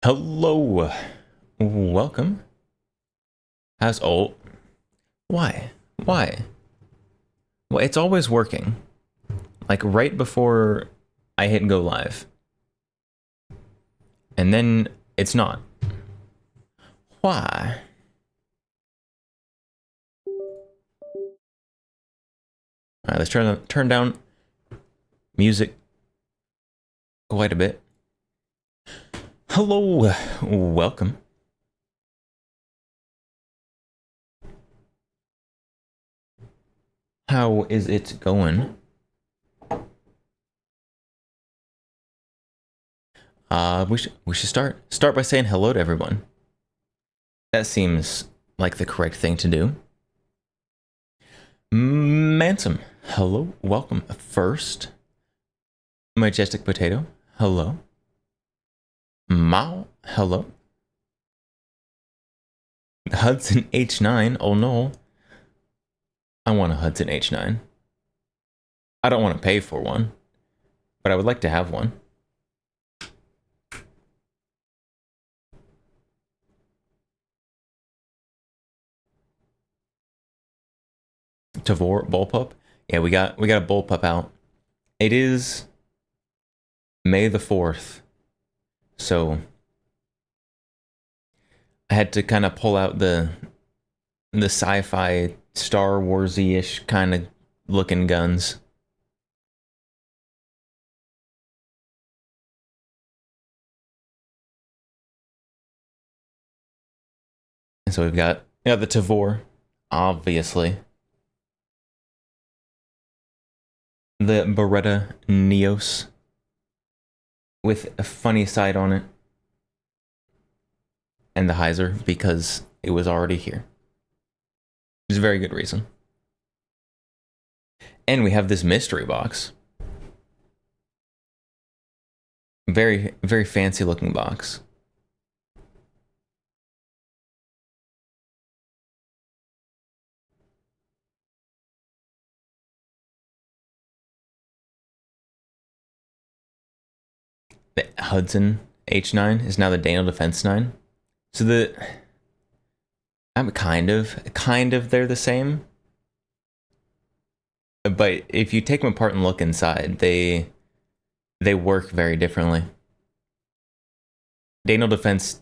Hello, welcome. How's Why? Why? Well, it's always working. Like right before I hit go live. And then it's not. Why? Alright, let's turn down music quite a bit. Hello, welcome. How is it going? We should start by saying hello to everyone. That seems like the correct thing to do. Mansum, hello, welcome. First, Majestic Potato, hello. Mao, hello. Hudson H9, oh no. I want a Hudson H9. I don't want to pay for one, but I would like to have one. Tavor bullpup. Yeah, we got a bullpup out. It is May the 4th. So I had to kind of pull out the sci-fi Star Wars-y-ish kind of looking guns. And so we've got the Tavor, obviously. The Beretta Neos with a funny side on it. And the Heiser because it was already here. There's a very good reason. And we have this mystery box. Very, very fancy looking box. The Hudson H9 is now the Daniel Defense 9. So I'm kind of they're the same. But if you take them apart and look inside, they work very differently. Daniel Defense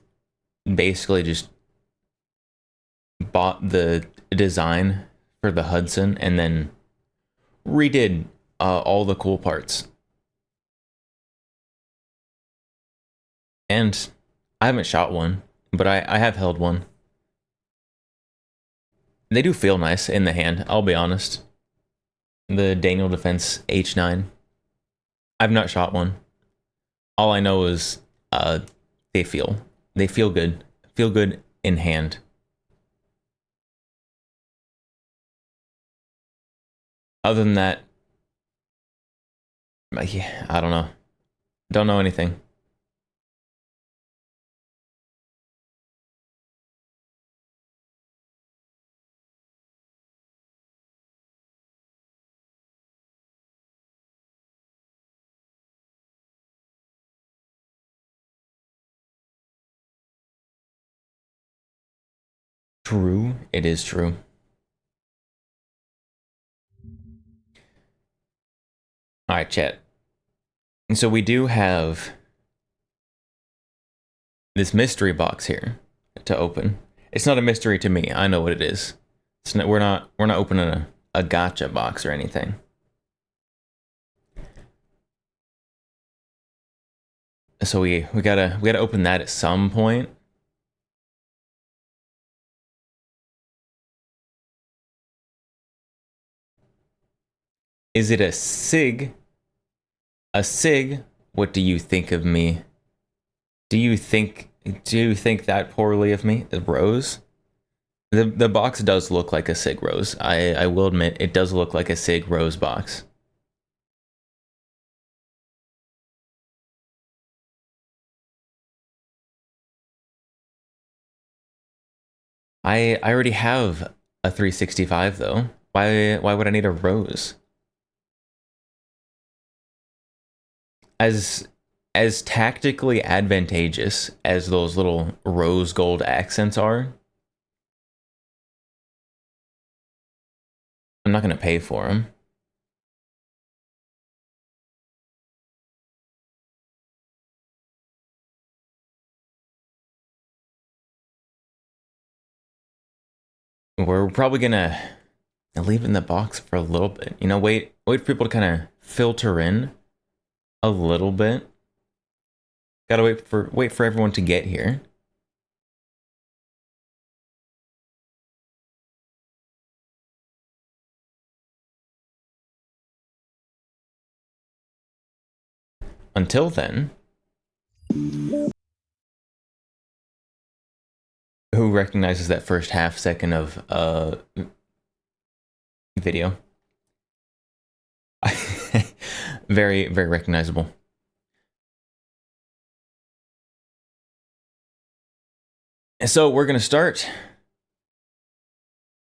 basically just bought the design for the Hudson and then redid all the cool parts. And I haven't shot one, but I have held one. They do feel nice in the hand, I'll be honest. The Daniel Defense H9. I've not shot one. All I know is they feel good. Feel good in hand. Other than that, I don't know. Don't know anything. True, it is true. All right, chat. And so we do have this mystery box here to open. It's not a mystery to me. I know what it is. It's not, we're not opening a gotcha box or anything. So we gotta open that at some point. Is it a SIG? A SIG? What do you think of me? Do you think that poorly of me? A rose? The box does look like a SIG rose. I will admit it does look like a SIG rose box. I already have a 365 though. Why would I need a rose? As as tactically advantageous as those little rose gold accents are, I'm not going to pay for them. We're probably going to leave it in the box for a little bit. You know, wait for people to kind of filter in a little bit. Gotta wait for everyone to get here. Until then, who recognizes that first half second of video? Very, very recognizable. And so we're gonna start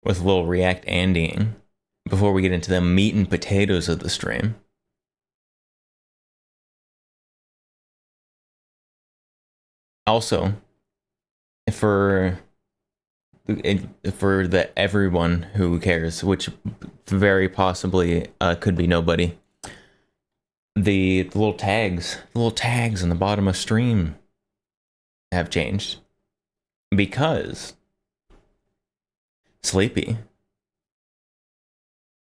with a little React Andying before we get into the meat and potatoes of the stream. Also, for the everyone who cares, which very possibly could be nobody, the little tags on the bottom of stream have changed because Sleepy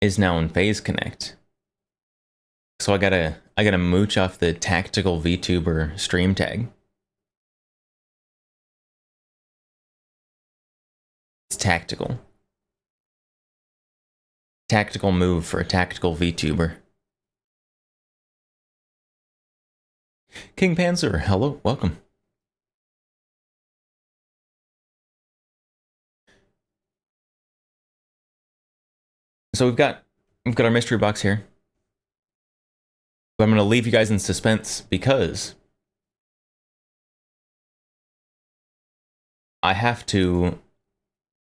is now in Phase Connect. So I gotta mooch off the tactical VTuber stream tag. It's tactical. Tactical move for a tactical VTuber. King Panzer, hello, welcome. So we've got our mystery box here. But I'm gonna leave you guys in suspense because I have to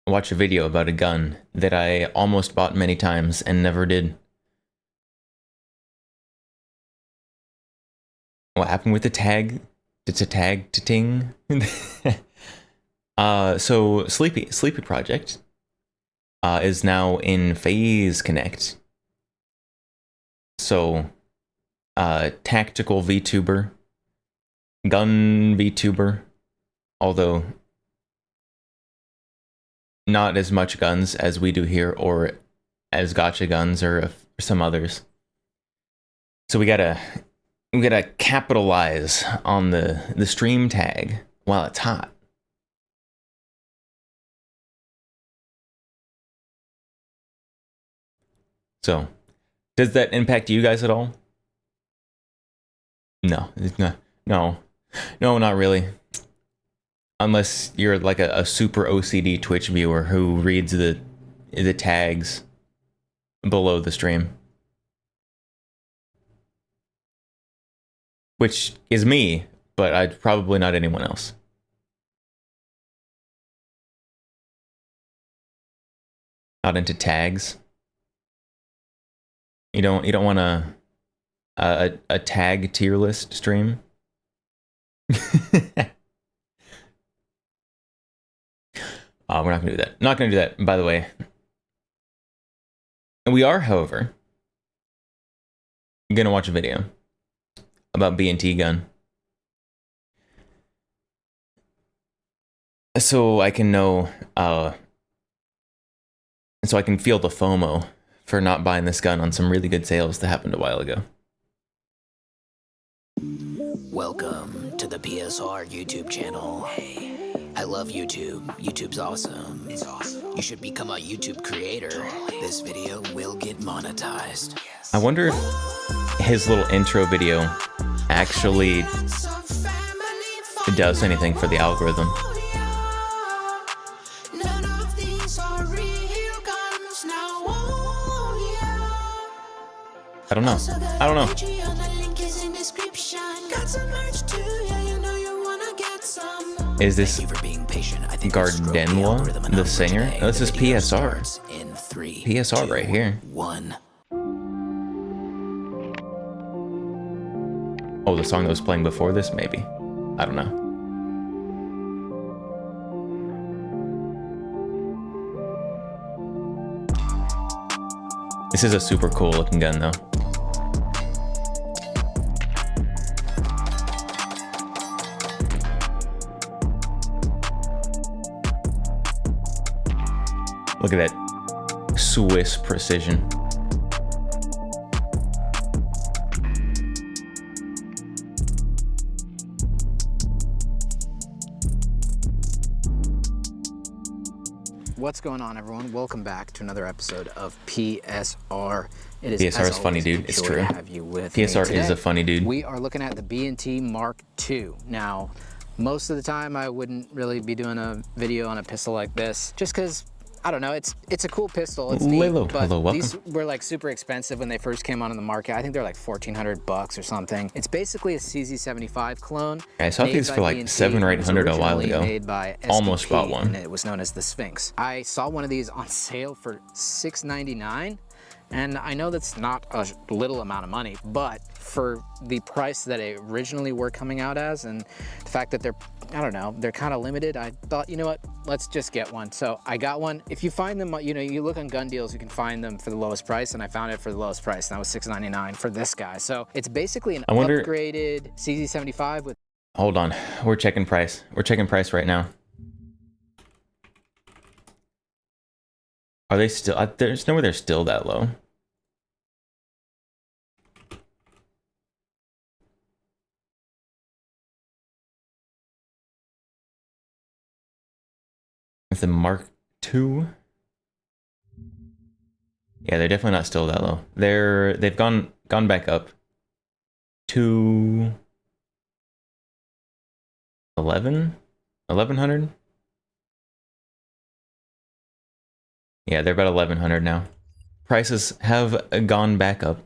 watch a video about a gun that I almost bought many times and never did. What happened with the tag? It's a tag to ting. So Sleepy Project is now in Phase Connect. So tactical VTuber, gun VTuber, although not as much guns as we do here or as Gotcha Guns or some others. So we gotta capitalize on the stream tag while it's hot. So, does that impact you guys at all? No, it's not. No, not really. Unless you're like a super OCD Twitch viewer who reads the tags below the stream. Which is me, but I'd probably not anyone else. Not into tags. You don't want a tag tier list stream? We're not gonna do that. Not gonna do that, by the way. And we are, however, gonna watch a video about B&T gun. So I can know, so I can feel the FOMO for not buying this gun on some really good sales that happened a while ago. Welcome to the PSR YouTube channel. I love YouTube. YouTube's awesome. It's awesome. You should become a YouTube creator. This video will get monetized. I wonder if his little intro video actually does anything for the algorithm. I don't know. Is this Gardenois, the singer? No, this is PSR. PSR right here. Oh, the song that was playing before this, maybe. I don't know. This is a super cool looking gun though. Look at that Swiss precision. What's going on, everyone? Welcome back to another episode of PSR. It is PSR is funny, dude. It's true. Have you with PSR me is a funny dude. We are looking at the B&T Mark II. Now, most of the time, I wouldn't really be doing a video on a pistol like this, just because I don't know. It's a cool pistol. It's neat, but hello, welcome. These were like super expensive when they first came on the market. I think they're like $1,400 or something. It's basically a CZ75 clone. I saw these for like $700 or $800 a while ago. Made by STP, almost bought one. And it was known as the Sphinx. I saw one of these on sale for $699. And I know that's not a little amount of money, but for the price that they originally were coming out as, and the fact that they're, I don't know, they're kind of limited, I thought, you know what, let's just get one. So I got one. If you find them, you know, you look on gun deals, you can find them for the lowest price, and I found it for the lowest price, and that was $699 for this guy. So it's basically an upgraded CZ75 with... Hold on, we're checking price. We're checking price right now. Are they still, there's no way they're still that low. The Mark II. Yeah, they're definitely not still that low. They've gone back up to 1100. Yeah, they're about 1100 now. Prices have gone back up.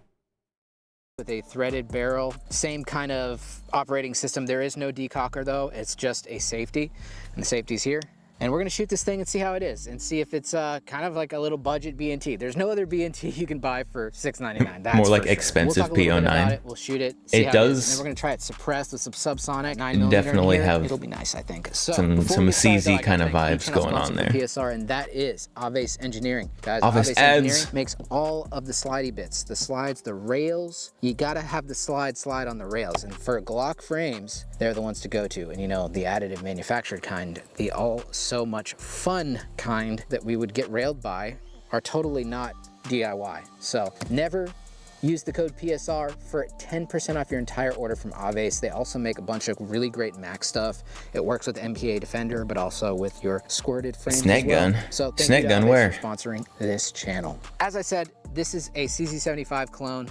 With a threaded barrel, same kind of operating system. There is no decocker though. It's just a safety, and the safety's here. And we're gonna shoot this thing and see how it is, and see if it's kind of like a little budget B&T. There's no other B&T you can buy for $699. That's more like sure. expensive We'll talk a little bit P09. about it. We'll shoot it. See how does. It is. And then we're gonna try it suppressed with some subsonic 9mm. Definitely have it'll be nice, I think. So some CZ kind of vibes going on there. PSR, and that is Aves Engineering, guys. Aves Engineering makes all of the slidey bits, the slides, the rails. You gotta have the slide on the rails, and for Glock frames, they're the ones to go to. And you know, the additive manufactured kind, the all so much fun kind that we would get railed by, are totally not DIY. So never use the code PSR for 10% off your entire order from Aves. They also make a bunch of really great Mac stuff. It works with MPA Defender, but also with your squirted frames Snake as well. gun. So thank Snake you to gun Aves where? for sponsoring this channel. As I said, this is a CZ75 clone.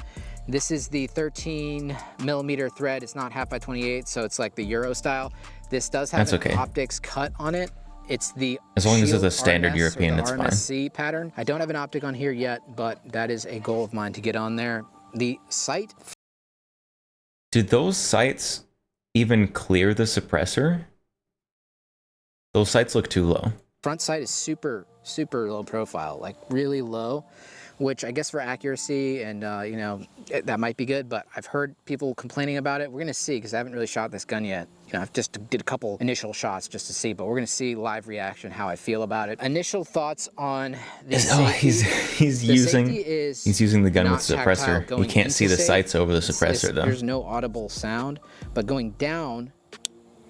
This is the 13mm thread. It's not half by 28, so it's like the Euro style. This does have an optics cut on it. It's the as long as it's a standard RMS, European, it's RMSC fine. pattern. I don't have an optic on here yet, but that is a goal of mine to get on there. The sight. Did those sights even clear the suppressor? Those sights look too low. Front sight is super low profile, like really low, which I guess for accuracy and you know, that might be good, but I've heard people complaining about it. We're gonna see, because I haven't really shot this gun yet. You know, I've just did a couple initial shots just to see, but we're gonna see live reaction, how I feel about it. Initial thoughts on the safety. He's using the gun with the suppressor. You can't see the sights over the suppressor though. There's no audible sound, but going down,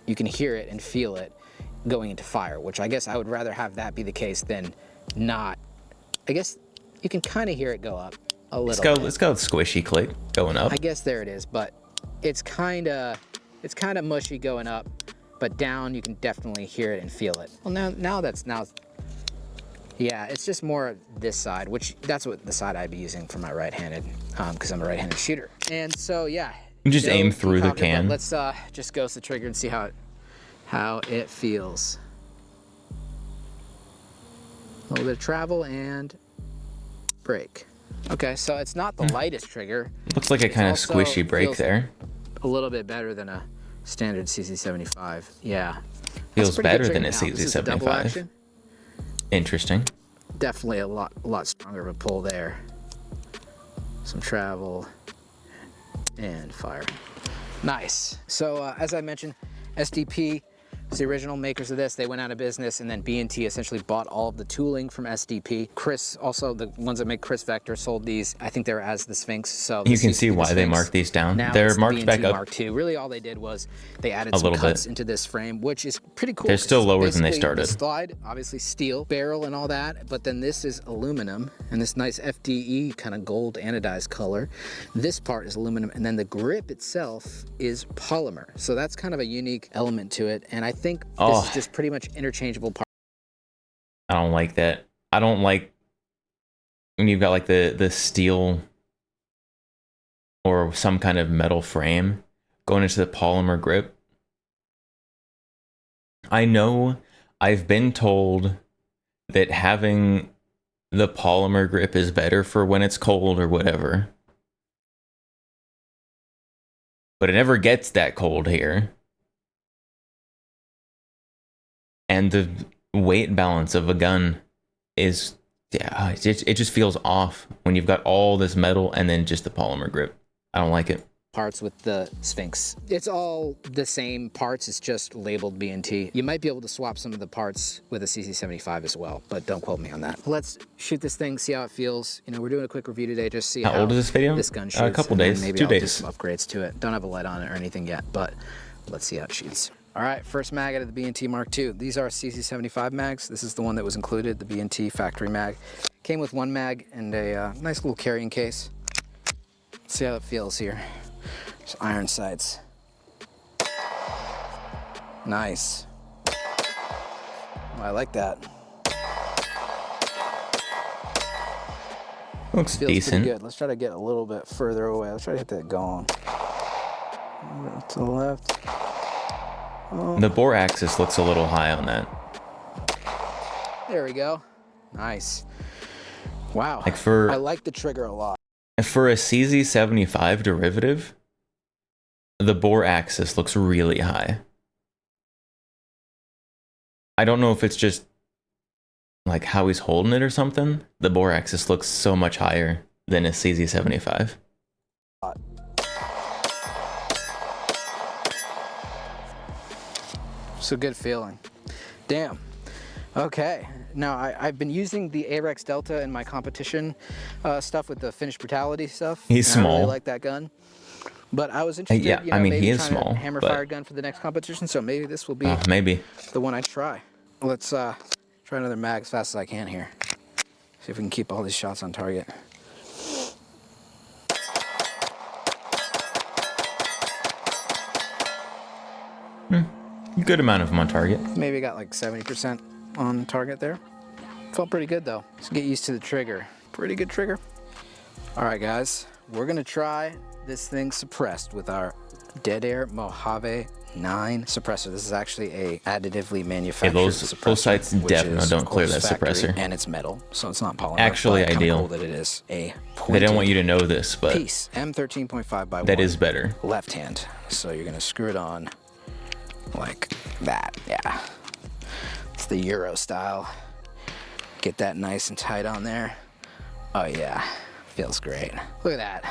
you can hear it and feel it going into fire, which I guess I would rather have that be the case than not. I guess you can kind of hear it go up a little bit. Let's go with squishy click going up. I guess there it is, but it's kind of mushy going up, but down you can definitely hear it and feel it. Well, now yeah, it's just more this side, which that's what the side I'd be using for my right-handed, because I'm a right-handed shooter. And so yeah, you just aim through the can. Let's just ghost the trigger and see how it feels. A little bit of travel and break. Okay, so it's not the lightest trigger. Looks like a kind of squishy break there. A little bit better than a standard CZ75. Yeah. Feels better than a CZ75. Interesting. Definitely a lot stronger of a pull there. Some travel. and fire. Nice. So as I mentioned, SDP is the original makers of this. They went out of business, and then B&T essentially bought all of the tooling from SDP. Chris, also the ones that make Chris Vector, sold these. I think they were as the Sphinx. So you can see why they marked these down. Now they're it's marked B&T back up. Mark II. Really, all they did was they added some cuts into this frame, which is pretty cool. They're still lower than they started. The slide, obviously steel, barrel and all that, but then this is aluminum, and this nice FDE kind of gold anodized color. This part is aluminum, and then the grip itself is polymer. So that's kind of a unique element to it, and I think this is just pretty much interchangeable parts. I don't like that. I don't like when you've got like the steel or some kind of metal frame going into the polymer grip. I know I've been told that having the polymer grip is better for when it's cold or whatever, but it never gets that cold here. And the weight balance of a gun is, yeah, it just feels off when you've got all this metal and then just the polymer grip. I don't like it. Parts with the Sphinx. It's all the same parts, it's just labeled B&T. You might be able to swap some of the parts with a CC75 as well, but don't quote me on that. Let's shoot this thing, see how it feels. You know, we're doing a quick review today, just see how old is this video? This gun shoots. A couple days, maybe 2 I'll do days. some upgrades to it. Don't have a light on it or anything yet, but let's see how it shoots. All right, first mag out of the B&T Mark II. These are CC75 mags. This is the one that was included, the B&T factory mag. Came with one mag and a nice little carrying case. Let's see how it feels here. There's iron sights. Nice. Oh, I like that. Looks Feels decent. pretty good. Let's try to get a little bit further away. Let's try to hit that gong. To the left. Oh. The bore axis looks a little high on that. There we go. Nice. Wow. Like for, I like the trigger a lot. For a CZ75 derivative, the bore axis looks really high. I don't know if it's just like how he's holding it or something. The bore axis looks so much higher than a CZ75. It's a good feeling. Damn. Okay. Now I've been using the Arex Delta in my competition stuff with the Finnish Brutality stuff. He's small. I really like that gun. But I was interested. Yeah, you know, I mean, maybe he is trying small. A hammer fire gun for the next competition. So maybe this will be maybe the one I try. Let's try another mag as fast as I can here. See if we can keep all these shots on target. good amount of them on target. Maybe got like 70% on target there. Felt pretty good though. Let's get used to the trigger. Pretty good trigger. All right, guys, we're gonna try this thing suppressed with our Dead Air Mojave 9 suppressor. This is actually a additively manufactured suppressor. Those sights definitely don't clear that suppressor. And it's metal, so it's not polymer. Actually, but ideal. Cool that it is a They don't want you to know this, but piece M13.5 by 1. That is better. Left hand. So you're gonna screw it on like that. Yeah. It's the Euro style. Get that nice and tight on there. Oh yeah, feels great. Look at that.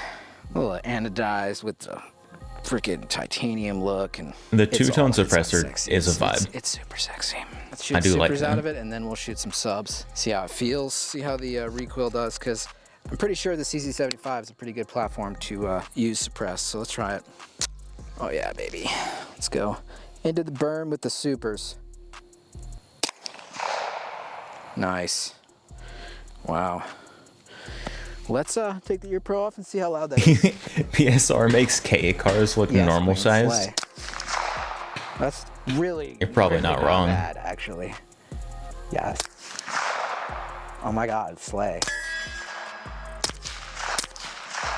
A little anodized with the freaking titanium look, and the two-tone suppressor is a vibe. It's super sexy. Let's shoot do supers like out of it, and then we'll shoot some subs. See how it feels. See how the recoil does, because I'm pretty sure the CZ75 is a pretty good platform to use suppress. So let's try it. Oh yeah, baby. Let's go into the berm with the supers. Nice. Wow. Let's take the ear pro off and see how loud that is. PSR makes K cars look normal sized. That's really. You're probably not wrong. Bad, actually. Yes. Oh my God, slay.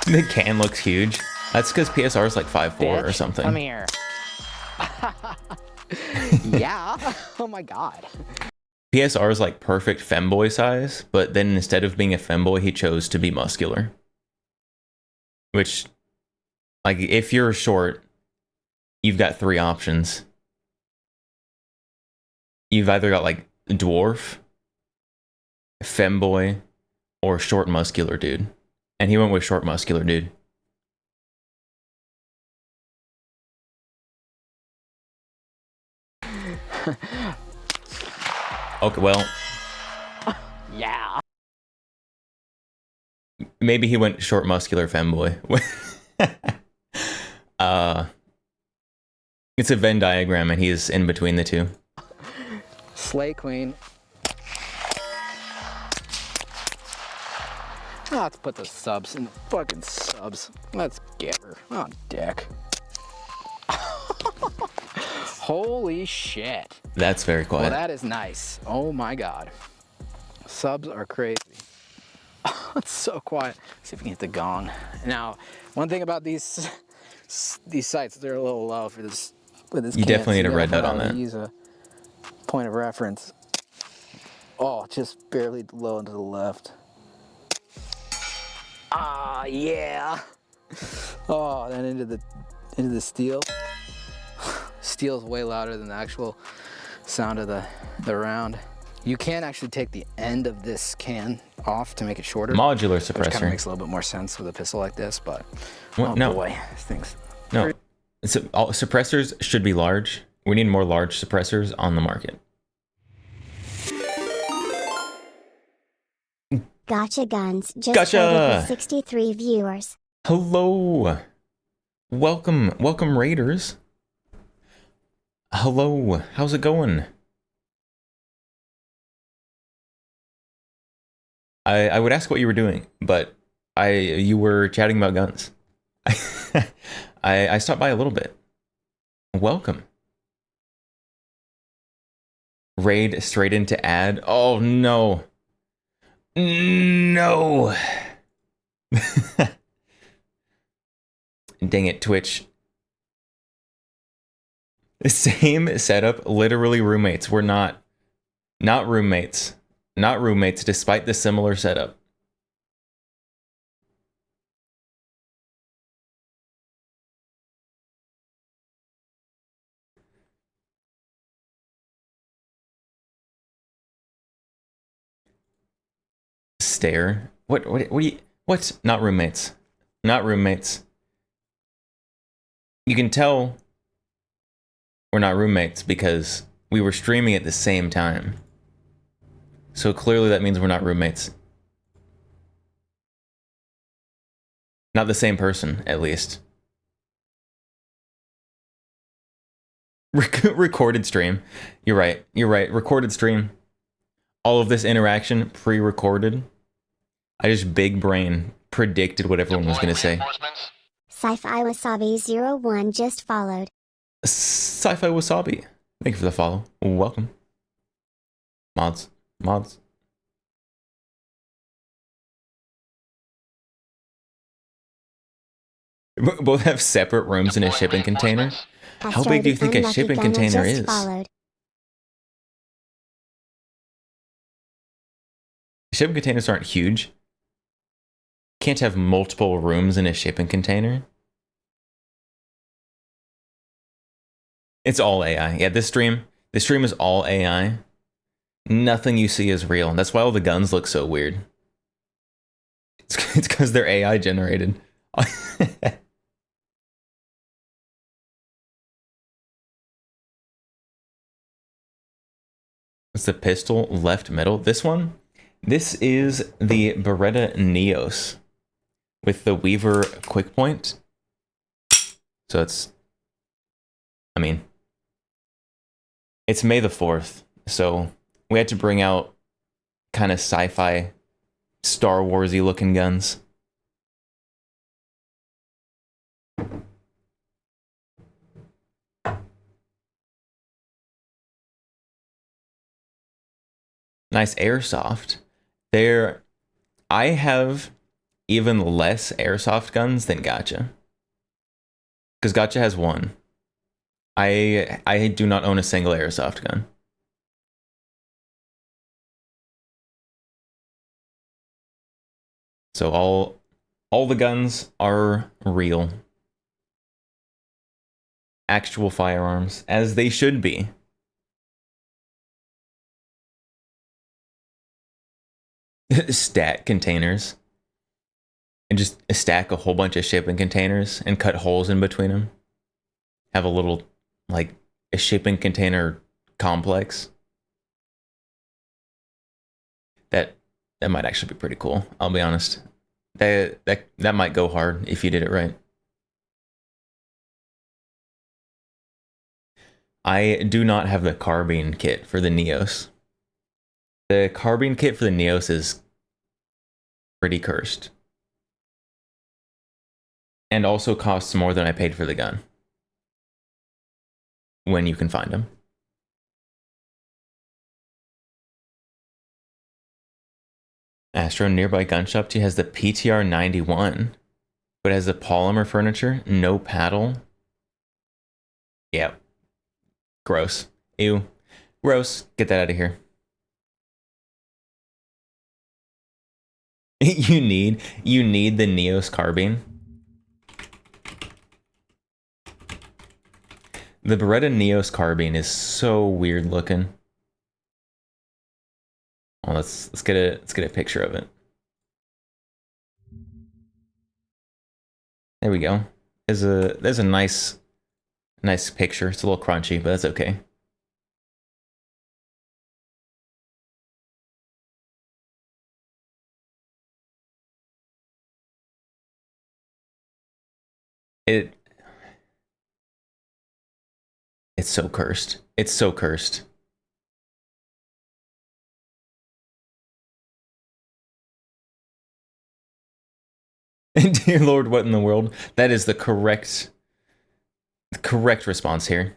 The can looks huge. That's because PSR is like 5'4" or something. Come here. Yeah. Oh my God. PSR is like perfect femboy size, but then instead of being a femboy, he chose to be muscular. Which, like, if you're short, you've got 3 options. You've either got like dwarf, femboy, or short muscular dude. And he went with short muscular dude. Okay, well, Yeah. maybe he went short, muscular femboy. It's a Venn diagram, and he's in between the two. Slay Queen. Let's put the subs in the fucking subs. Let's get her. Oh, dick. Holy shit. That's very Well, quiet. that is nice. Oh my god. Subs are crazy. It's so quiet. See if we can hit the gong. Now, one thing about these sites, they're a little low for this. With this You can, definitely need a you red gotta dot on probably that. Use a point of reference. Oh, just barely low and to the left. Ah, yeah. Oh, then into the steel. Steel's way louder than the actual sound of the round. You can actually take the end of this can off to make it shorter. Modular Which kind of suppressor. makes a little bit more sense with a pistol like this, but What? oh No. boy, this thing's No. All suppressors should be large. We need more large suppressors on the market. Gotcha Guns just Gotcha! traded with 63 viewers. Hello. Welcome Raiders. Hello. How's it going? I would ask what you were doing, but you were chatting about guns. I stopped by a little bit. Welcome. Raid straight into ad. Oh no. No. Dang it, Twitch. Same setup, literally roommates. We're not roommates. Not roommates, despite the similar setup. Stare. What do you, what's not roommates? Not roommates. You can tell we're not roommates because we were streaming at the same time. So clearly that means we're not roommates. Not the same person, at least. Recorded stream. You're right. Recorded stream. All of this interaction pre-recorded. I just big brain predicted what everyone was going to say. Sci-Fi Wasabi 01 just followed. Sci-Fi Wasabi. Thank you for the follow. Welcome. Mods. Both have separate rooms in a shipping container. How big do you think a Unlucky shipping Gunner container just is? followed. Shipping containers aren't huge. Can't have multiple rooms in a shipping container. It's all AI. Yeah, this stream is all AI. Nothing you see is real. That's why all the guns look so weird. It's because they're AI generated. It's the pistol left middle. This one? This is the Beretta Neos with the Weaver quick point. So it's May the 4th, so we had to bring out kind of sci-fi, Star Wars-y looking guns. Nice airsoft. I have even less airsoft guns than Gotcha. Because Gotcha has one. I do not own a single airsoft gun. So all the guns are real. Actual firearms, as they should be. Stack containers. And just stack a whole bunch of shipping containers and cut holes in between them. Have a little, like, a shipping container complex. That might actually be pretty cool. I'll be honest. That might go hard if you did it right. I do not have the carbine kit for the Neos. The carbine kit for the Neos is pretty cursed. And also costs more than I paid for the gun. When you can find them. Astro nearby gun shop. She has the PTR 91, but has the polymer furniture, no paddle. Yeah. Gross. Ew. Gross. Get that out of here. you need the Neos carbine. The Beretta Neos carbine is so weird looking. Oh, let's get a picture of it. There we go. There's a nice picture. It's a little crunchy, but that's okay. It's so cursed. It's so cursed. Dear Lord, what in the world? That is the correct response here.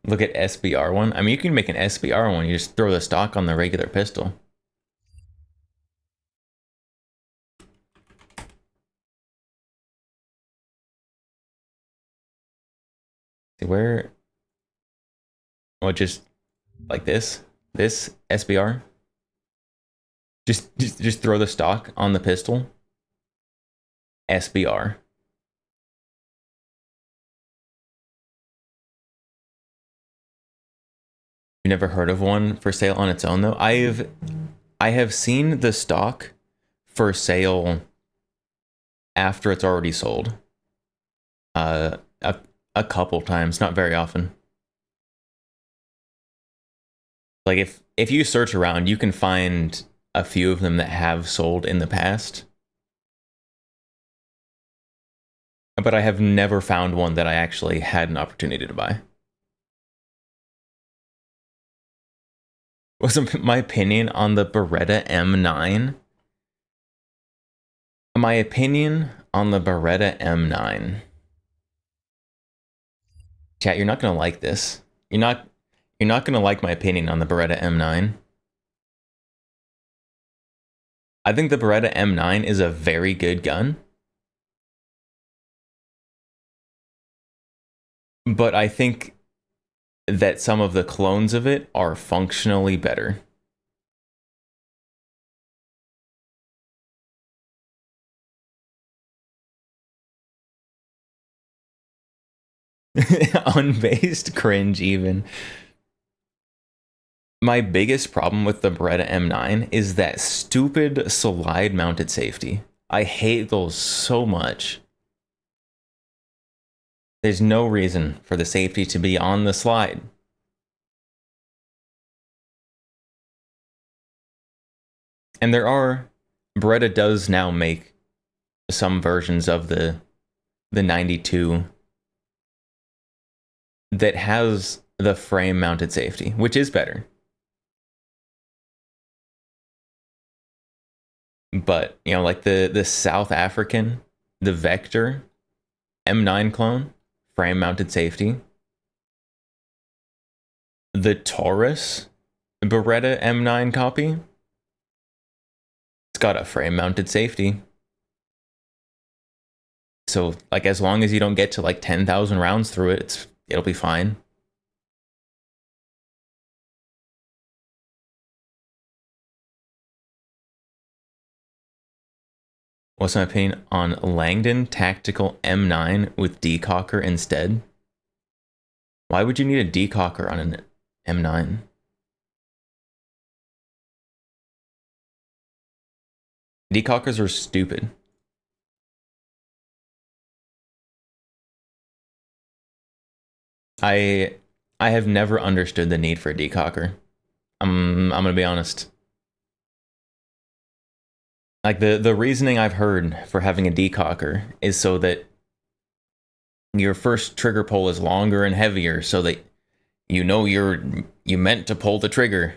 Look at SBR one. I mean, you can make an SBR one. You just throw the stock on the regular pistol. See where? Oh, just like this SBR. Just throw the stock on the pistol. SBR. You never heard of one for sale on its own though? I have seen the stock for sale after it's already sold. A couple times, not very often. Like if you search around, you can find a few of them that have sold in the past. But I have never found one that I actually had an opportunity to buy. What's my opinion on the Beretta M9? My opinion on the Beretta M9. Chat, you're not gonna like this. You're not gonna like my opinion on the Beretta M9. I think the Beretta M9 is a very good gun. But I think that some of the clones of it are functionally better. Unbased cringe even. My biggest problem with the Beretta M9 is that stupid slide mounted safety. I hate those so much. There's no reason for the safety to be on the slide. And Beretta does now make some versions of the 92 that has the frame mounted safety, which is better. But, you know, like the South African, the Vector M9 clone, frame mounted safety. The Taurus Beretta M9 copy, it's got a frame mounted safety. So, like, as long as you don't get to like 10,000 rounds through it, it'll be fine. What's my opinion on Langdon Tactical M9 with decocker instead? Why would you need a decocker on an M9? Decockers are stupid. I I have never understood the need for a decocker. I'm gonna be honest. Like the reasoning I've heard for having a decocker is so that your first trigger pull is longer and heavier, so that you know you meant to pull the trigger.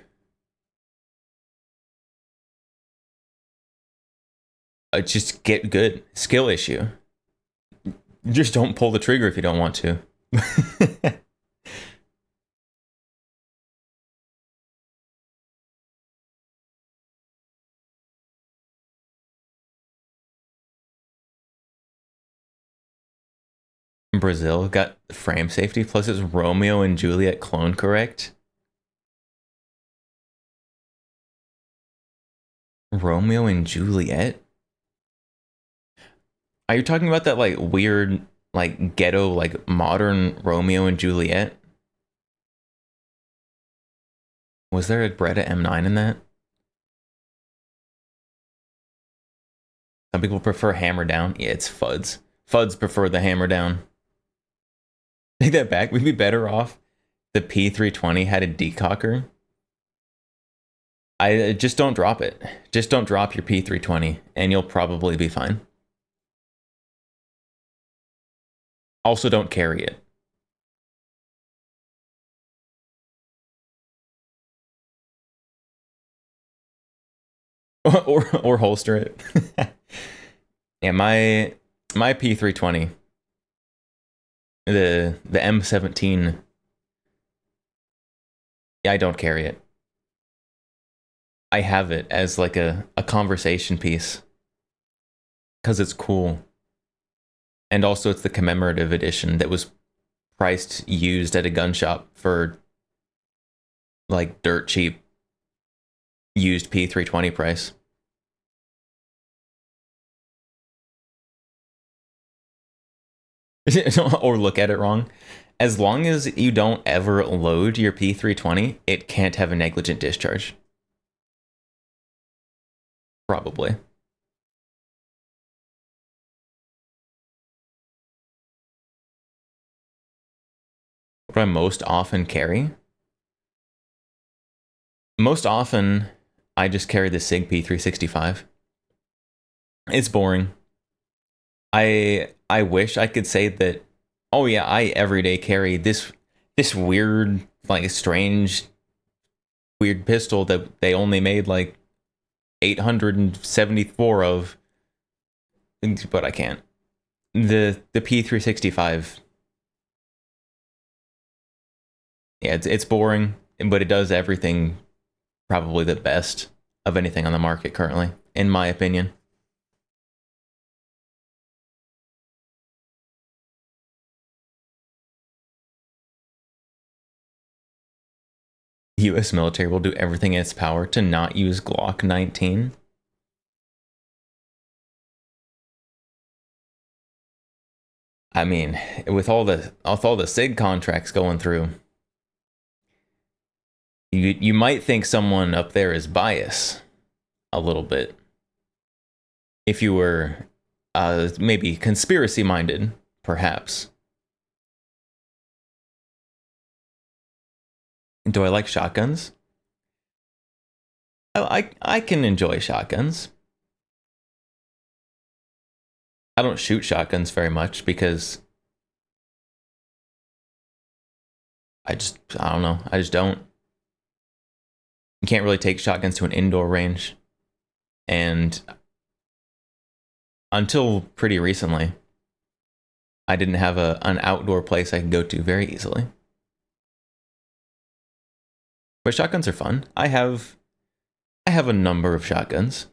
Just get good. Skill issue. Just don't pull the trigger if you don't want to. Brazil got frame safety plus it's Romeo and Juliet clone correct. Romeo and Juliet? Are you talking about that like weird like ghetto like modern Romeo and Juliet? Was there a Beretta M9 in that? Some people prefer hammer down. Yeah, it's Fuds. Fuds prefer the hammer down. Take that back. We'd be better off the P320 had a decocker. I just don't drop it. Just don't drop your P320 and you'll probably be fine. Also don't carry it. or holster it. Yeah, my P320, the M17. Yeah, I don't carry it. I have it as like a conversation piece because it's cool. And also it's the commemorative edition that was priced used at a gun shop for like dirt cheap used P320 price. Or look at it wrong. As long as you don't ever load your P320, it can't have a negligent discharge. Probably. What do I most often carry? Most often, I just carry the SIG P365. It's boring. I wish I could say that, oh yeah, I everyday carry this weird, like strange, weird pistol that they only made like 874 of, but I can't. The P365, yeah, it's boring, but it does everything probably the best of anything on the market currently, in my opinion. US military will do everything in its power to not use Glock 19. I mean, with all the SIG contracts going through, you might think someone up there is biased a little bit. If you were maybe conspiracy minded, perhaps. Do I like shotguns? I can enjoy shotguns. I don't shoot shotguns very much because I don't know. I just don't. You can't really take shotguns to an indoor range. And until pretty recently, I didn't have an outdoor place I could go to very easily. But shotguns are fun. I have a number of shotguns.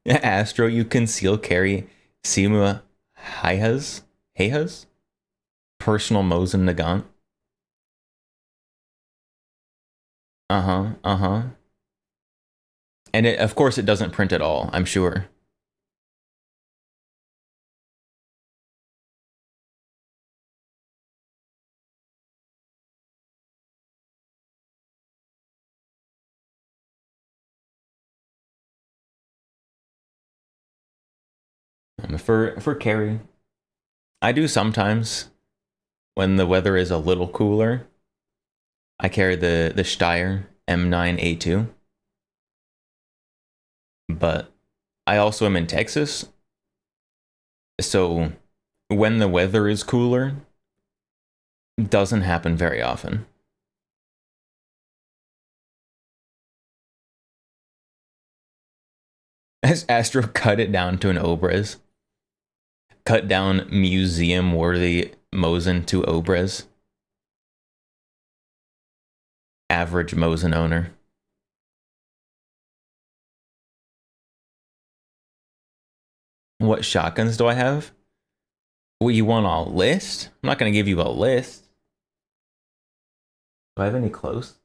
Astro, you conceal carry Sima Hayas? Personal Mosin Nagant. Uh-huh. And of course it doesn't print at all, I'm sure. For carry, I do sometimes when the weather is a little cooler. I carry the Steyr M9A2, but I also am in Texas, so when the weather is cooler, it doesn't happen very often. As Astro cut it down to an Obrez. Cut down museum-worthy Mosin to Obrez. Average Mosin owner. What shotguns do I have? Well, you want a list? I'm not going to give you a list. Do I have any close?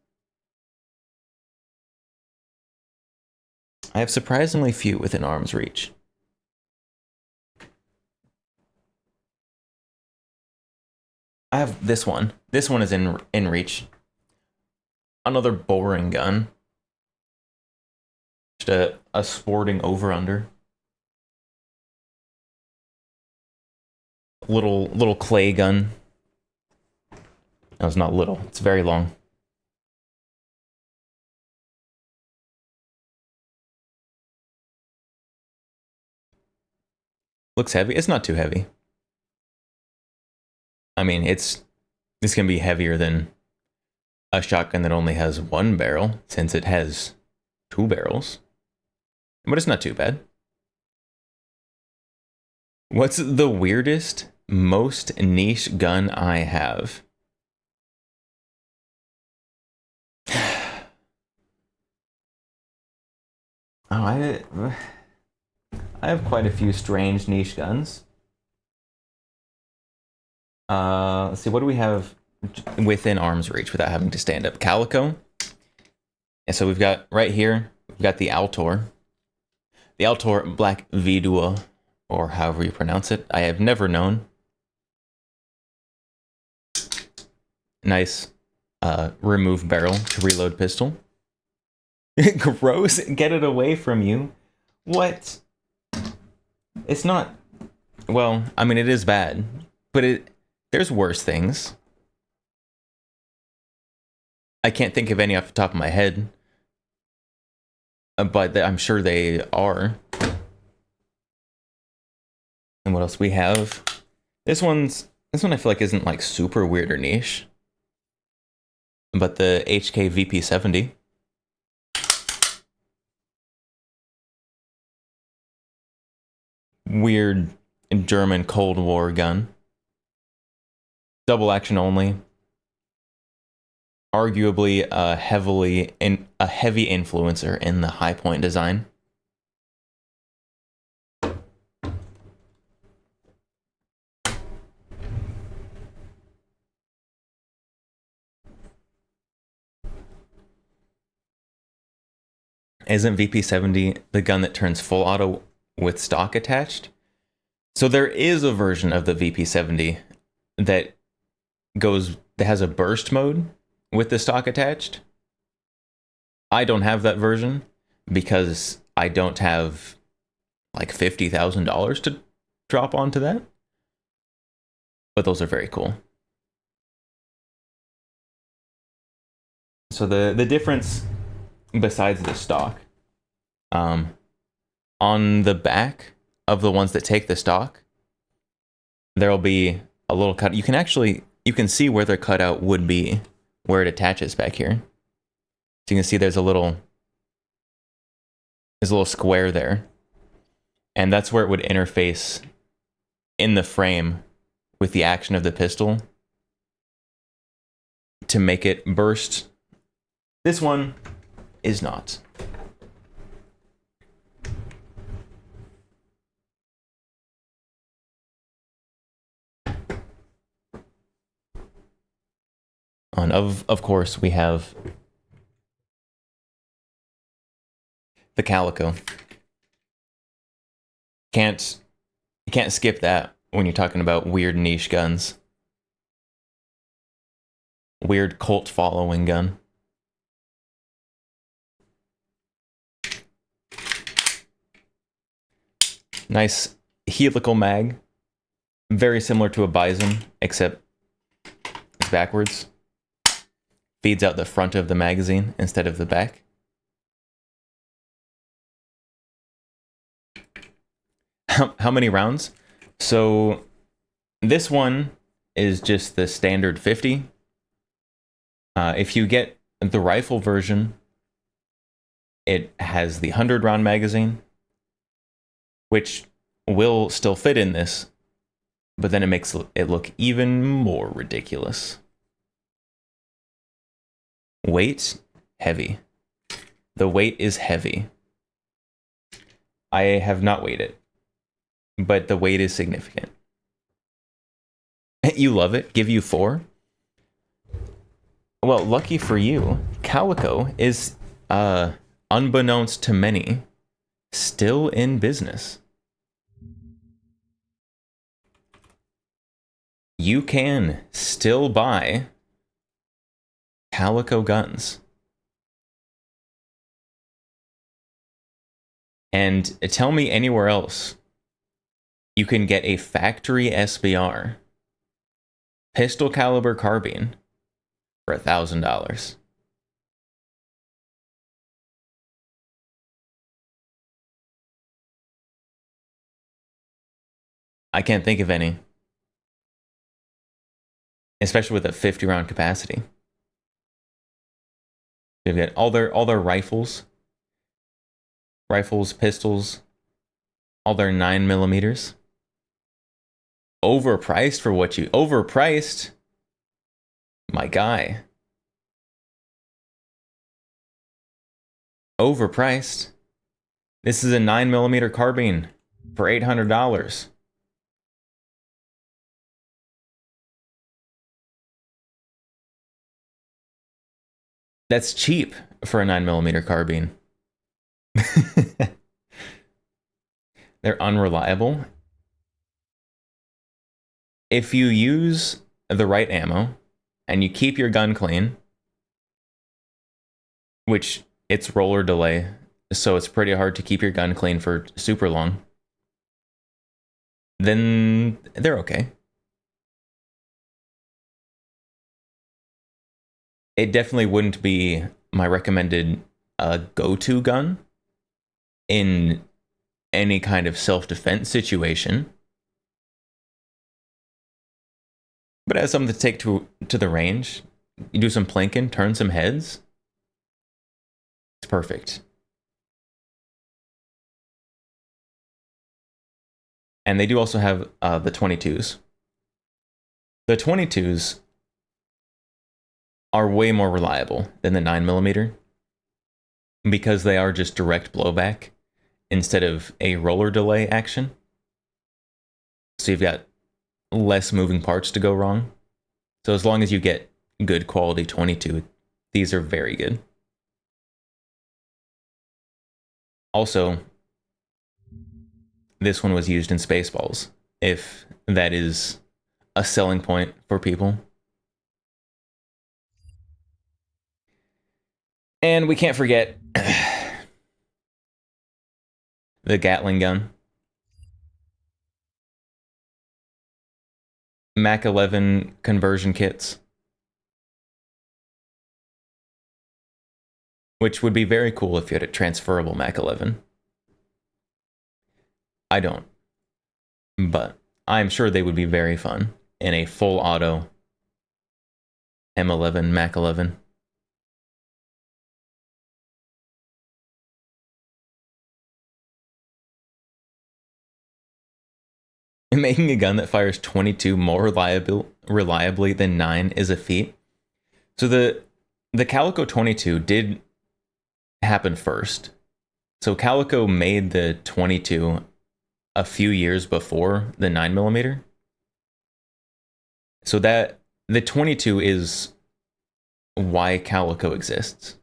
I have surprisingly few within arm's reach. I have this one. This one is in reach. Another boring gun. Just a sporting over-under. Little clay gun. No, it's not little. It's very long. Looks heavy. It's not too heavy. I mean, this can be heavier than a shotgun that only has one barrel, since it has 2 barrels. But it's not too bad. What's the weirdest, most niche gun I have? I have quite a few strange niche guns. Let's see, what do we have within arm's reach without having to stand up? Calico. And so we've got right here, we've got the Altor. The Altor Black Vidua, or however you pronounce it. I have never known. Nice remove barrel to reload pistol. Gross, get it away from you. What? It's not, well, I mean, it is bad, but there's worse things. I can't think of any off the top of my head, but I'm sure they are. And what else we have? This one I feel like isn't like super weird or niche, but the HK VP70. Weird German Cold War gun. Double action only. Arguably a heavy influencer in the High Point design. Isn't VP70 the gun that turns full auto with stock attached? So there is a version of the VP70 that has a burst mode with the stock attached. I don't have that version because I don't have like $50,000 to drop onto that. But those are very cool. So the difference besides the stock, on the back of the ones that take the stock, there'll be a little cut. You can see where their cutout would be, where it attaches back here. So you can see there's a little square there. And that's where it would interface in the frame with the action of the pistol to make it burst. This one is not. And of course, we have the Calico. You can't skip that when you're talking about weird niche guns. Weird cult following gun. Nice helical mag, very similar to a Bison, except it's backwards. Feeds out the front of the magazine instead of the back. How many rounds? So this one is just the standard 50. If you get the rifle version, it has the 100 round magazine, which will still fit in this, but then it makes it look even more ridiculous. Weight, heavy. The weight is heavy. I have not weighed it, but the weight is significant. You love it? Give you 4? Well, lucky for you, Calico is, unbeknownst to many, still in business. You can still buy Calico guns. And tell me anywhere else you can get a factory SBR pistol caliber carbine for $1,000. I can't think of any. Especially with a 50 round capacity. They've got all their rifles, pistols, all their 9mm. Overpriced for what you overpriced. My guy. Overpriced. This is a 9mm carbine for $800. That's cheap for a 9mm carbine. They're unreliable. If you use the right ammo and you keep your gun clean, which it's roller delay, so it's pretty hard to keep your gun clean for super long, then they're okay. It definitely wouldn't be my recommended go-to gun in any kind of self-defense situation. But as something to take to the range, you do some plinking, turn some heads. It's perfect. And they do also have the 22s. The 22s are way more reliable than the 9mm because they are just direct blowback instead of a roller delay action. So you've got less moving parts to go wrong. So as long as you get good quality 22, these are very good. Also, this one was used in Spaceballs, if that is a selling point for people. And we can't forget the Gatling gun. Mac 11 conversion kits. Which would be very cool if you had a transferable Mac 11. I don't. But I'm sure they would be very fun in a full auto M11 Mac 11. Making a gun that fires 22 more reliably than 9 is a feat. So the Calico 22 did happen first. So Calico made the 22 a few years before the 9mm. So that the 22 is why Calico exists.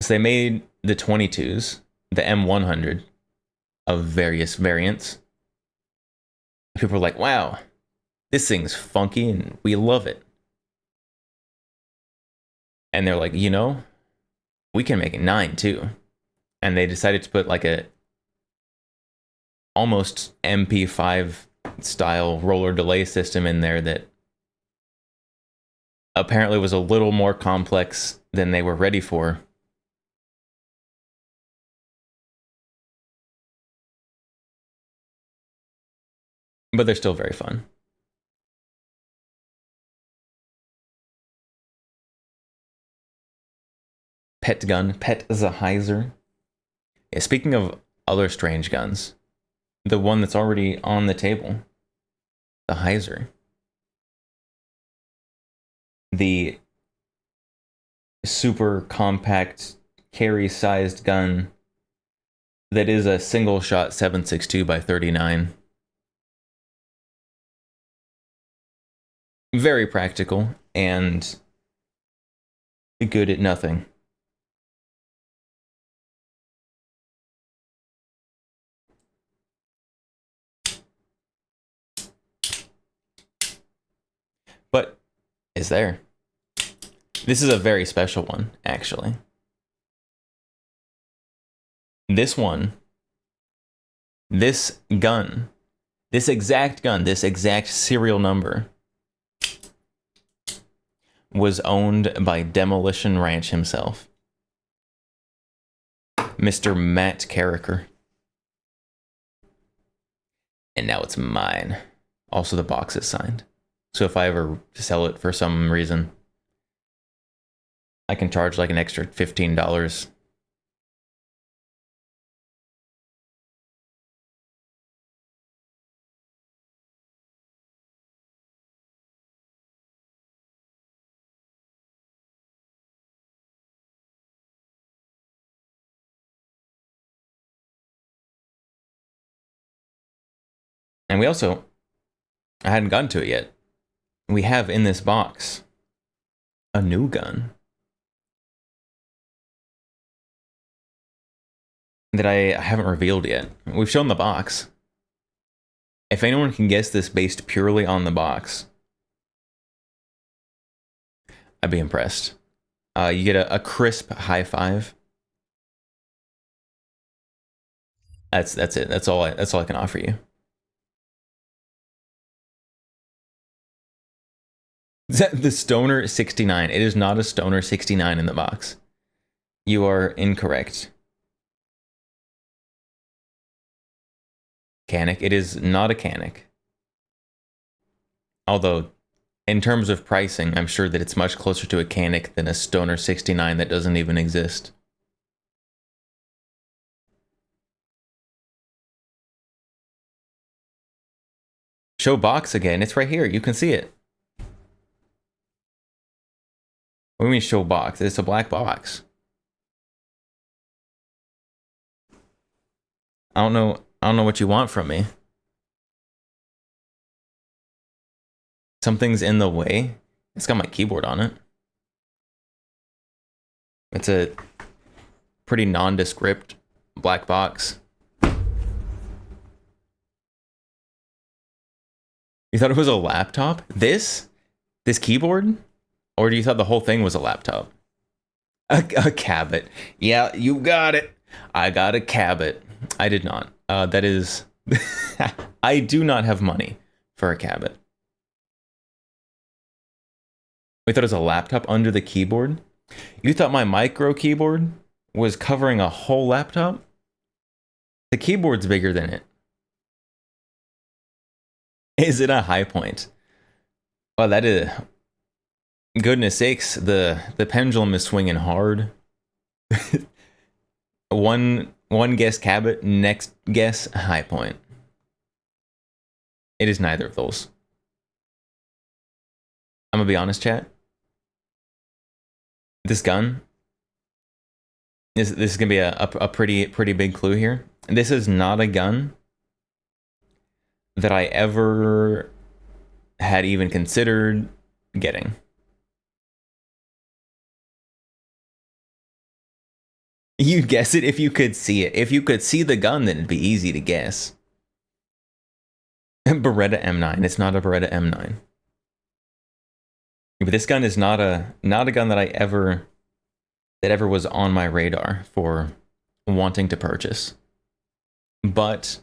So they made the 22s, the M100 of various variants. People are like, wow, this thing's funky and we love it. And they're like, you know, we can make it 9 too. And they decided to put like almost MP5 style roller delay system in there that apparently was a little more complex than they were ready for. But they're still very fun. Pet gun, Pet Zehizer. Yeah, speaking of other strange guns, the one that's already on the table, the Heiser. The super compact carry-sized gun that is a single-shot 7.62 by 39. Very practical and good at nothing. But is there? This is a very special one, actually. This one, this gun, this exact gun, this exact serial number was owned by Demolition Ranch himself, Mr. Matt Carricker. And now it's mine. Also, the box is signed. So if I ever sell it for some reason, I can charge like an extra $15. And we also, I hadn't gotten to it yet. We have in this box a new gun that I haven't revealed yet. We've shown the box. If anyone can guess this based purely on the box, I'd be impressed. You get a crisp high five. That's it. That's all I can offer you. The Stoner 69. It is not a Stoner 69 in the box. You are incorrect. Canic. It is not a Canic. Although, in terms of pricing, I'm sure that it's much closer to a Canic than a Stoner 69 that doesn't even exist. Show box again. It's right here. You can see it. What do you mean show box? It's a black box. I don't know what you want from me. Something's in the way. It's got my keyboard on it. It's a pretty nondescript black box. You thought it was a laptop? This keyboard? Or do you thought the whole thing was a laptop? A Cabot. Yeah, you got it. I got a Cabot. I did not. That is... I do not have money for a Cabot. We thought it was a laptop under the keyboard? You thought my micro keyboard was covering a whole laptop? The keyboard's bigger than it. Is it a High Point? Well, that is... Goodness sakes, the pendulum is swinging hard. One guess Cabot, next guess High Point. It is neither of those. I'm gonna be honest, chat. This gun, this is gonna be a pretty big clue here. This is not a gun that I ever had even considered getting. You'd guess it if you could see it. If you could see the gun, then it'd be easy to guess. Beretta M9. It's not a Beretta M9. But this gun is not a gun that I ever was on my radar for wanting to purchase. But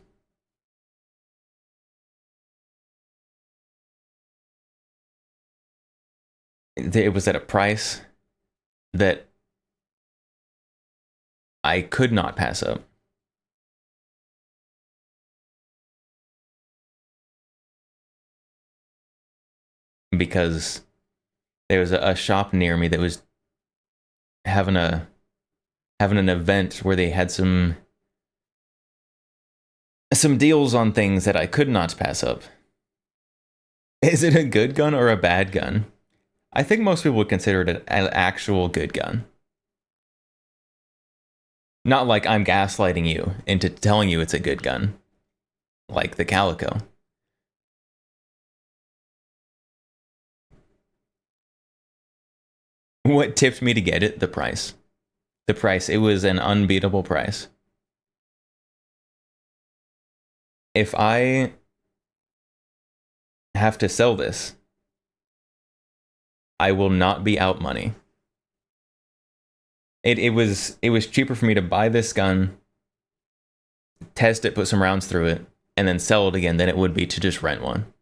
it was at a price that I could not pass up. Because there was a shop near me that was having an event where they had some deals on things that I could not pass up. Is it a good gun or a bad gun? I think most people would consider it an actual good gun. Not like I'm gaslighting you into telling you it's a good gun, like the Calico. What tipped me to get it? The price. The price. It was an unbeatable price. If I have to sell this, I will not be out money. It was cheaper for me to buy this gun, test it, put some rounds through it, and then sell it again than it would be to just rent one.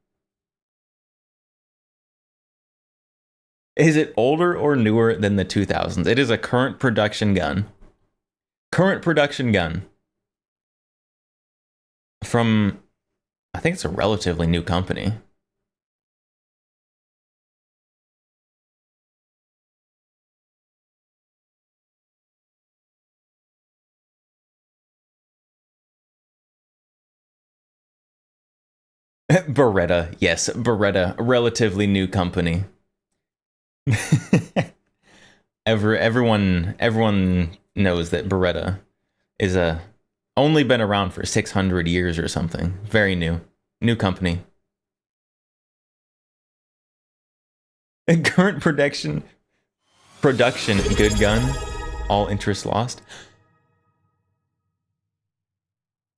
Is it older or newer than the 2000s? It is a current production gun. Current production gun. From, I think it's a relatively new company. Beretta, yes, Beretta, relatively new company. Everyone knows that Beretta is only been around for 600 years or something. Very new company. Current production, good gun, all interest lost.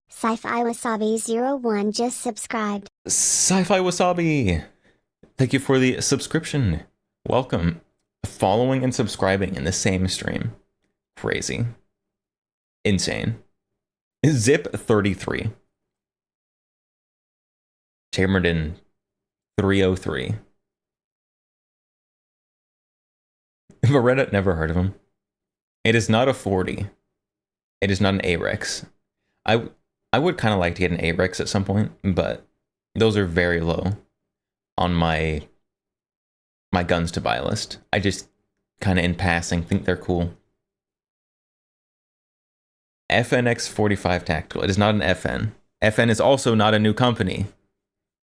Sci-Fi Wasabi 01 just subscribed. Sci-Fi Wasabi, thank you for the subscription. Welcome. Following and subscribing in the same stream. Crazy. Insane. Zip 33. Chamberlain 303. Beretta, never heard of him. It is not a 40. It is not an A-Rex. I would kind of like to get an A-Rex at some point, but those are very low on my guns to buy list. I just kind of in passing think they're cool. FNX 45 Tactical. It is not an FN. FN is also not a new company.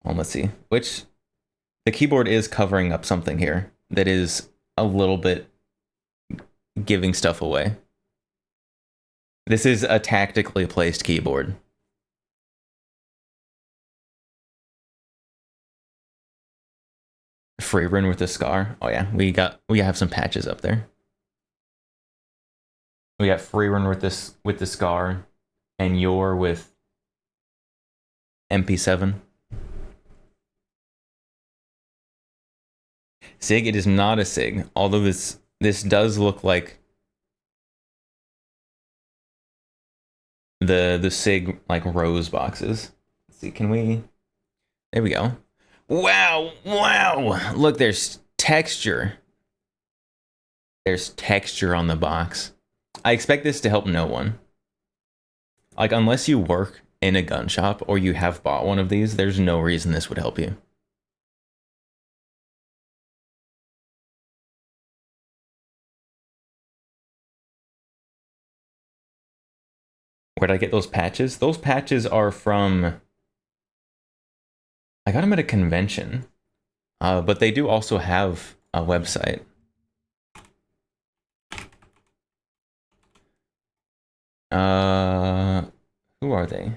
Well, let's see. Which the keyboard is covering up something here that is a little bit giving stuff away. This is a tactically placed keyboard. Free run with the scar. Oh yeah, we have some patches up there. We got free run with the scar, and you're with MP7. SIG, it is not a SIG, although this does look like the SIG like rose boxes. Let's see, can we? There we go. Wow! Look, there's texture. There's texture on the box. I expect this to help no one. Like, unless you work in a gun shop or you have bought one of these, there's no reason this would help you. Where'd I get those patches? Those patches are from... I got them at a convention, but they do also have a website. Who are they?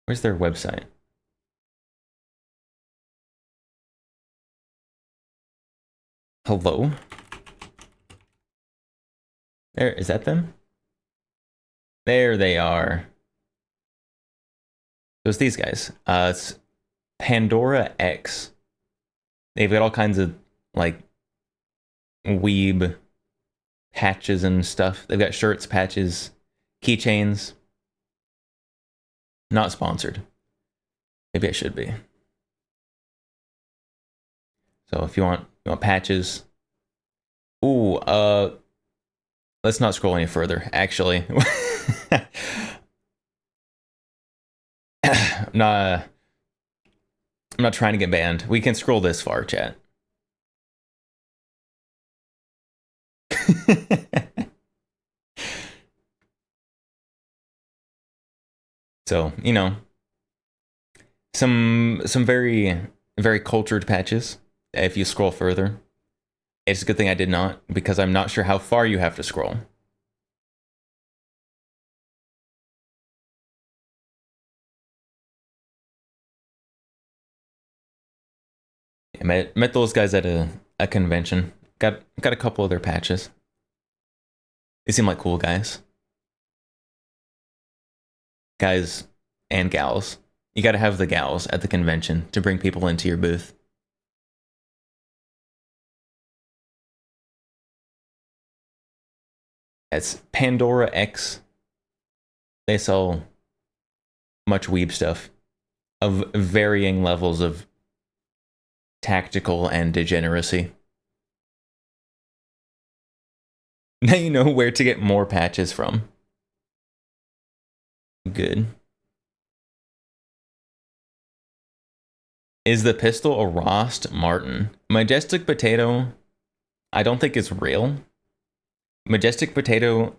Where's their website? Hello? There, is that them? There they are. So it's these guys. It's Pandora X. They've got all kinds of like weeb patches and stuff. They've got shirts, patches, keychains. Not sponsored. Maybe I should be. So if you want patches. Ooh, let's not scroll any further, actually. I'm not trying to get banned. We can scroll this far, chat. So, you know, some very, very cultured patches. If you scroll further, it's a good thing I did not, because I'm not sure how far you have to scroll. I met those guys at a convention. Got a couple of their patches. They seem like cool guys. Guys and gals. You gotta have the gals at the convention to bring people into your booth. It's Pandora X. They sell much weeb stuff of varying levels of tactical and degeneracy. Now you know where to get more patches from. Good. Is the pistol a Rost Martin? Majestic Potato, I don't think it's real. Majestic Potato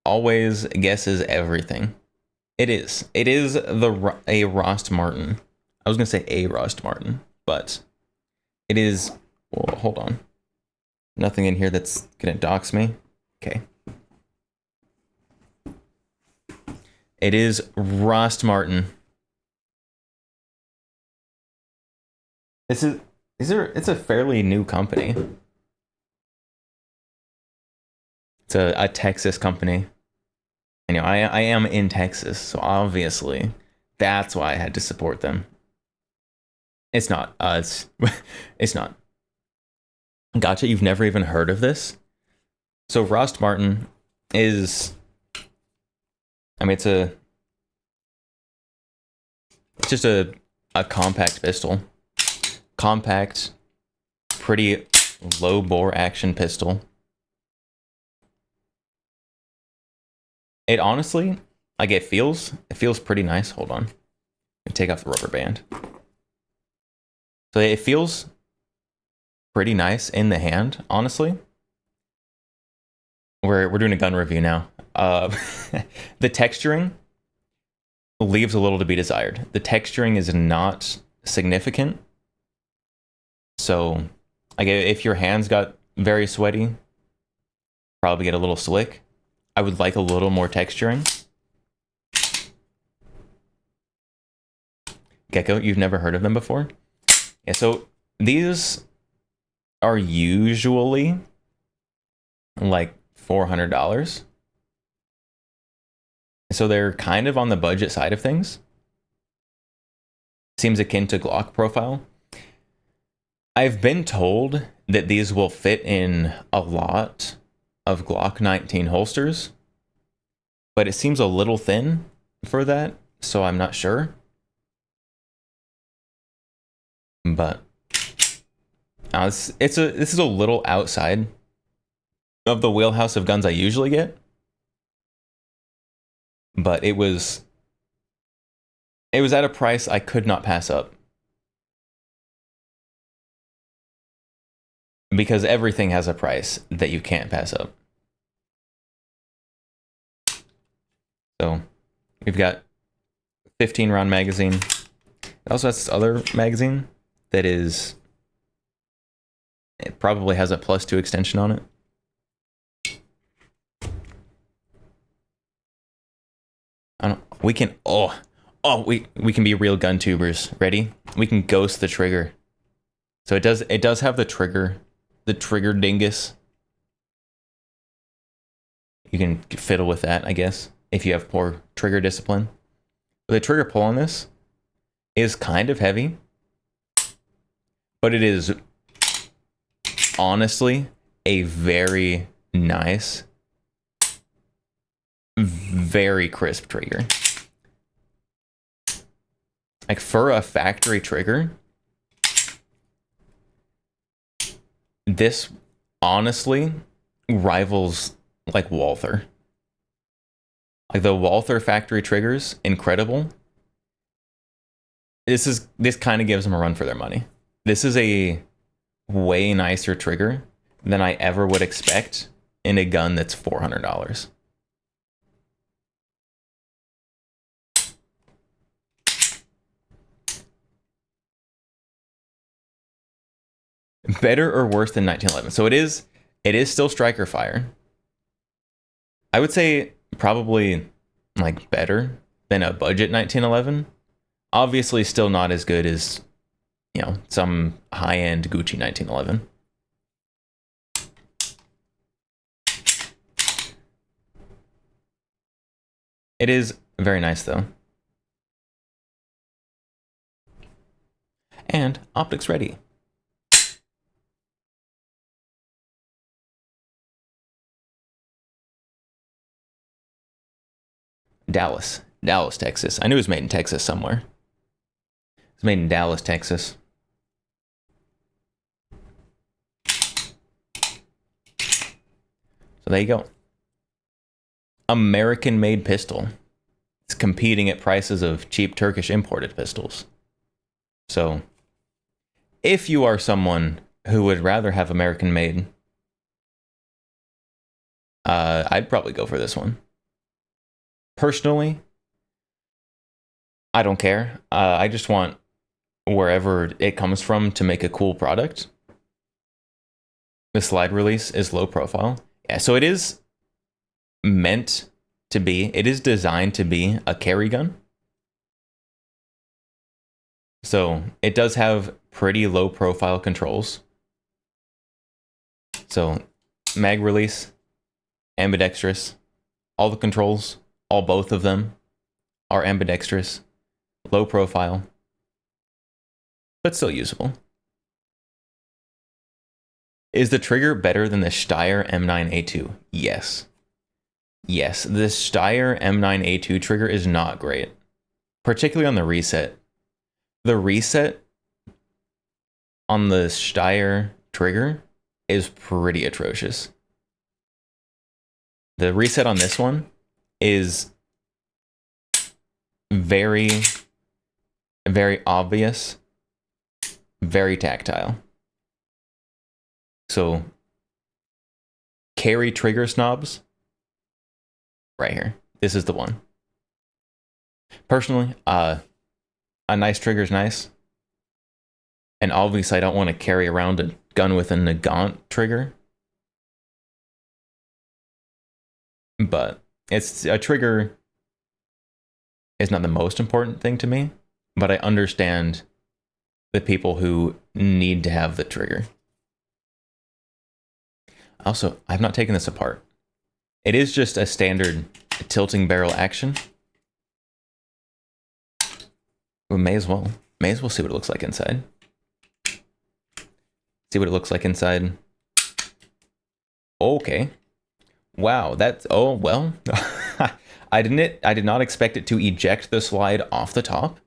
always guesses everything. It is. It is a Rost Martin. I was gonna say a Rost Martin, but it is. Well, hold on. Nothing in here that's gonna dox me. Okay. It is Rost Martin. It's a fairly new company. It's a Texas company. You know, I am in Texas, so obviously that's why I had to support them. It's not. It's not. Gotcha, you've never even heard of this? So Rost Martin is, I mean, it's just a compact pistol. Compact, pretty low bore action pistol. It honestly, like, it feels pretty nice. Hold on. Take off the rubber band. So it feels pretty nice in the hand, honestly. We're doing a gun review now. The texturing leaves a little to be desired. The texturing is not significant. So, like, if your hands got very sweaty, probably get a little slick. I would like a little more texturing. Gecko, you've never heard of them before? Yeah, so these are usually like $400. So they're kind of on the budget side of things. Seems akin to Glock profile. I've been told that these will fit in a lot of Glock 19 holsters, but it seems a little thin for that, so I'm not sure. But this is a little outside of the wheelhouse of guns I usually get, but it was at a price I could not pass up. Because everything has a price that you can't pass up. So, we've got 15 round magazine. It also has this other magazine that is, it probably has a +2 extension on it. We can, we can be real gun tubers. Ready? We can ghost the trigger. So it does have the trigger dingus. You can fiddle with that, I guess, if you have poor trigger discipline. But the trigger pull on this is kind of heavy, but it is honestly a very nice, very crisp trigger. Like for a factory trigger, this honestly rivals like Walther. Like the Walther factory triggers, incredible. This kind of gives them a run for their money. This is a way nicer trigger than I ever would expect in a gun that's $400. Better or worse than 1911? So it is still striker fire. I would say probably like better than a budget 1911. Obviously still not as good as, you know, some high-end Gucci 1911. It is very nice though. And optics ready. Dallas, Texas. I knew it was made in Texas somewhere. It's made in Dallas, Texas. So there you go. American-made pistol. It's competing at prices of cheap Turkish imported pistols. So, if you are someone who would rather have American-made, I'd probably go for this one. Personally, I don't care. I just want wherever it comes from to make a cool product. The slide release is low profile. Yeah, so it is meant to be, it is designed to be a carry gun. So it does have pretty low profile controls. So mag release, ambidextrous, all the controls, both of them are ambidextrous, low profile, but still usable. Is the trigger better than the Steyr M9A2? Yes. Yes, the Steyr M9A2 trigger is not great, particularly on the reset. The reset on the Steyr trigger is pretty atrocious. The reset on this one is very, very obvious, very tactile. So, carry trigger snobs, right here. This is the one. Personally, a nice trigger is nice. And obviously, I don't want to carry around a gun with a Nagant trigger. But it's a trigger is not the most important thing to me, but I understand the people who need to have the trigger. Also, I've not taken this apart. It is just a standard tilting barrel action. We may as well see what it looks like inside. See what it looks like inside. Okay. Wow, that's, oh, well. I did not expect it to eject the slide off the top.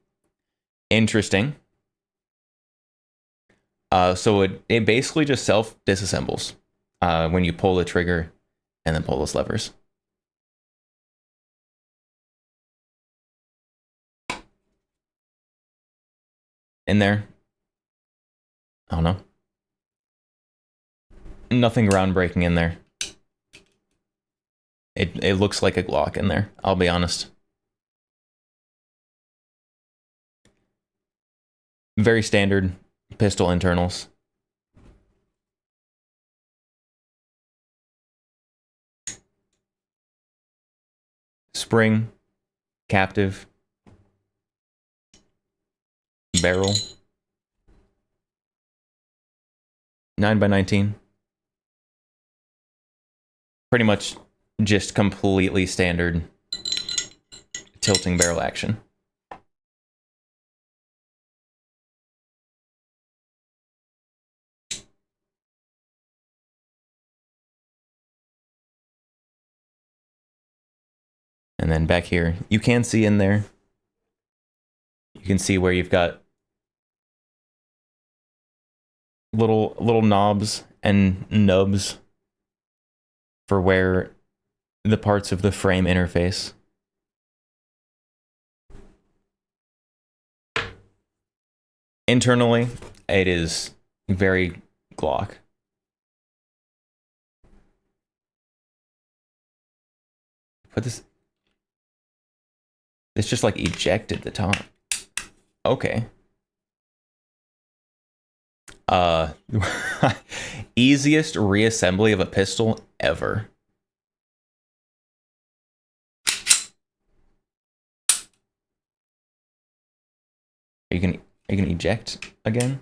Interesting. So it basically just self-disassembles when you pull the trigger and then pull those levers. In there. I don't know. Nothing groundbreaking in there. It looks like a Glock in there, I'll be honest. Very standard pistol internals. Spring, captive, barrel, 9x19. Pretty much just completely standard tilting barrel action. And then back here, you can see in there. You can see where you've got little knobs and nubs for where the parts of the frame interface. Internally, it is very Glock. Put this. It's just like ejected the top. Okay. Easiest reassembly of a pistol ever. Are you gonna eject again?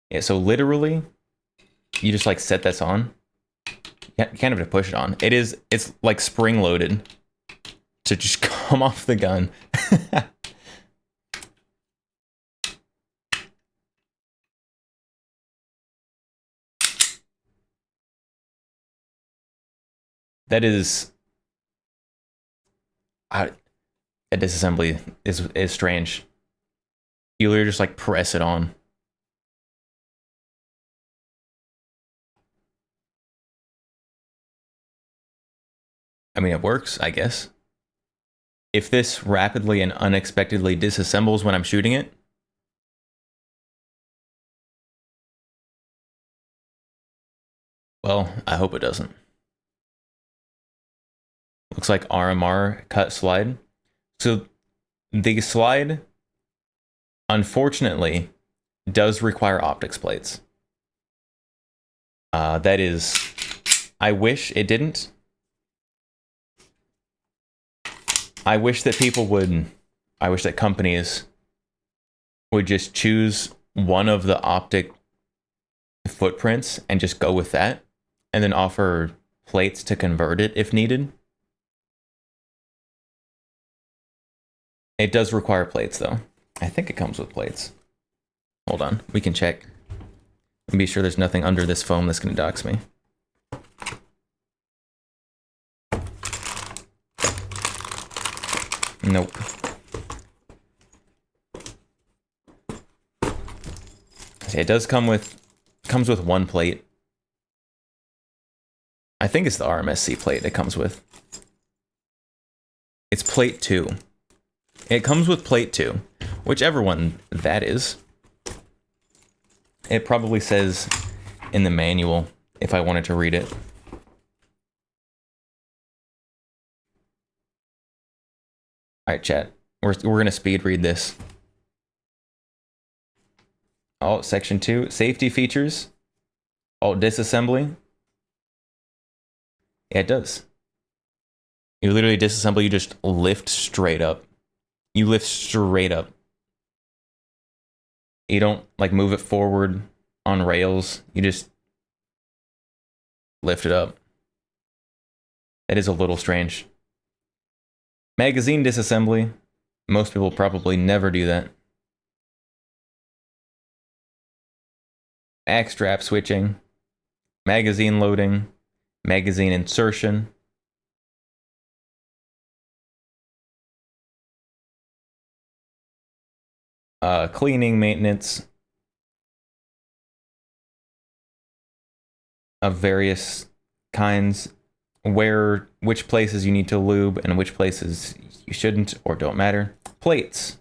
Yeah, so literally, you just like set this on. You kind of have to push it on. It's like spring loaded to just come off the gun. That is, a disassembly is strange. You literally just like press it on. I mean, it works, I guess. If this rapidly and unexpectedly disassembles when I'm shooting it, well, I hope it doesn't. Looks like RMR cut slide. So the slide, unfortunately, does require optics plates. That is, I wish it didn't. I wish that companies would just choose one of the optic footprints and just go with that, and then offer plates to convert it if needed. It does require plates, though. I think it comes with plates. Hold on, we can check. And be sure there's nothing under this foam that's going to dox me. Nope. See, it does comes with one plate. I think it's the RMSC plate it comes with. It's plate 2. It comes with plate 2, whichever one that is. It probably says in the manual if I wanted to read it. All right, chat. We're gonna speed read this. Oh, section 2, safety features. Oh, disassembly. Yeah, it does. You literally disassemble. You just lift straight up. You lift straight up. You don't like move it forward on rails. You just lift it up. That is a little strange. Magazine disassembly. Most people probably never do that. Back strap switching. Magazine loading. Magazine insertion. Cleaning, maintenance of various kinds, which places you need to lube and which places you shouldn't or don't matter. Plates.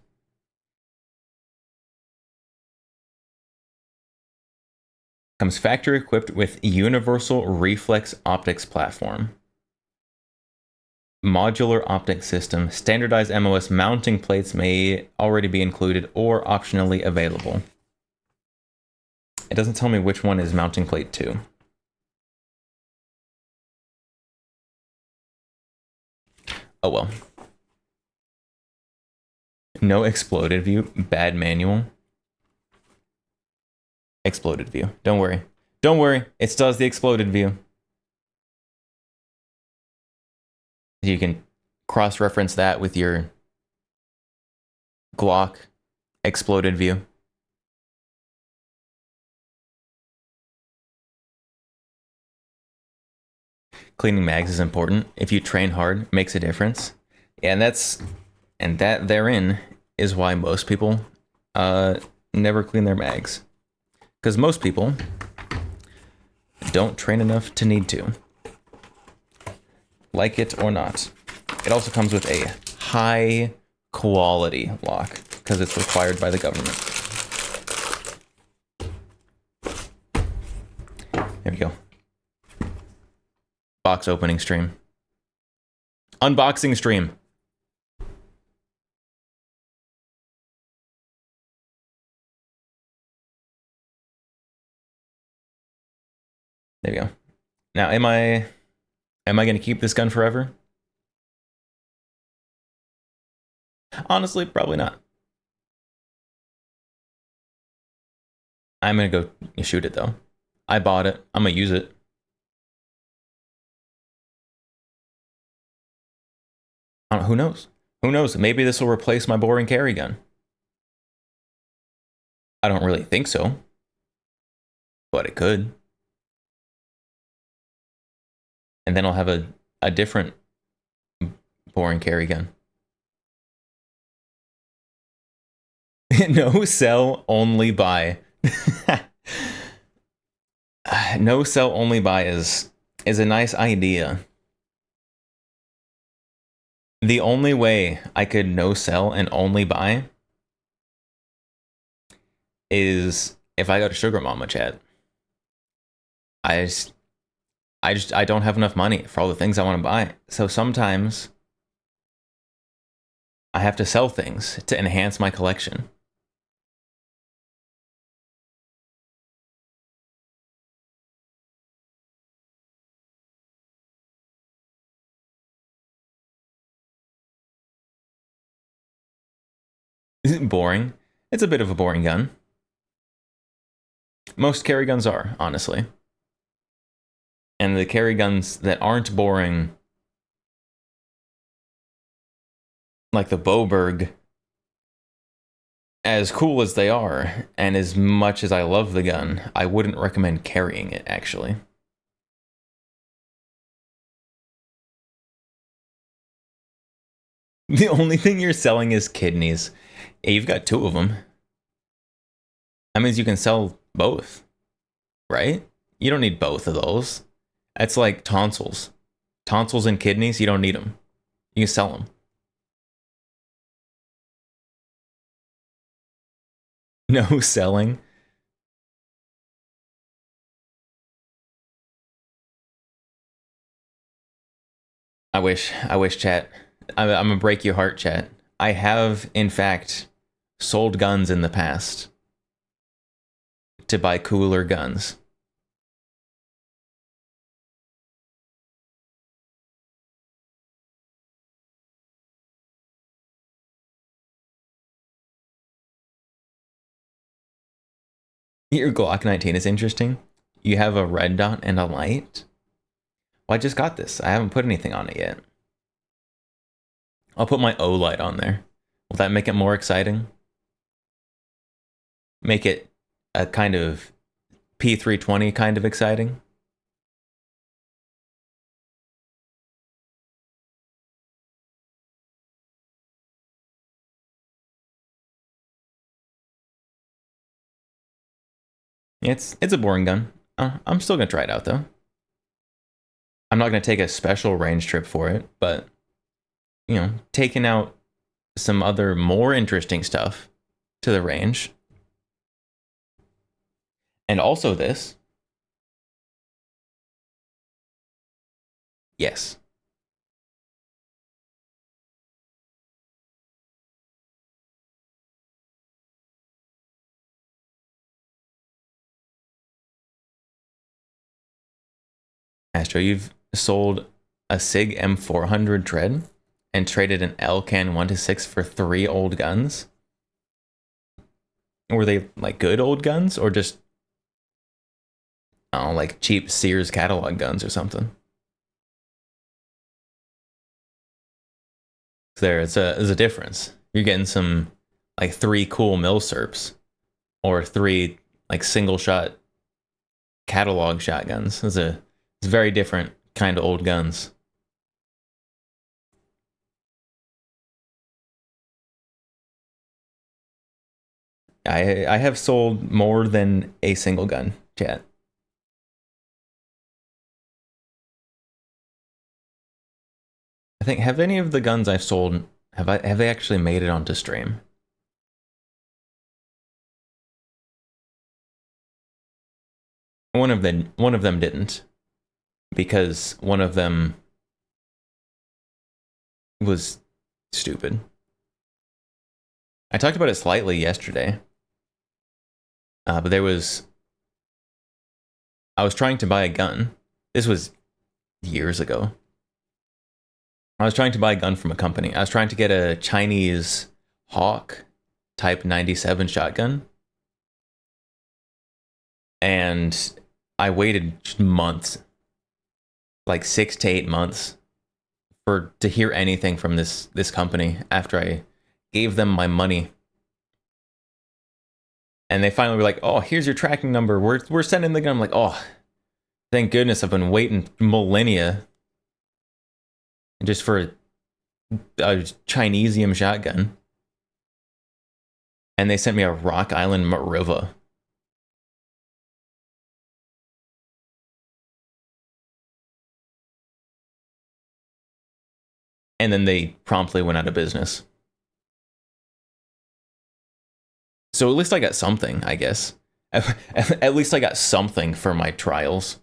Comes factory equipped with universal reflex optics platform. Modular optic system. Standardized MOS mounting plates may already be included or optionally available. It doesn't tell me which one is mounting plate 2. Oh well. No exploded view. Bad manual. Exploded view. Don't worry. Don't worry. It still has the exploded view. You can cross-reference that with your Glock exploded view. cleaning mags is important. If you train hard, it makes a difference. And that therein is why most people never clean their mags. Because most people don't train enough to need to. Like it or not. It also comes with a high quality lock because it's required by the government. There we go. Box opening stream. Unboxing stream. There we go. Now, am I going to keep this gun forever? Honestly, probably not. I'm going to go shoot it, though. I bought it. I'm going to use it. Who knows? Who knows? Maybe this will replace my boring carry gun. I don't really think so. But it could. And then I'll have a different boring carry gun. No sell, only buy. No sell, only buy is a nice idea. The only way I could no sell and only buy is if I go to Sugar Mama chat. I don't have enough money for all the things I want to buy. So sometimes I have to sell things to enhance my collection. Is it boring? It's a bit of a boring gun. Most carry guns are, honestly. And the carry guns that aren't boring, like the Boberg, as cool as they are, and as much as I love the gun, I wouldn't recommend carrying it, actually. The only thing you're selling is kidneys. Yeah, you've got 2 of them. That means you can sell both, right? You don't need both of those. That's like tonsils. Tonsils and kidneys, you don't need them. You can sell them. No selling. I wish, chat. I'm gonna break your heart, chat. I have, in fact, sold guns in the past to buy cooler guns. Your Glock 19 is interesting. You have a red dot and a light. Well, I just got this. I haven't put anything on it yet. I'll put my O light on there. Will that make it more exciting? Make it a kind of P320 kind of exciting? It's a boring gun. I'm still gonna try it out though. I'm not gonna take a special range trip for it, but you know, taking out some other more interesting stuff to the range. And also this. Yes. Astro, you've sold a SIG M400 tread and traded an Elcan 1-6 for 3 old guns? Were they like good old guns or just, I don't know, like cheap Sears catalog guns or something? There's a difference. You're getting some like 3 cool Milsurps or 3 like single shot catalog shotguns. It's very different kind of old guns. I have sold more than a single gun, chat. I think, have any of the guns I've sold, have they actually made it onto stream? One of them didn't, because one of them was stupid. I talked about it slightly yesterday. But I was trying to buy a gun. This was years ago. I was trying to buy a gun from a company. I was trying to get a Chinese Hawk Type 97 shotgun. And I waited months, like 6 to 8 months, to hear anything from this company after I gave them my money. And they finally were like, "Oh, here's your tracking number. We're sending the gun." I'm like, "Oh, thank goodness! I've been waiting millennia just for a Chinesium shotgun." And they sent me a Rock Island Mariva. And then they promptly went out of business. So at least I got something, I guess. At least I got something for my trials.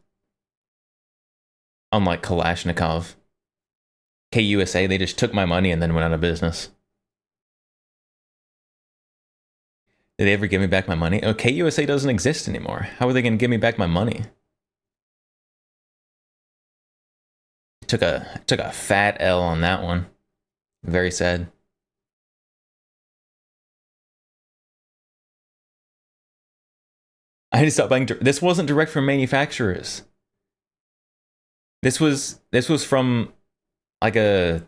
Unlike Kalashnikov. KUSA, they just took my money and then went out of business. Did they ever give me back my money? Oh, KUSA doesn't exist anymore. How are they going to give me back my money? Took a fat L on that one. Very sad. I had to stop buying. This wasn't direct from manufacturers. This was from like a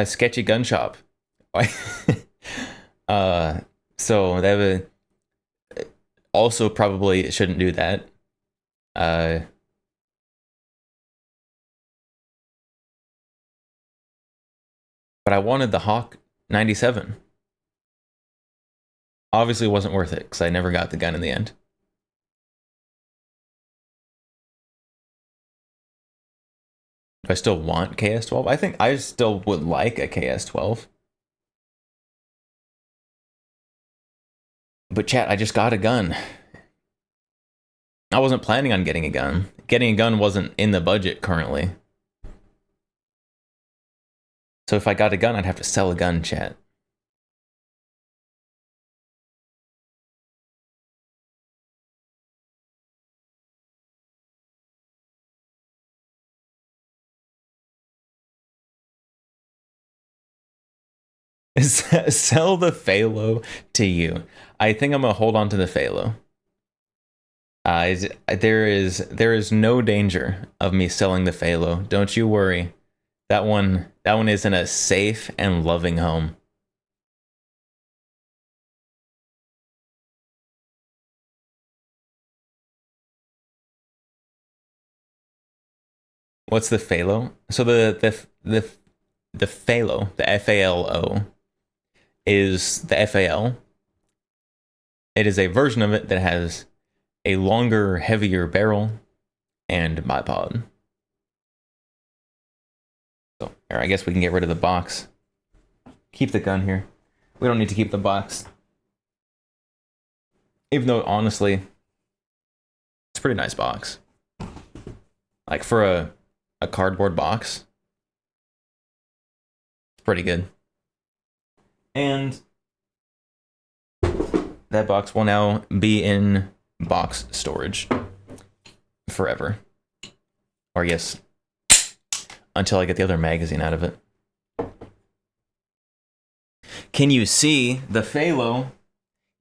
sketchy gun shop. So they have also probably shouldn't do that. But I wanted the Hawk 97. Obviously wasn't worth it because I never got the gun in the end. Do I still want KS-12? I think I still would like a KS-12. But chat, I just got a gun. I wasn't planning on getting a gun. Getting a gun wasn't in the budget currently. So if I got a gun, I'd have to sell a gun, chat. Sell the Phalo to you. I think I'm gonna hold on to the Phalo. There is no danger of me selling the Phalo. Don't you worry. That one is in a safe and loving home. What's the Phalo? So the Phalo, the FALO, is the FAL. It is a version of it that has a longer, heavier barrel and bipod. So, here, I guess we can get rid of the box. Keep the gun here. We don't need to keep the box. Even though, honestly, it's a pretty nice box. Like, for a cardboard box, it's pretty good. And that box will now be in box storage forever. Or yes, until I get the other magazine out of it. Can you see the Phalo?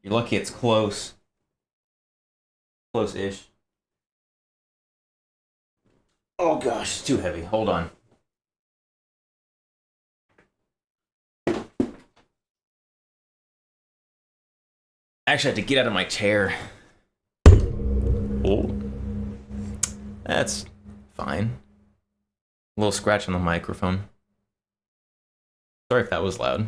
You're lucky it's close. Close-ish. Oh gosh, it's too heavy. Hold on. Actually, I have to get out of my chair. Oh. That's fine. A little scratch on the microphone. Sorry if that was loud.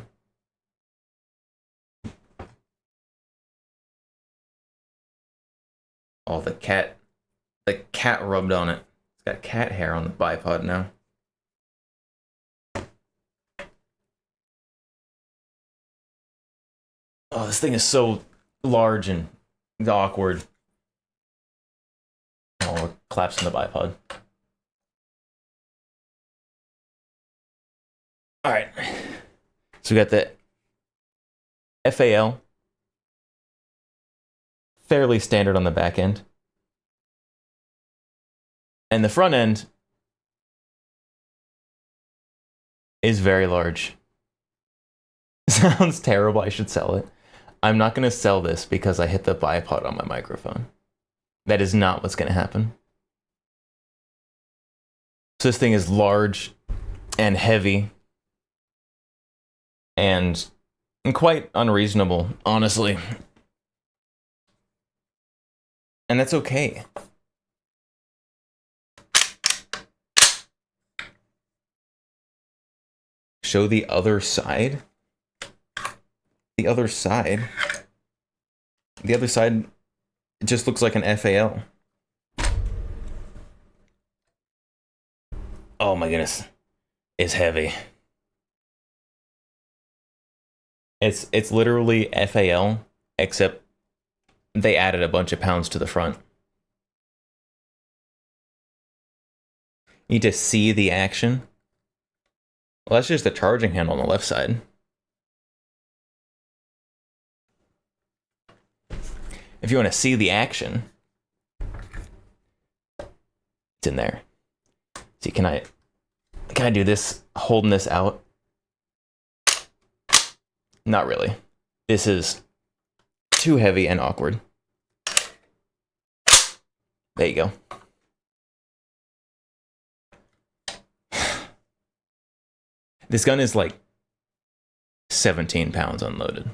Oh, the cat rubbed on it. It's got cat hair on the bipod now. Oh, this thing is so large and awkward. Oh, it claps on the bipod. All right. So we got the FAL. Fairly standard on the back end. And the front end is very large. Sounds terrible. I should sell it. I'm not going to sell this because I hit the bipod on my microphone. That is not what's going to happen. So this thing is large and heavy and quite unreasonable, honestly. And that's okay. Show the other side. The other side just looks like an FAL. Oh my goodness. It's heavy. It's literally FAL, except they added a bunch of pounds to the front. You need to see the action. Well, that's just the charging handle on the left side. If you want to see the action, it's in there. See, can I do this holding this out? Not really. This is too heavy and awkward. There you go. This gun is like 17 pounds unloaded.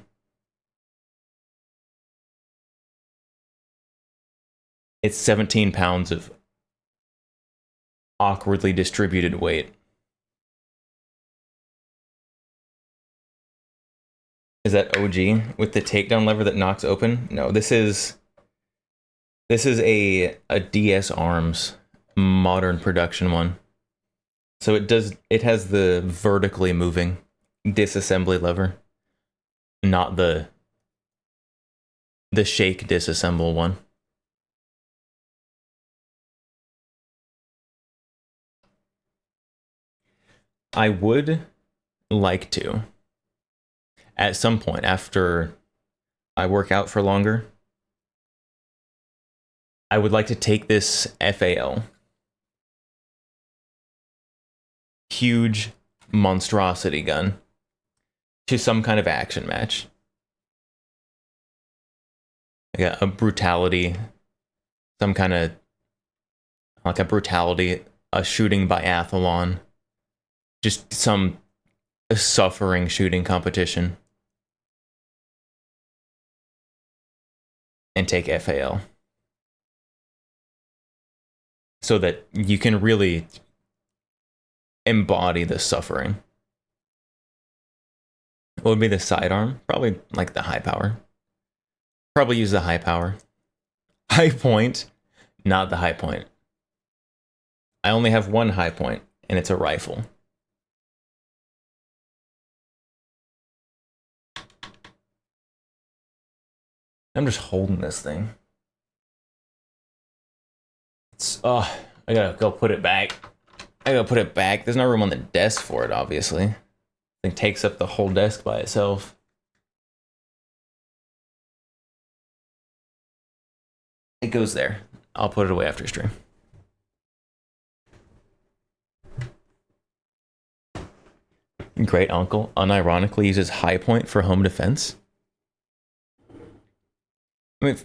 It's 17 pounds of awkwardly distributed weight. Is that OG with the takedown lever that knocks open? No, this is a DS Arms modern production one. So it has the vertically moving disassembly lever, not the shake disassemble one. I would like to, at some point after I work out for longer, I would like to take this FAL, huge monstrosity gun, to some kind of action match. Like a brutality, some kind of, like a brutality, a shooting biathlon. Just some suffering shooting competition. And take FAL. So that you can really embody the suffering. What would be the sidearm? Probably like the high power. Probably use the high power. High point, not the high point. I only have one high point, and it's a rifle. I'm just holding this thing. I gotta go put it back. There's no room on the desk for it, obviously. It takes up the whole desk by itself. It goes there. I'll put it away after stream. Great uncle unironically uses high point for home defense. I mean,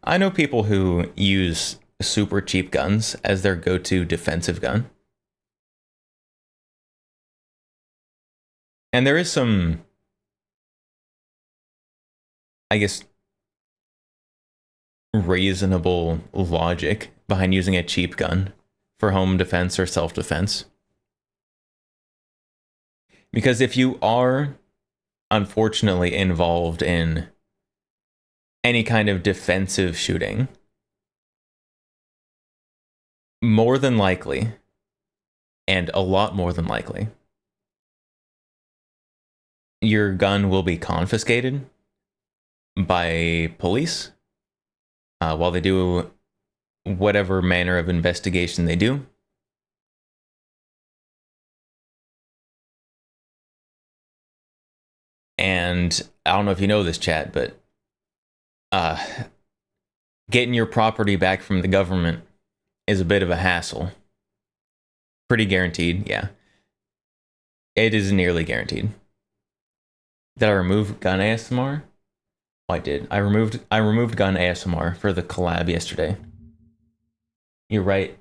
I know people who use super cheap guns as their go-to defensive gun. And there is some, I guess, reasonable logic behind using a cheap gun for home defense or self-defense. Because if you are unfortunately involved in any kind of defensive shooting, more than likely, and a lot more than likely, your gun will be confiscated by police while they do whatever manner of investigation they do. And I don't know if you know this, chat, but getting your property back from the government is a bit of a hassle. Pretty guaranteed, yeah. It is nearly guaranteed. Did I remove gun ASMR? Oh, I did. I removed gun ASMR for the collab yesterday. You're right.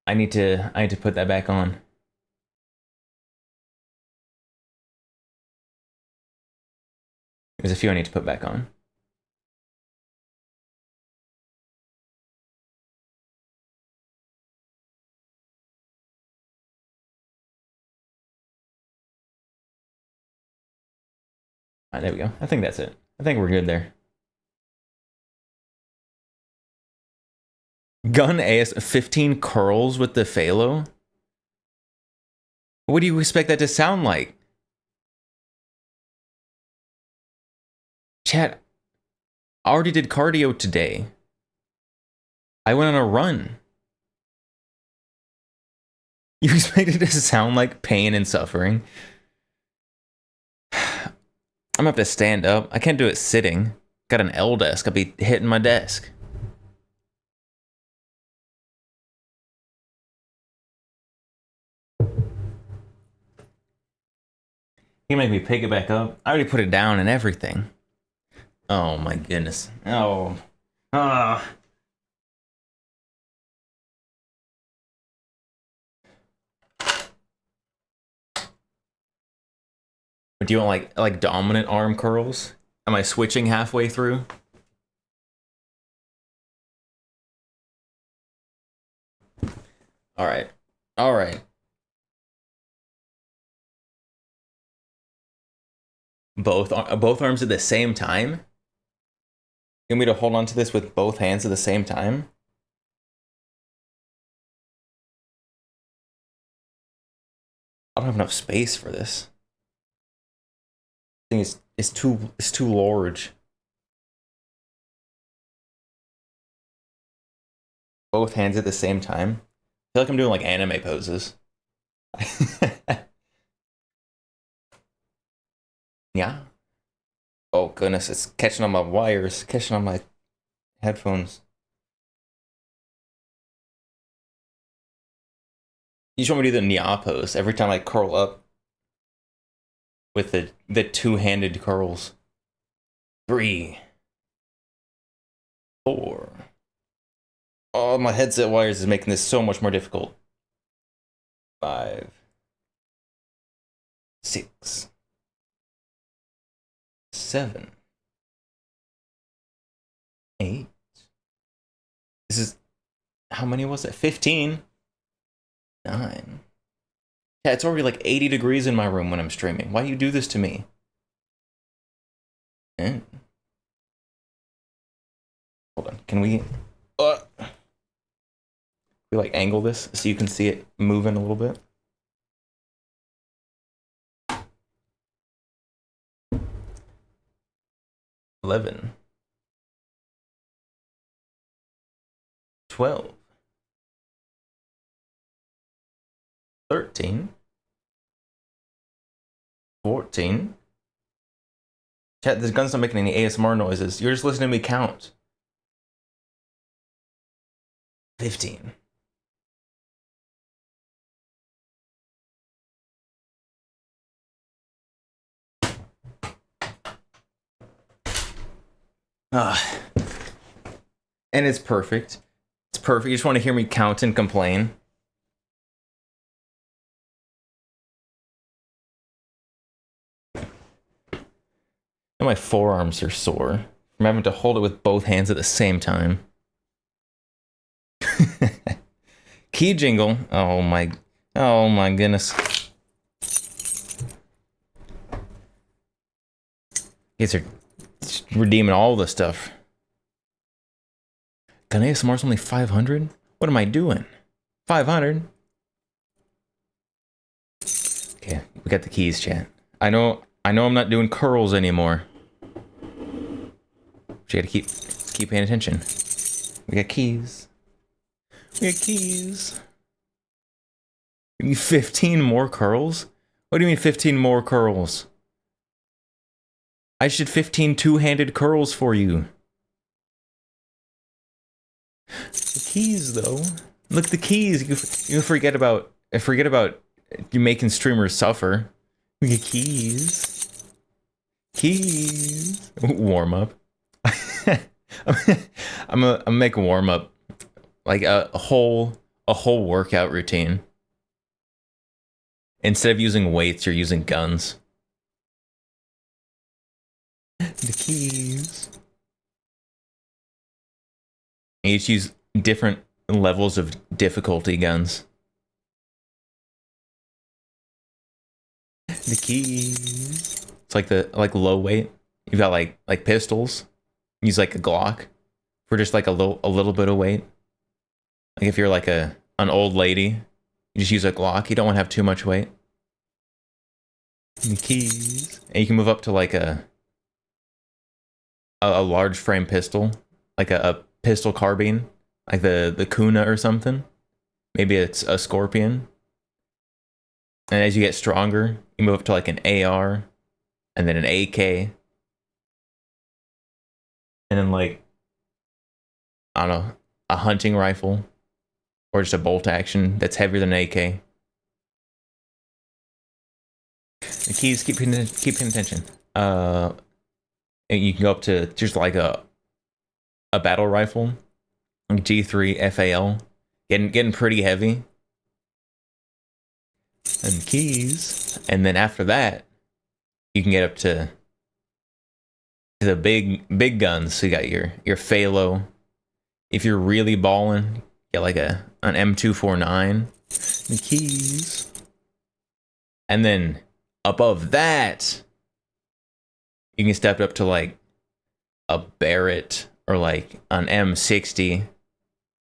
I need to put that back on. There's a few I need to put back on. All right, there we go. I think that's it. I think we're good there. Gun AS 15 curls with the Phalo? What do you expect that to sound like? Chat, I already did cardio today. I went on a run. You expect it to sound like pain and suffering? I'm gonna have to stand up. I can't do it sitting. Got an L desk. I'll be hitting my desk. You make me pick it back up. I already put it down and everything. Oh my goodness. Oh. Ah. Do you want like dominant arm curls? Am I switching halfway through? All right. All right. Both arms at the same time? You want me to hold on to this with both hands at the same time? I don't have enough space for this. I think it's too large. Both hands at the same time. I feel like I'm doing like anime poses. Yeah. Oh goodness, it's catching on my wires, catching on my headphones. You just want me to do the Nya pose every time I curl up with the two-handed curls. 3, 4. Oh, my headset wires is making this so much more difficult. 5, 6, 7, 8. This is, how many was it? 15. 9. Yeah, it's already like 80 degrees in my room when I'm streaming. Why do you do this to me? 10. Hold on. Can we like angle this so you can see it moving a little bit? $11, 12, 13, 14. Chat, this gun's not making any ASMR noises. You're just listening to me count. 15. And it's perfect. It's perfect. You just want to hear me count and complain. And my forearms are sore from having to hold it with both hands at the same time. Key jingle. Oh my goodness. These are redeeming all the stuff. Gun ASMR's only 500? What am I doing? 500? Okay, we got the keys, chat. I know I'm not doing curls anymore. But you gotta keep paying attention. We got keys. We got keys. You need 15 more curls? What do you mean 15 more curls? I should 15 two-handed curls for you. The keys, though. Look at the keys. You forget about you making streamers suffer. We get keys. Keys. Warm up. I'm gonna make a warm up, like a whole workout routine. Instead of using weights, you're using guns. The keys. You each use different levels of difficulty guns. The keys. It's like low weight. You've got like pistols. Use like a Glock for just like a little bit of weight. Like if you're like an old lady, you just use a Glock. You don't want to have too much weight. And the keys. And you can move up to like a large frame pistol, like a pistol carbine, like the Kuna or something. Maybe it's a Scorpion. And as you get stronger, you move up to like an AR, and then an AK, and then like, I don't know, a hunting rifle, or just a bolt action that's heavier than an AK. The keys, keep paying attention. And you can go up to just like a battle rifle, like G3 FAL, getting pretty heavy. And keys, and then after that, you can get up to the big guns. So you got your Phalo. If you're really balling, get like an M249. The keys, and then above that, you can step up to like a Barrett or like an M60. You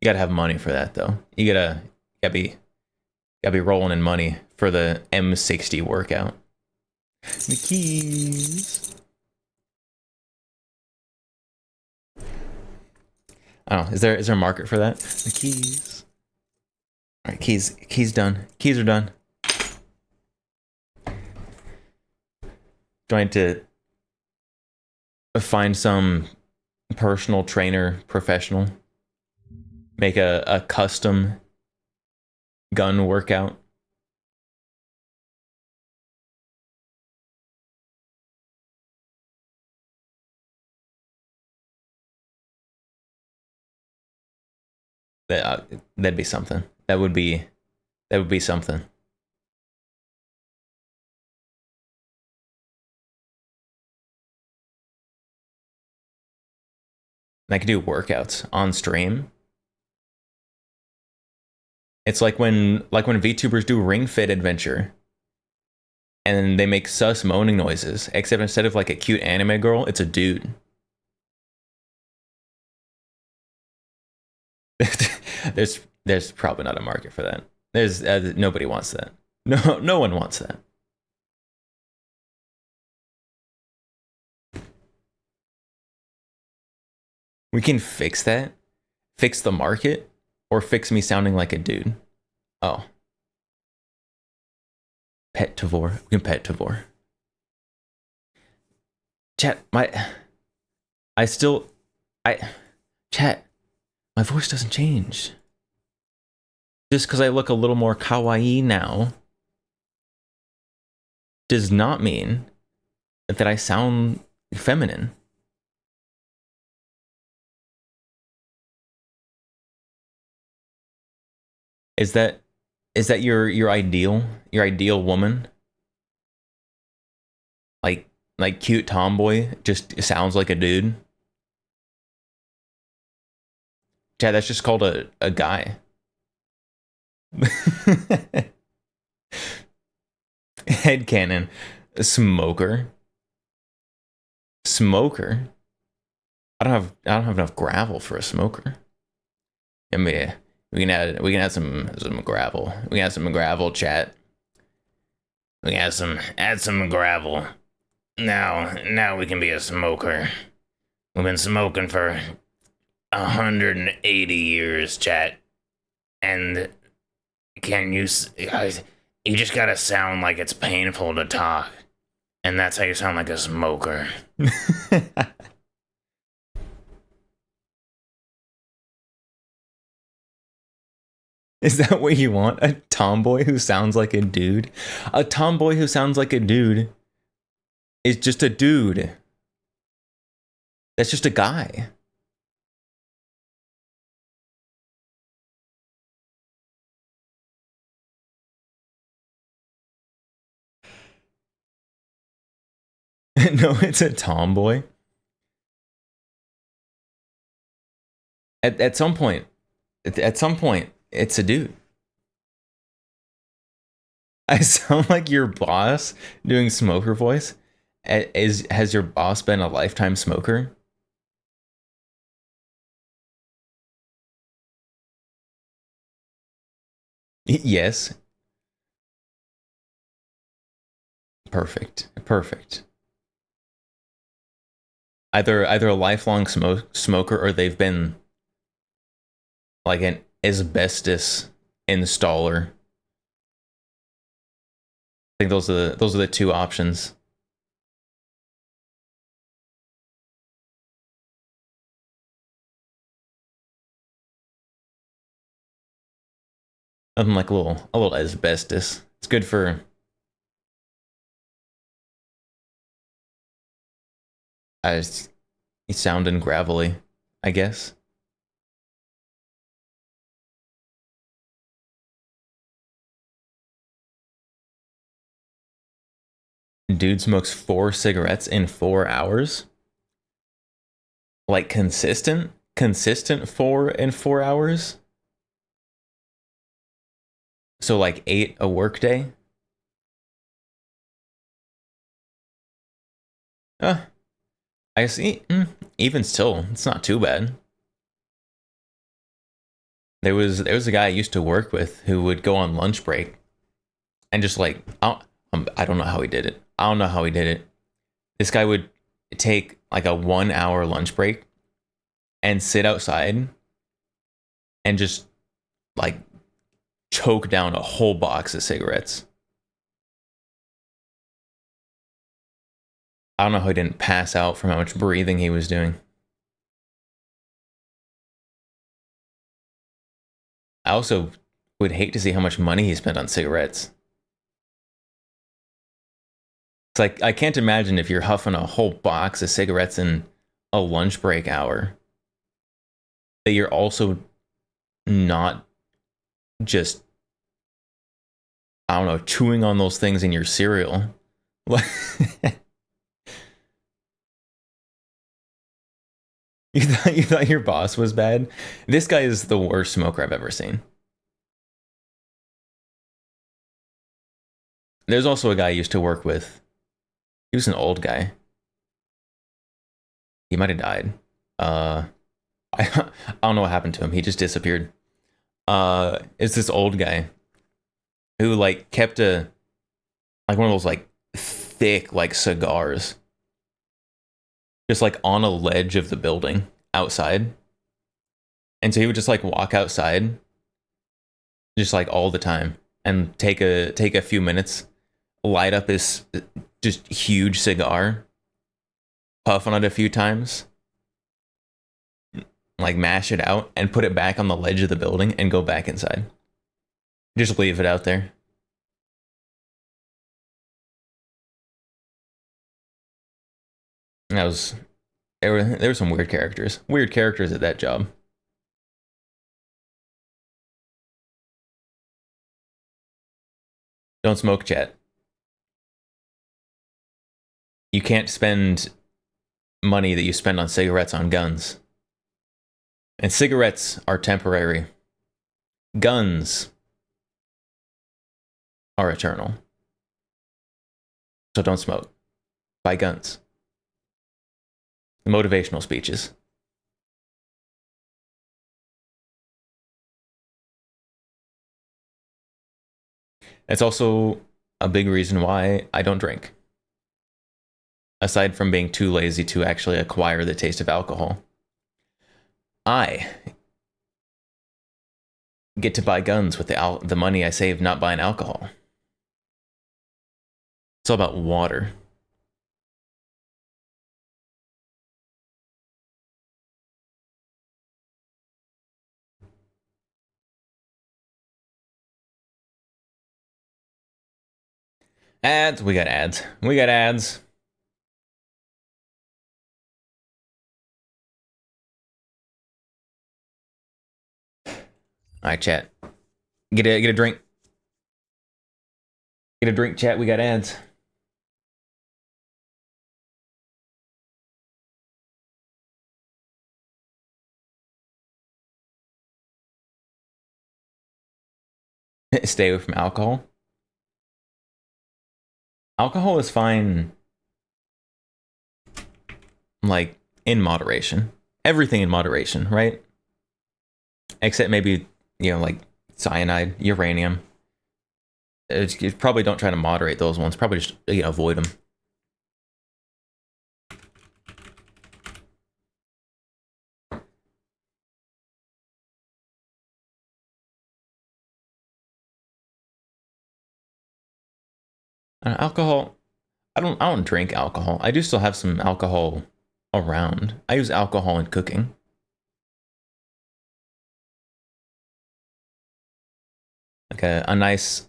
gotta have money for that though. You gotta be rolling in money for the M60 workout. The keys. I don't know. Is there a market for that? The keys. All right, keys done. Keys are done. Trying to find some personal trainer professional. Make a custom gun workout. That'd be something. That would be something. And I could do workouts on stream. It's like when VTubers do Ring Fit Adventure, and they make sus moaning noises, except instead of like a cute anime girl, it's a dude. There's probably not a market for that. There's nobody wants that. No one wants that. We can fix that. Fix the market, or fix me sounding like a dude. Oh. Pet Tavor. We can pet Tavor. Chat, chat, my voice doesn't change. Just because I look a little more kawaii now does not mean that I sound feminine. Is that your ideal woman? Like cute tomboy just sounds like a dude? Chad, that's just called a guy. Headcanon. Smoker. Smoker. I don't have enough gravel for a smoker. I mean, we can add some gravel. We can add some gravel, chat. We can add some gravel. Now we can be a smoker. We've been smoking for 180 years, chat. And you just gotta sound like it's painful to talk. And that's how you sound like a smoker. Is that what you want? A tomboy who sounds like a dude? A tomboy who sounds like a dude is just a dude. That's just a guy. No, it's a tomboy. At some point, it's a dude. I sound like your boss doing smoker voice. Has your boss been a lifetime smoker? Yes. Perfect. Either a lifelong smoker, or they've been like an asbestos installer. I think those are the two options. Nothing like a little asbestos. It's good for it's sounding gravelly, I guess. Dude smokes 4 cigarettes in 4 hours. Like consistent 4 in 4 hours. So like 8 a work day. I see. Even still, it's not too bad. There was a guy I used to work with who would go on lunch break and just like I don't know how he did it. This guy would take like a 1 hour lunch break and sit outside and just like choke down a whole box of cigarettes. I don't know how he didn't pass out from how much breathing he was doing. I also would hate to see how much money he spent on cigarettes. It's like, I can't imagine if you're huffing a whole box of cigarettes in a lunch break hour, that you're also not just, I don't know, chewing on those things in your cereal. You thought your boss was bad? This guy is the worst smoker I've ever seen. There's also a guy I used to work with. He was an old guy. He might have died. I don't know what happened to him. He just disappeared. It's this old guy who like kept one of those like thick like cigars just like on a ledge of the building outside. And so he would just like walk outside just like all the time and take a few minutes, light up his just huge cigar, puff on it a few times, like mash it out and put it back on the ledge of the building and go back inside. Just leave it out there. There were some weird characters at that job. Don't smoke, chat. You can't spend money that you spend on cigarettes on guns. And cigarettes are temporary. Guns are eternal. So don't smoke. Buy guns. Motivational speeches. It's also a big reason why I don't drink. Aside from being too lazy to actually acquire the taste of alcohol, I get to buy guns with the money I save not buying alcohol. It's all about water. Ads, we got ads. We got ads. All right, chat. Get a drink. Get a drink, chat. We got ads. Stay away from alcohol. Alcohol is fine, like, in moderation. Everything in moderation, right? Except maybe, you know, like cyanide, uranium. You probably don't try to moderate those ones. Probably just, you know, avoid them. Alcohol, I don't drink alcohol. I do still have some alcohol around. I use alcohol in cooking. Like a nice,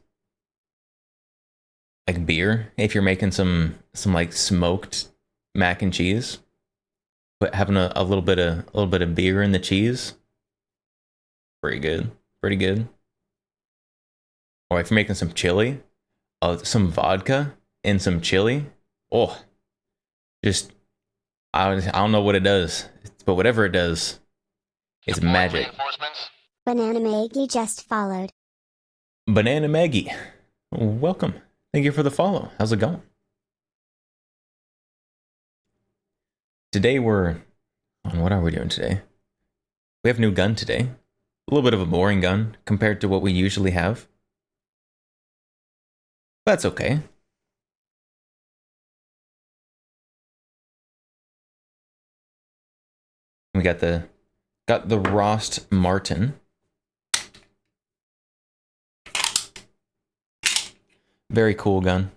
like, beer. If you're making some like smoked mac and cheese, but having a little bit of beer in the cheese, pretty good. Pretty good. Or if you're making some chili, some vodka and some chili. Oh, just I don't know what it does, but whatever it does, it's magic. Banana Maggie just followed. Banana Maggie, welcome. Thank you for the follow. How's it going? Today we're on, what are we doing today? We have a new gun today. A little bit of a boring gun compared to what we usually have. That's okay. We got the Rost Martin. Very cool gun.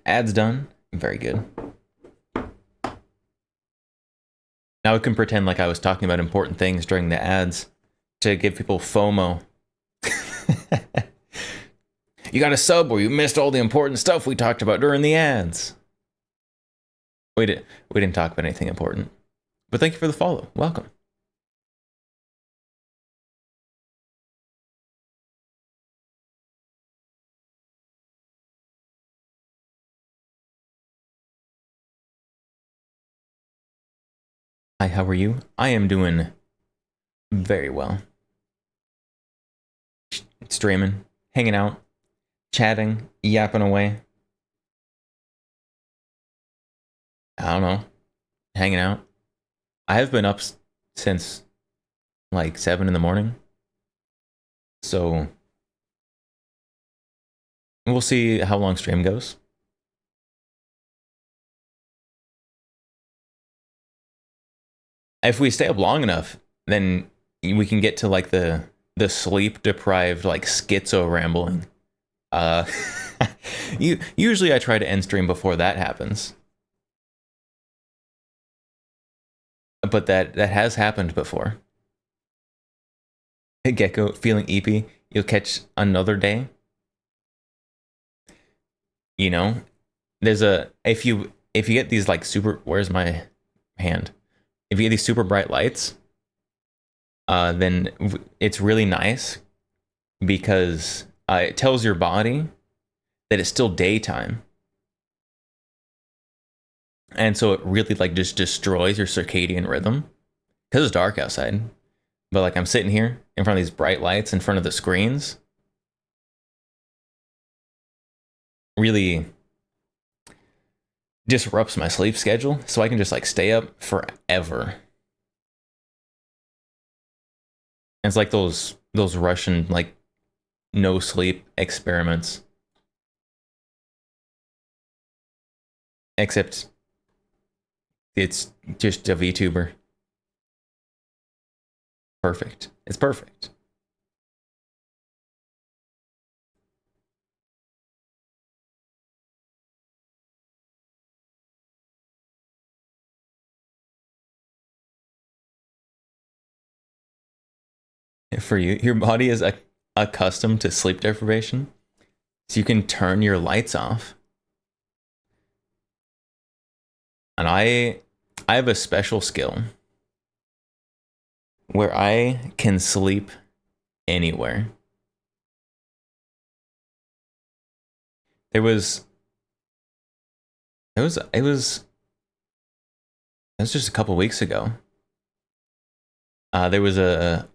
Ads done. Very good. Now we can pretend like I was talking about important things during the ads to give people FOMO. You got a sub or you missed all the important stuff we talked about during the ads. We didn't talk about anything important. But thank you for the follow. Welcome. Hi, how are you? I am doing very well. Streaming, hanging out, chatting, yapping away. I don't know, hanging out. I have been up since like 7 in the morning. So we'll see how long stream goes. If we stay up long enough, then we can get to like the sleep deprived, like, schizo rambling. Usually I try to end stream before that happens. But that has happened before. Hey Gecko, feeling eepy, you'll catch another day. You know, there's if you get these like super, where's my hand? If you get these super bright lights, then it's really nice because it tells your body that it's still daytime. And so it really like just destroys your circadian rhythm because it's dark outside. But like I'm sitting here in front of these bright lights in front of the screens, really disrupts my sleep schedule, so I can just like stay up forever. And it's like those Russian like no sleep experiments, except it's just a VTuber. Perfect. It's perfect. For you, your body is accustomed to sleep deprivation, so you can turn your lights off. And I have a special skill where I can sleep anywhere. It was just a couple weeks ago. There was a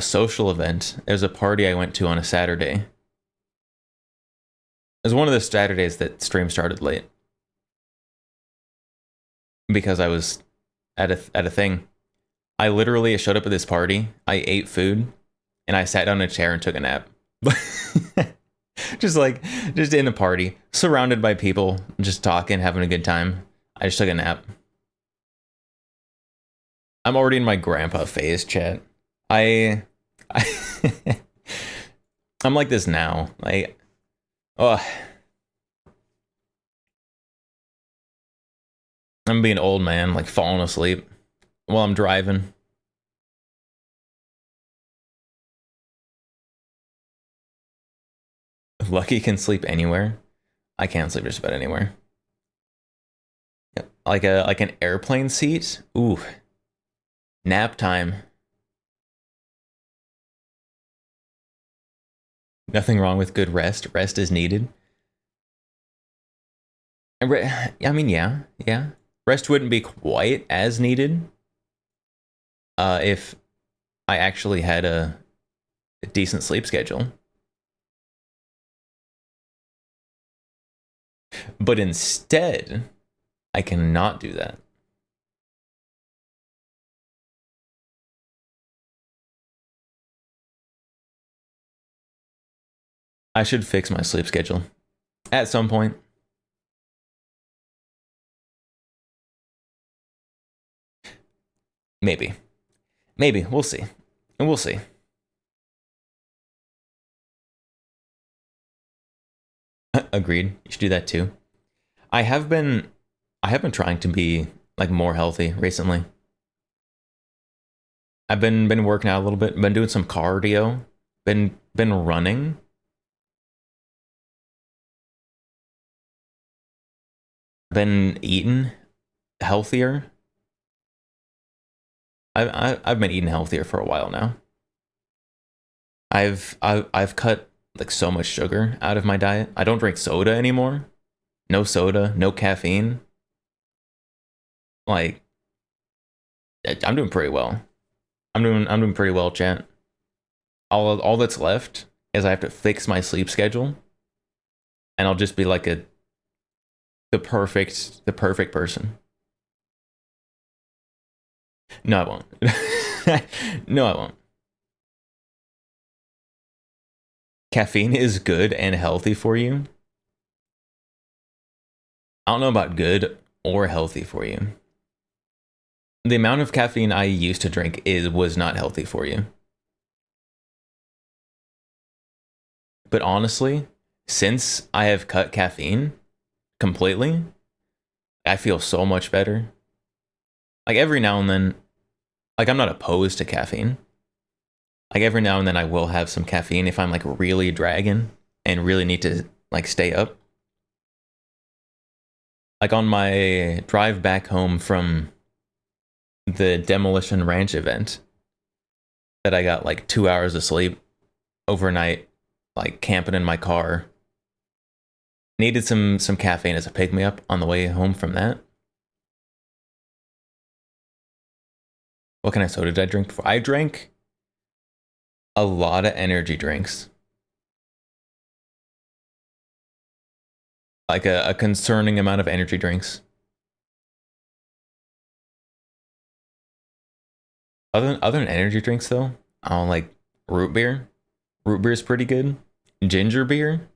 social event. There was a party I went to on a Saturday. It was one of the Saturdays that stream started late because I was at a thing. I literally showed up at this party. I ate food and I sat down in a chair and took a nap. just in a party, surrounded by people, just talking, having a good time. I just took a nap. I'm already in my grandpa phase, chat. I'm like this now. I'm being an old man, like falling asleep while I'm driving. Lucky can sleep anywhere. I can't sleep just about anywhere. Like an airplane seat. Ooh. Nap time. Nothing wrong with good rest. Rest is needed. I mean, yeah. Rest wouldn't be quite as needed if I actually had a decent sleep schedule. But instead, I cannot do that. I should fix my sleep schedule at some point. Maybe. We'll see. We'll see. Agreed. You should do that too. I have been trying to be like more healthy recently. I've been working out a little bit, been doing some cardio, been running. Been eating healthier. I've been eating healthier for a while now. I've cut like so much sugar out of my diet. I don't drink soda anymore. No soda, no caffeine. Like I'm doing pretty well. I'm doing pretty well, chat. All that's left is I have to fix my sleep schedule, and I'll just be like the perfect person. No, I won't. No, I won't. Caffeine is good and healthy for you. I don't know about good or healthy for you. The amount of caffeine I used to drink was not healthy for you. But honestly, since I have cut caffeine completely, I feel so much better. Like every now and then, like I'm not opposed to caffeine. Like every now and then I will have some caffeine if I'm like really dragging and really need to like stay up. Like on my drive back home from the Demolition Ranch event that I got like 2 hours of sleep overnight, like camping in my car. Needed some caffeine as a pick-me-up on the way home from that. What kind of soda did I drink before? I drank a lot of energy drinks. Like a concerning amount of energy drinks. Other than energy drinks though, I don't like root beer. Root beer is pretty good. Ginger beer.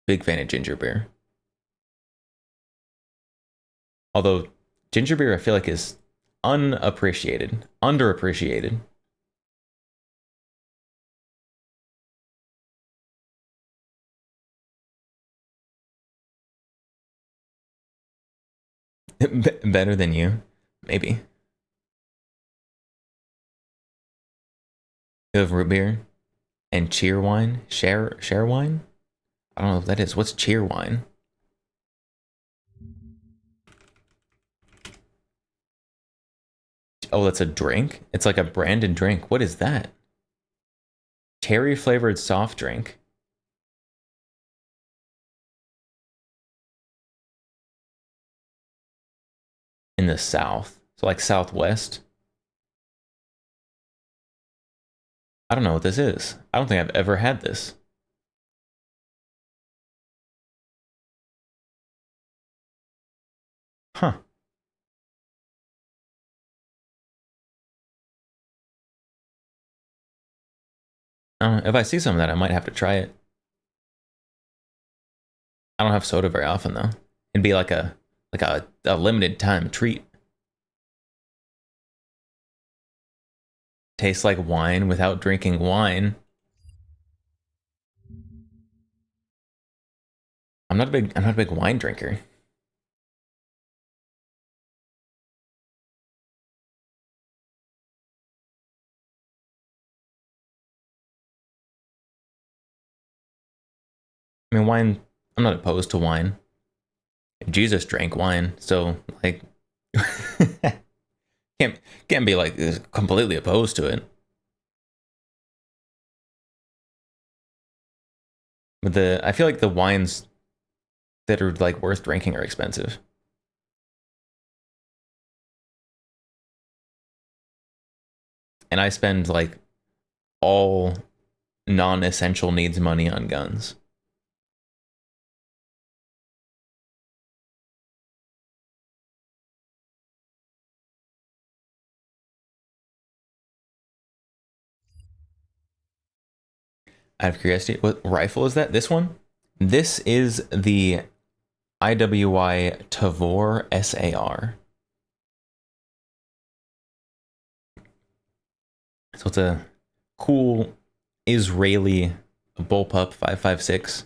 Big fan of ginger beer. Although ginger beer I feel like is unappreciated, underappreciated. Better than you, maybe. You have root beer and cheer wine, share wine. I don't know what that is. What's cheer wine? Oh, that's a drink? It's like a branded drink. What is that? Cherry flavored soft drink. In the South. So like Southwest. I don't know what this is. I don't think I've ever had this. Huh. If I see some of that, I might have to try it. I don't have soda very often though. It'd be like a limited time treat. Tastes like wine without drinking wine. I'm not a big wine drinker. I mean, wine, I'm not opposed to wine. Jesus drank wine, so like can't be like completely opposed to it. But I feel like the wines that are like worth drinking are expensive. And I spend like all non-essential needs money on guns. Out of curiosity, what rifle is that? This one? This is the IWI Tavor SAR. So it's a cool Israeli bullpup 5.56.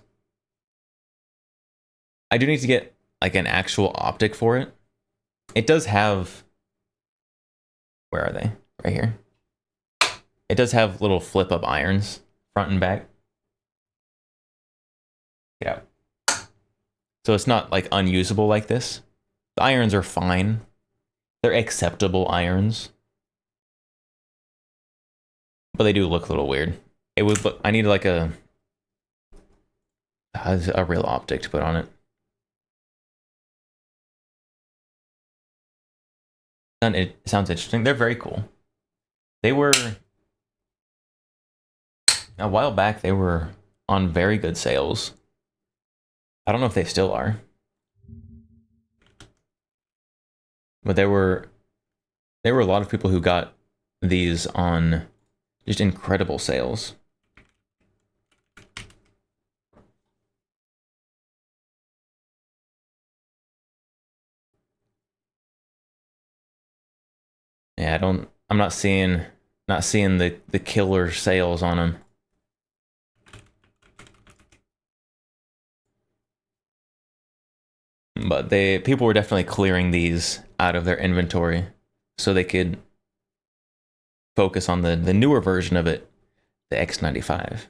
I do need to get like an actual optic for it. It does have, where are they? Right here. It does have little flip up irons, front and back. Yeah. So it's not like unusable like this. The irons are fine. They're acceptable irons. But they do look a little weird. It would look, I need like a real optic to put on it. And it sounds interesting. They're very cool. They were, a while back, they were on very good sales. I don't know if they still are. But there were a lot of people who got these on just incredible sales. Yeah, I'm not seeing the killer sales on them. But people were definitely clearing these out of their inventory so they could focus on the newer version of it, the X95.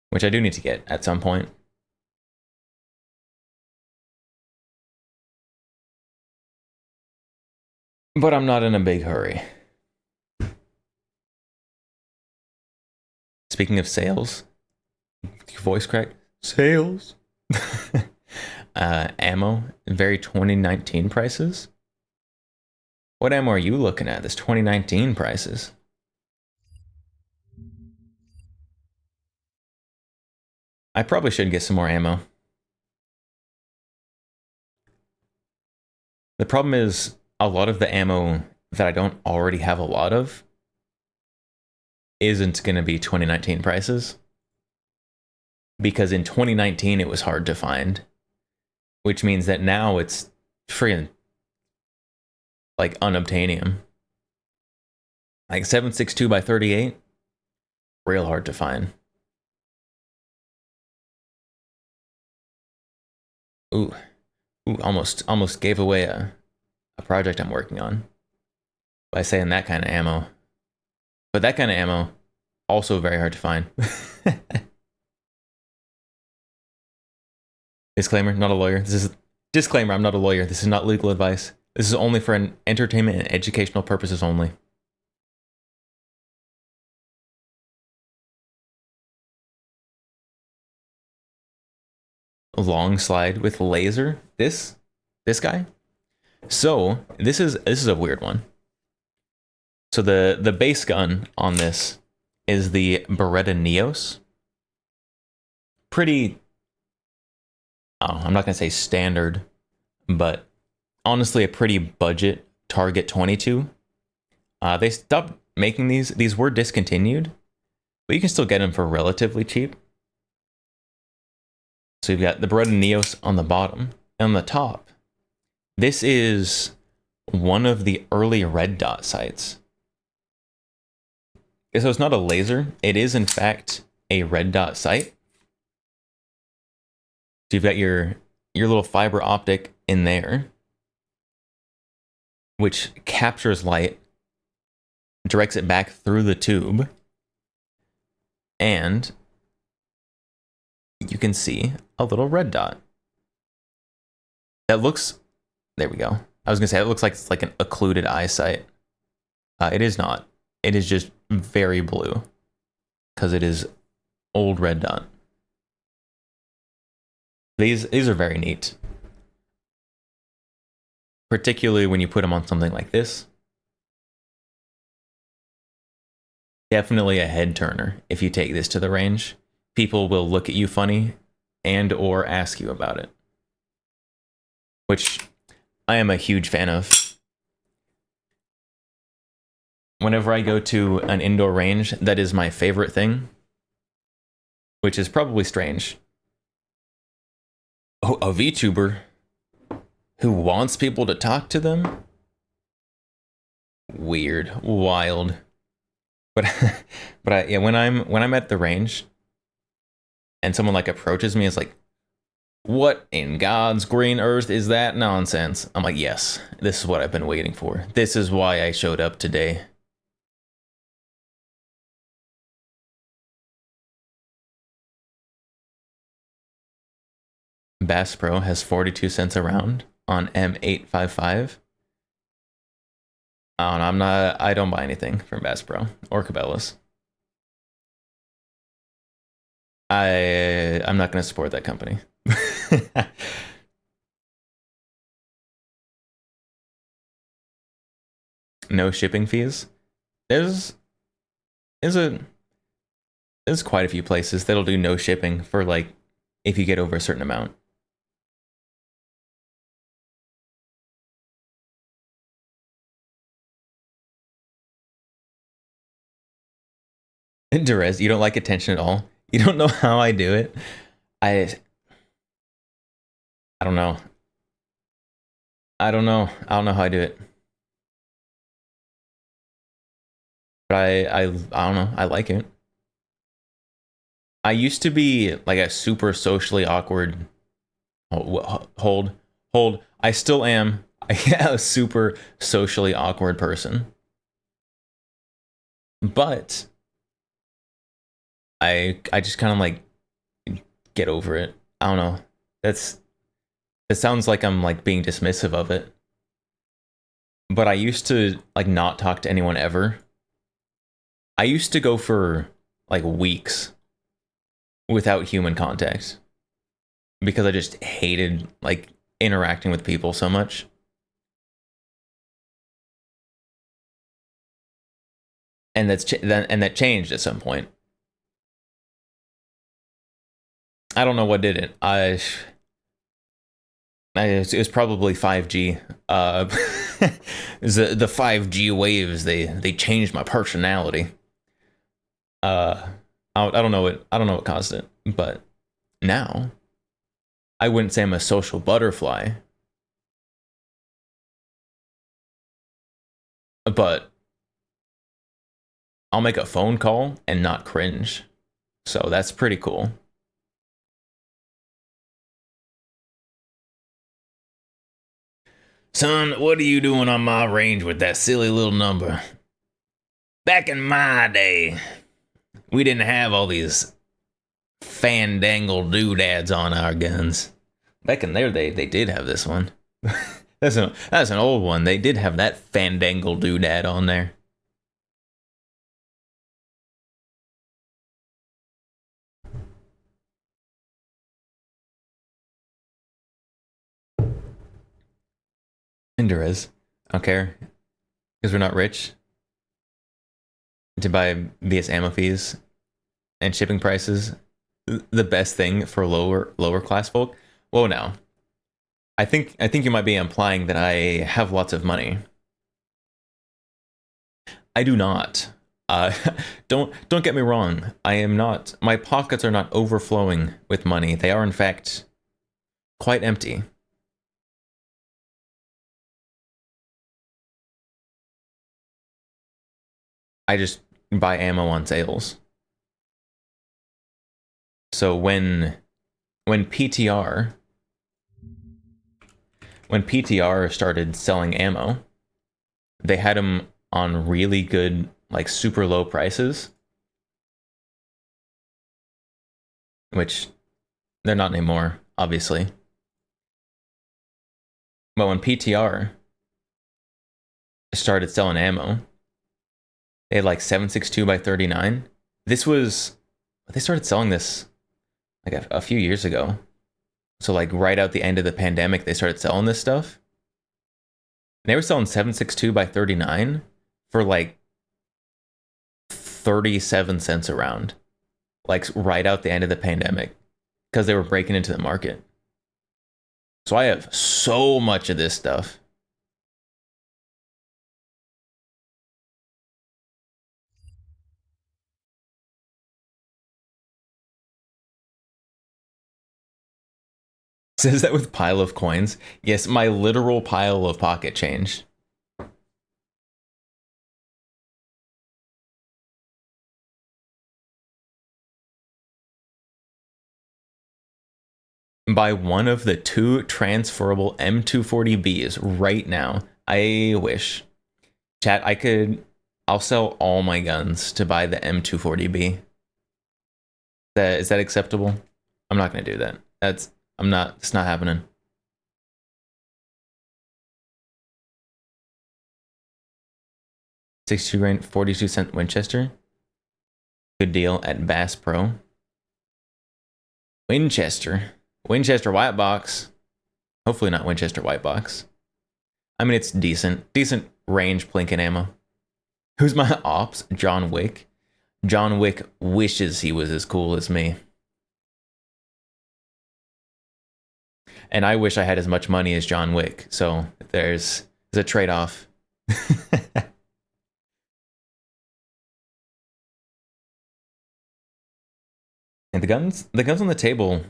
Which I do need to get at some point. But I'm not in a big hurry. Speaking of sales, your voice crack. Sales. Ammo, very 2019 prices. What ammo are you looking at? This 2019 prices. I probably should get some more ammo. The problem is a lot of the ammo that I don't already have a lot of isn't going to be 2019 prices. Because in 2019 it was hard to find. Which means that now it's freaking like unobtainium. Like 7.62 by 38, real hard to find. Ooh, almost gave away a project I'm working on by saying that kind of ammo. But that kind of ammo, also very hard to find. Disclaimer, not a lawyer. Disclaimer, I'm not a lawyer. This is not legal advice. This is only for an entertainment and educational purposes only. Long slide with laser. This guy. So this is a weird one. So the base gun on this is the Beretta Neos. Pretty, I'm not gonna say standard, but honestly a pretty budget Target 22. They stopped making these. These were discontinued, but you can still get them for relatively cheap. So you've got the Beretta Neos on the bottom. And on the top, this is one of the early red dot sights. So it's not a laser. It is, in fact, a red dot sight. So you've got your little fiber optic in there, which captures light, directs it back through the tube, and you can see a little red dot. That looks, there we go. I was gonna say, it looks like it's like an occluded eyesight. It is not. It is just very blue, because it is old red dot. These are very neat. Particularly when you put them on something like this. Definitely a head turner if you take this to the range. People will look at you funny and or ask you about it. Which I am a huge fan of. Whenever I go to an indoor range, that is my favorite thing. Which is probably strange. Oh, a VTuber who wants people to talk to them? Weird, wild. But yeah, when I'm at the range and someone like approaches me, it's like, what in God's green earth is that nonsense? I'm like, yes, this is what I've been waiting for. This is why I showed up today. Bass Pro has 42 cents a round on M855. I don't buy anything from Bass Pro or Cabela's. I'm not going to support that company. No shipping fees. There's quite a few places that'll do no shipping for, like, if you get over a certain amount. Derez, you don't like attention at all? You don't know how I do it? I don't know. I don't know how I do it. But I don't know. I like it. I used to be like a super socially awkward. Hold. I still am a super socially awkward person. But I just kind of like get over it. I don't know. It sounds like I'm like being dismissive of it. But I used to like not talk to anyone ever. I used to go for like weeks without human contact. because I just hated like interacting with people so much. And that changed at some point. I don't know what did it. It was probably 5G. It was the 5G waves. They changed my personality. I don't know what caused it, but now I wouldn't say I'm a social butterfly, but I'll make a phone call and not cringe. So that's pretty cool. Son, what are you doing on my range with that silly little number? Back in my day, we didn't have all these fandangle doodads on our guns. Back in their day, they did have this one. That's an old one. They did have that fandangle doodad on there. Indurez. I don't care. Because we're not rich. To buy BS ammo fees and shipping prices. The best thing for lower class folk. Whoa, now. I think you might be implying that I have lots of money. I do not. Don't get me wrong. I am not. My pockets are not overflowing with money. They are in fact quite empty. I just buy ammo on sales. So when PTR started selling ammo, they had them on really good, like super low prices, which they're not anymore, obviously. But when PTR started selling ammo, they had like 7.62 by 39. They started selling this like a few years ago. So like right out the end of the pandemic, they started selling this stuff. And they were selling 7.62 by 39 for like 37 cents a round. Like right out the end of the pandemic. Because they were breaking into the market. So I have so much of this stuff. Says that with pile of coins. Yes, my literal pile of pocket change. Buy one of the 2 transferable M240Bs right now. I wish. Chat, I'll sell all my guns to buy the M240B. Is that acceptable? I'm not gonna do that. It's not happening. $62 grand, 42-cent Winchester. Good deal at Bass Pro. Winchester white box. Hopefully not Winchester white box. I mean, it's decent range plinking ammo. Who's my ops? John Wick. John Wick wishes he was as cool as me. And I wish I had as much money as John Wick. So there's a trade-off. And the guns on the table,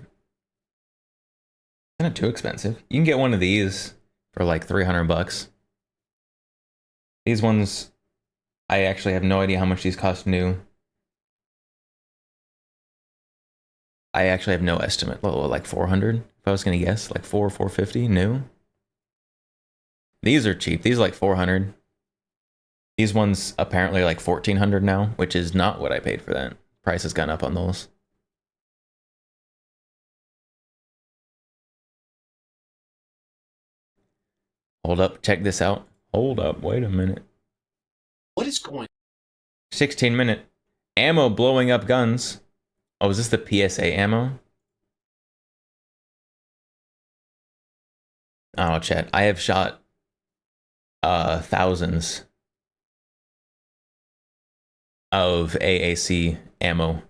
kind of too expensive. You can get one of these for like 300 bucks. These ones, I actually have no idea how much these cost new. I actually have no estimate. Like 400, if I was gonna guess, like 450 new. These are cheap. These are like 400. These ones apparently like 1400 now, which is not what I paid for that. Price has gone up on those. Hold up, check this out. Hold up, wait a minute. What is going 16-minute. Ammo blowing up guns. Oh, is this the PSA ammo? Oh, chat. I have shot thousands of AAC ammo.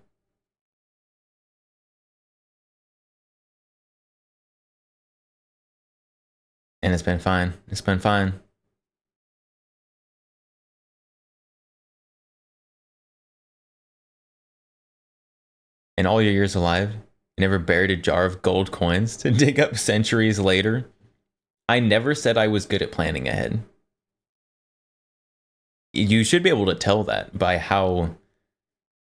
And it's been fine. It's been fine. In all your years alive, you never buried a jar of gold coins to dig up centuries later. I never said I was good at planning ahead. You should be able to tell that by how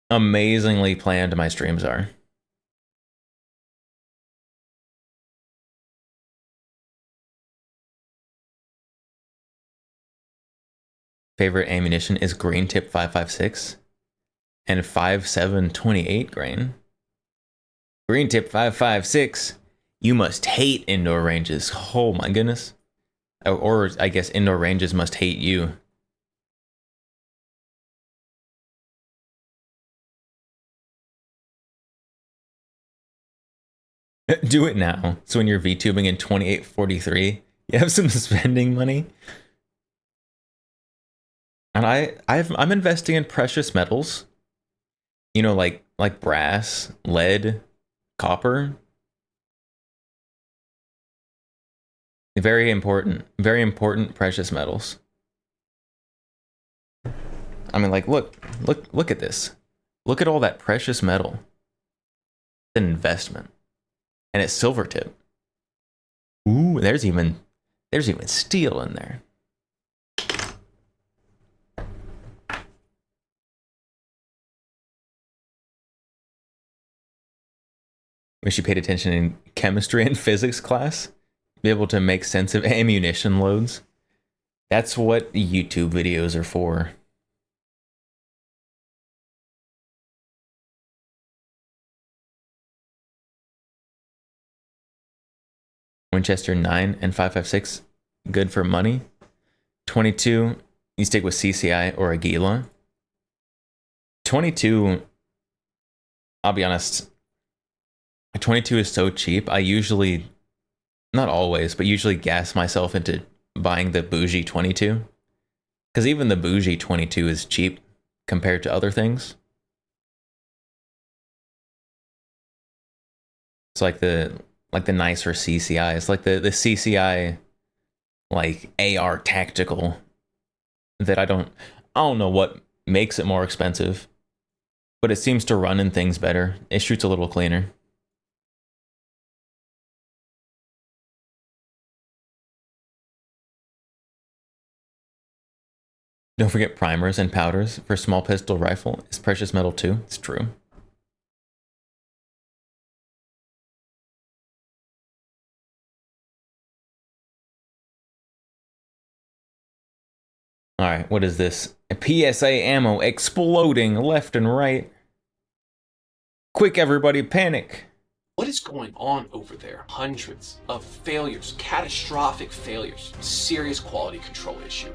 amazingly planned my streams are. Favorite ammunition is green tip 5.56 and 5.728 grain. Green tip 5.56. You must hate indoor ranges. Oh my goodness. Or I guess indoor ranges must hate you. Do it now. So when you're VTubing in 2843, you have some spending money. And I'm investing in precious metals. You know, like brass, lead, copper. Very important precious metals. I mean, like, look at this. Look at all that precious metal. It's an investment. And it's silver tip. Ooh, there's even steel in there. Wish you paid attention in chemistry and physics class. Be able to make sense of ammunition loads. That's what YouTube videos are for. Winchester 9 and 5.56, good for money. 22, you stick with CCI or Aguila. 22, I'll be honest, 22 is so cheap. I usually, not always, but usually gas myself into buying the bougie 22. Because even the bougie 22 is cheap compared to other things. It's like the nicer CCI. It's like the CCI like AR tactical that I don't know what makes it more expensive, but it seems to run in things better. It shoots a little cleaner. Don't forget primers and powders for small pistol rifle. It's precious metal too. It's true. All right, what is this? A PSA ammo exploding left and right. Quick, everybody, panic. What is going on over there? Hundreds of failures, catastrophic failures, serious quality control issue.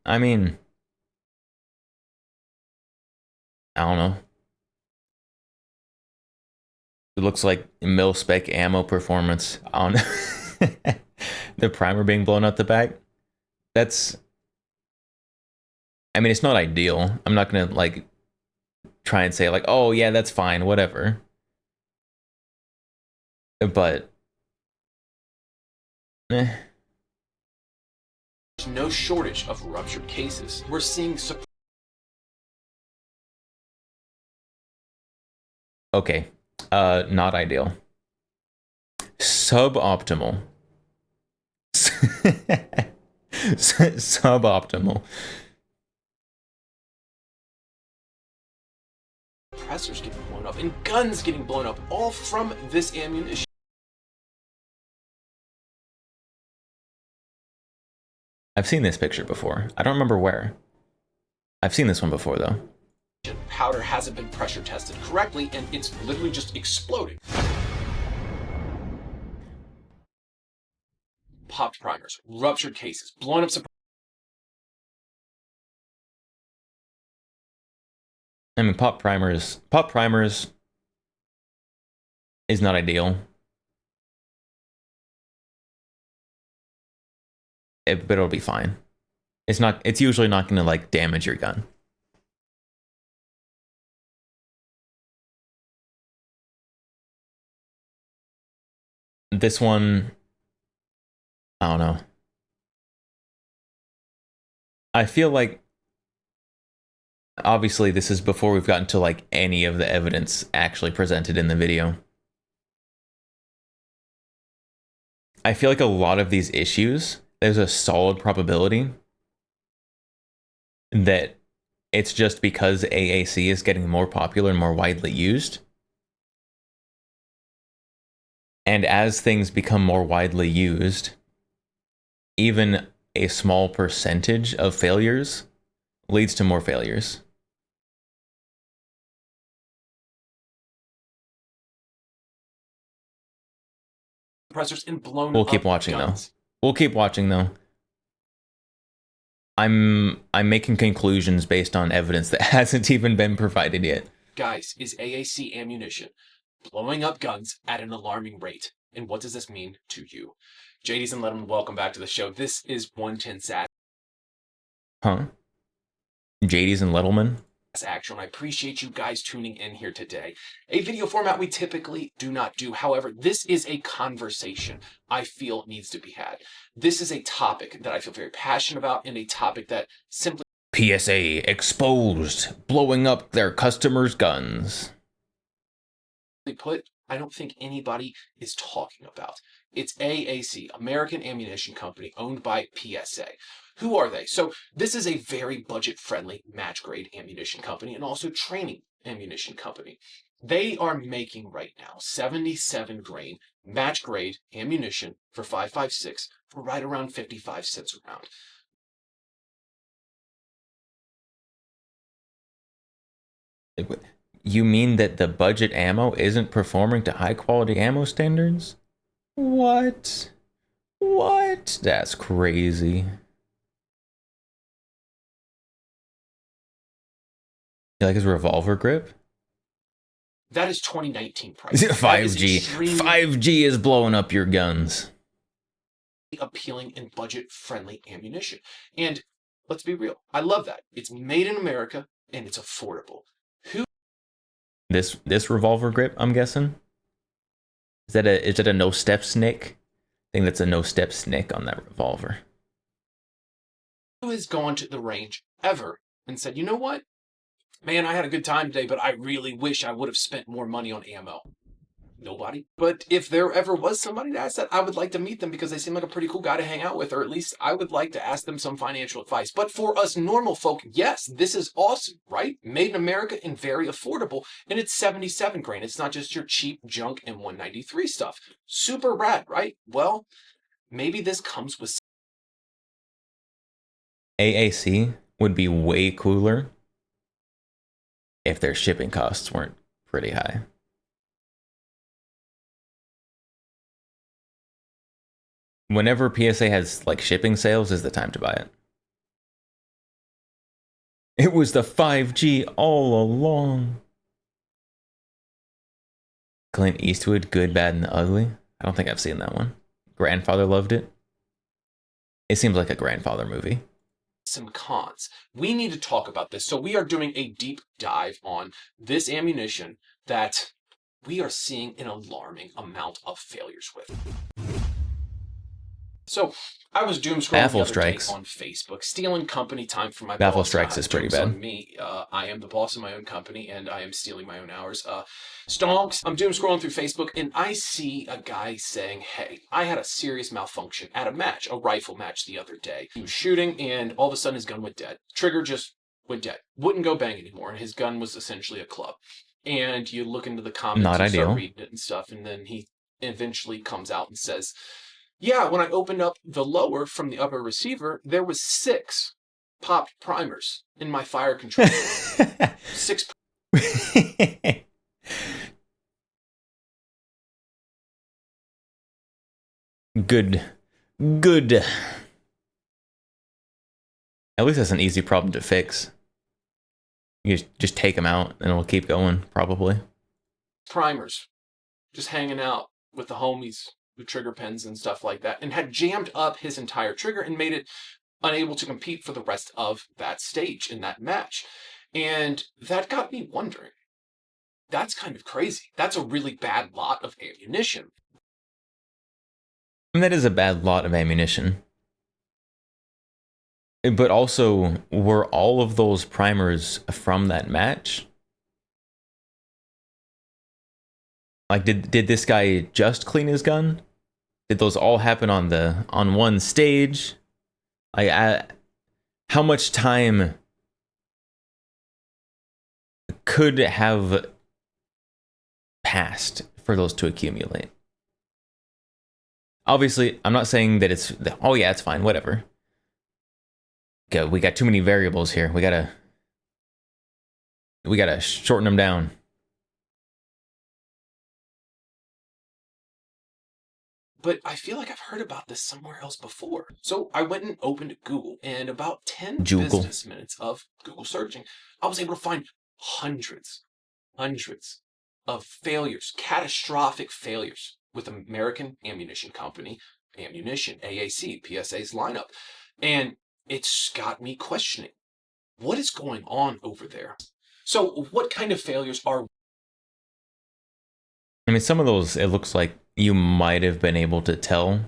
I mean, I don't know. It looks like mil-spec ammo performance on the primer being blown out the back. That's, I mean, it's not ideal. I'm not gonna like try and say like, oh yeah, that's fine, whatever. But There's no shortage of ruptured cases. We're seeing okay, not ideal. Suboptimal. Suboptimal. suppressors getting blown up and guns getting blown up, all from this ammunition. I've seen this picture before. I don't remember where. I've seen this one before though. Powder hasn't been pressure tested correctly and it's literally just exploding. Popped primers, ruptured cases, blown up I mean, pop primers is not ideal. But it'll be fine. It's usually not going to like damage your gun. This one, I don't know. I feel like, obviously this is before we've gotten to like any of the evidence actually presented in the video. I feel like a lot of these issues, there's a solid probability that it's just because AAC is getting more popular and more widely used. And as things become more widely used, even a small percentage of failures leads to more failures. Compressors and blown We'll up keep watching guns. though. We'll keep watching though. I'm making conclusions based on evidence that hasn't even been provided yet. Guys, is AAC ammunition blowing up guns at an alarming rate? And what does this mean to you? JD's and Letterman, welcome back to the show. This is 110 SAT Huh? JD's and Littleman? Action. I appreciate you guys tuning in here today. A video format we typically do not do. However, this is a conversation I feel needs to be had. This is a topic that I feel very passionate about and a topic that simply PSA exposed, blowing up their customers' guns. put, I don't think anybody is talking about. It's AAC, American Ammunition Company, owned by PSA. Who are they? So this is a very budget-friendly match-grade ammunition company and also training ammunition company. They are making right now 77 grain match-grade ammunition for 5.56 for right around 55 cents a round. You mean that the budget ammo isn't performing to high-quality ammo standards? What? What? That's crazy. You like his revolver grip? That is 2019 price. 5G. 5G is blowing up your guns. Appealing and budget-friendly ammunition. And let's be real, I love that. It's made in America and it's affordable. This revolver grip, I'm guessing? Is it a no-step snick? I think that's a no-step snick on that revolver. Who has gone to the range ever and said, you know what? Man, I had a good time today, but I really wish I would have spent more money on ammo. Nobody. But if there ever was somebody to ask that, I would like to meet them because they seem like a pretty cool guy to hang out with, or at least I would like to ask them some financial advice. But for us normal folk, yes, this is awesome, right? Made in America and very affordable, and it's 77 grain. It's not just your cheap junk M193 stuff. Super rad, right? Well, maybe this comes with AAC would be way cooler if their shipping costs weren't pretty high. Whenever PSA has like shipping sales is the time to buy it. It was the 5G all along. Clint Eastwood, Good, Bad, and the Ugly. I don't think I've seen that one. Grandfather loved it. It seems like a grandfather movie. some cons. We need to talk about this. So we are doing a deep dive on this ammunition that we are seeing an alarming amount of failures with. So I was doom scrolling Baffle the other Strikes day on Facebook, stealing company time from my Baffle boss. Strikes is pretty Joke's on bad. me. I am the boss of my own company, and I am stealing my own hours. Stonks. I'm doom scrolling through Facebook, and I see a guy saying, "Hey, I had a serious malfunction at a match, a rifle match the other day. He was shooting, and all of a sudden his gun went dead. Trigger just went dead. Wouldn't go bang anymore, and his gun was essentially a club." And you look into the comments, Not you ideal. start reading it and stuff, and then he eventually comes out and says, "Yeah, when I opened up the lower from the upper receiver, there was 6 popped primers in my fire control. 6 Good. At least that's an easy problem to fix. You just take them out and it'll keep going, probably. primers just hanging out with the homies with trigger pens and stuff like that, and had jammed up his entire trigger and made it unable to compete for the rest of that stage in that match. And that got me wondering, that's kind of crazy. That's a really bad lot of ammunition. And that is a bad lot of ammunition. But also, were all of those primers from that match? Like, did this guy just clean his gun? Did those all happen on one stage? How much time could have passed for those to accumulate? Obviously, I'm not saying that it's, oh yeah, it's fine, whatever. Okay, we got too many variables here. We gotta shorten them down. But I feel like I've heard about this somewhere else before. So I went and opened Google, and about 10 business minutes of Google searching, I was able to find hundreds of failures, catastrophic failures with American Ammunition Company, Ammunition, AAC, PSA's lineup. And it's got me questioning, what is going on over there? So what kind of failures are... I mean, some of those, it looks like you might have been able to tell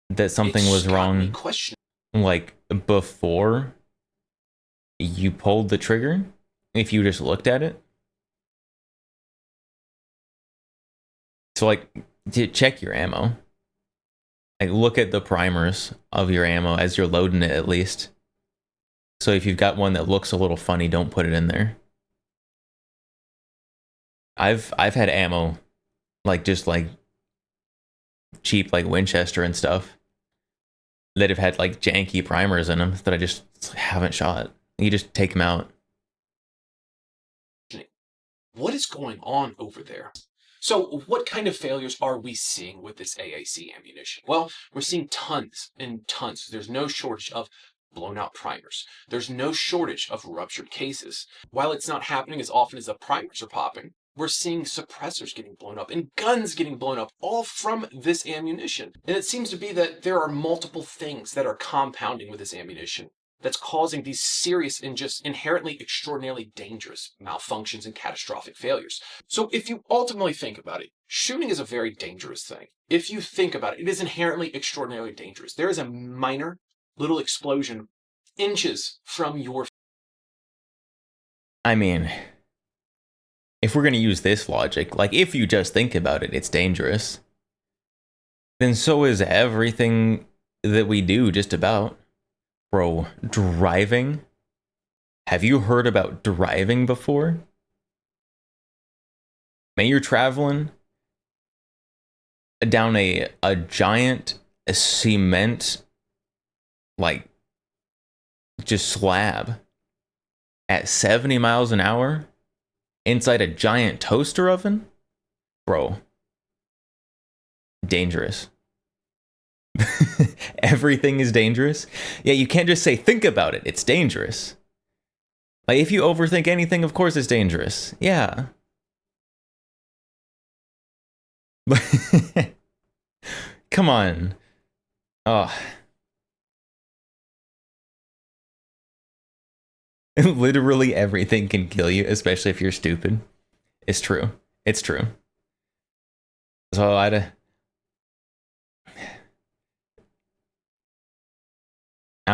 that something was wrong, like before you pulled the trigger, if you just looked at it. So like, to check your ammo, like look at the primers of your ammo as you're loading it, at least. So if you've got one that looks a little funny, don't put it in there. I've had ammo, like just like cheap like Winchester and stuff, that have had like janky primers in them that I just haven't shot. You just take them out. What is going on over there? So what kind of failures are we seeing with this AAC ammunition? Well, we're seeing tons and tons. There's no shortage of blown out primers. There's no shortage of ruptured cases. While it's not happening as often as the primers are popping, we're seeing suppressors getting blown up and guns getting blown up, all from this ammunition. And it seems to be that there are multiple things that are compounding with this ammunition that's causing these serious and just inherently extraordinarily dangerous malfunctions and catastrophic failures. So if you ultimately think about it, shooting is a very dangerous thing. If you think about it, it is inherently extraordinarily dangerous. There is a minor little explosion inches from your... I mean, if we're going to use this logic, like if you just think about it, it's dangerous. Then so is everything that we do, just about. Bro, driving? Have you heard about driving before? Man, you're traveling down a giant cement, like, just slab at 70 miles an hour inside a giant toaster oven? Bro, dangerous. Everything is dangerous. Yeah, you can't just say, think about it. It's dangerous. Like, if you overthink anything, of course it's dangerous. Yeah. Come on. Oh. Literally everything can kill you, especially if you're stupid. It's true. It's true. So I don't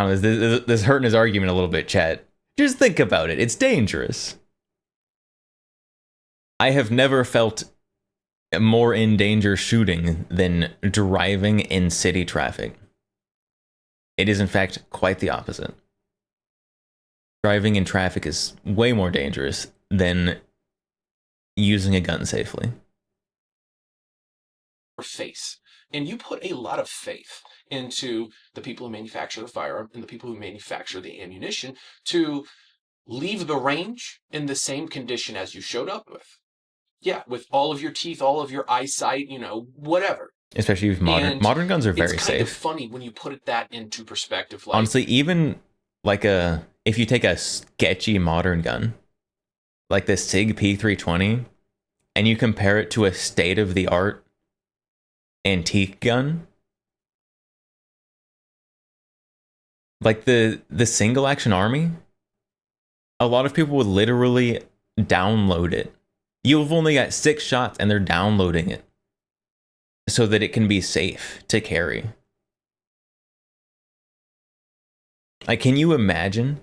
know, this is hurting his argument a little bit, chat. Just think about it. It's dangerous. I have never felt more in danger shooting than driving in city traffic. It is, in fact, quite the opposite. Driving in traffic is way more dangerous than using a gun safely. Face. And you put a lot of faith into the people who manufacture the firearm and the people who manufacture the ammunition to leave the range in the same condition as you showed up with. Yeah, with all of your teeth, all of your eyesight, you know, whatever. Especially with modern guns are very safe. It's kind of funny when you put that into perspective. Like, honestly, even like if you take a sketchy modern gun, like the SIG P320, and you compare it to a state-of-the-art antique gun, like the single action army, a lot of people would literally download it. You've only got 6 shots and they're downloading it so that it can be safe to carry. Like, can you imagine?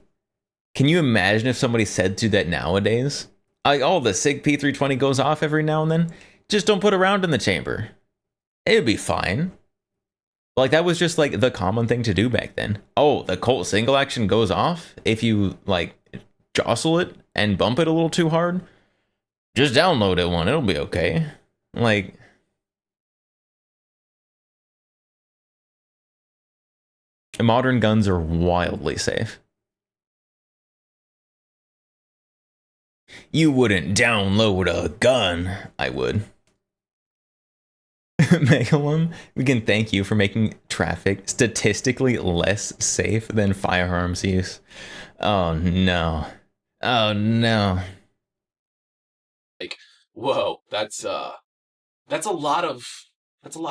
Can you imagine if somebody said to that nowadays? Like, oh, the SIG P320 goes off every now and then. Just don't put a round in the chamber. It'd be fine. Like, that was just like the common thing to do back then. Oh, the Colt single action goes off if you like jostle it and bump it a little too hard. Just download it one. It'll be okay. Like, modern guns are wildly safe. You wouldn't download a gun. I would. Megalum, we can thank you for making traffic statistically less safe than firearms use. Oh no. Oh no. Like, whoa, that's a lot of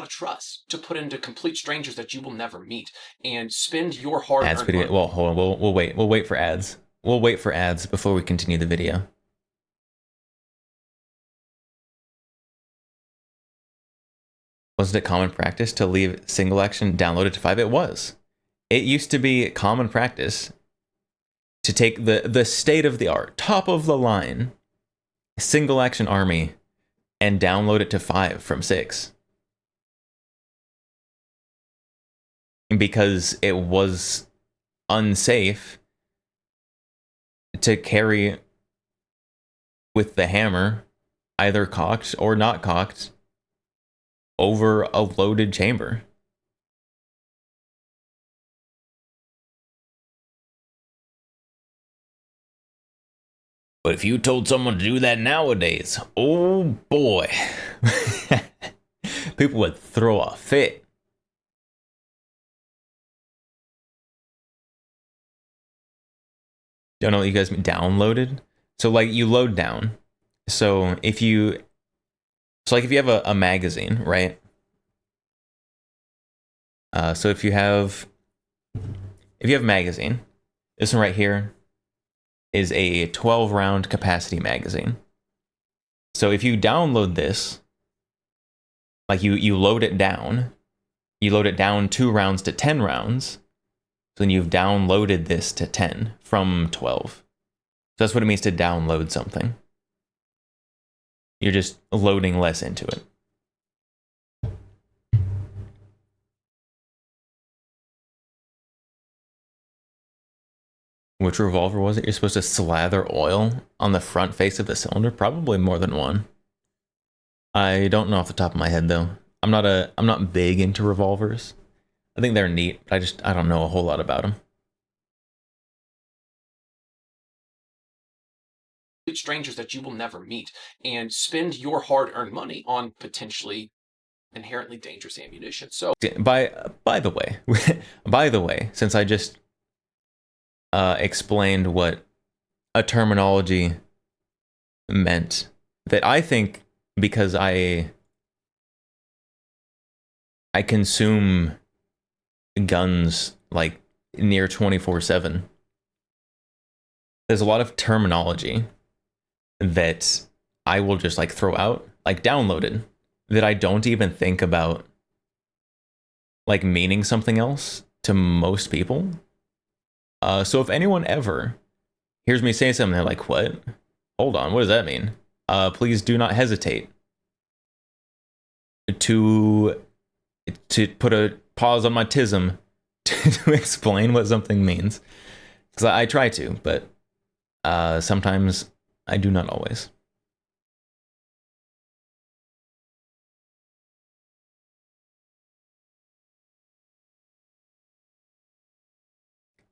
trust to put into complete strangers that you will never meet and spend your hard-earned Ads video. money. Well, hold on. We'll wait. We'll wait for ads. We'll wait for ads before we continue the video. Wasn't it common practice to leave single action downloaded to 5? It was. It used to be common practice to take the state of the art, top of the line, single action army and download it to 5 from 6. Because it was unsafe to carry with the hammer, either cocked or not cocked, over a loaded chamber. But if you told someone to do that nowadays, oh boy, people would throw a fit. Don't know what you guys mean, downloaded? So like you load down. So if you have a magazine, right? So if you have a magazine, this one right here is a 12 round capacity magazine. So if you download this, like you load it down 2 rounds to 10 rounds, so then you've downloaded this to 10 from 12. So that's what it means to download something. You're just loading less into it. Which revolver was it? You're supposed to slather oil on the front face of the cylinder? Probably more than one. I don't know off the top of my head though. I'm not big into revolvers. I think they're neat, but I don't know a whole lot about them. Strangers that you will never meet and spend your hard-earned money on potentially inherently dangerous ammunition. So By the way, since I just explained what a terminology meant, that I think because I consume guns like near 24/7, there's a lot of terminology that I will just like throw out, like downloaded, that I don't even think about like meaning something else to most people. So if anyone ever hears me say something, they're like, what? Hold on, what does that mean? Please do not hesitate to put a pause on my tism to explain what something means. Because I try to, but sometimes I do not always.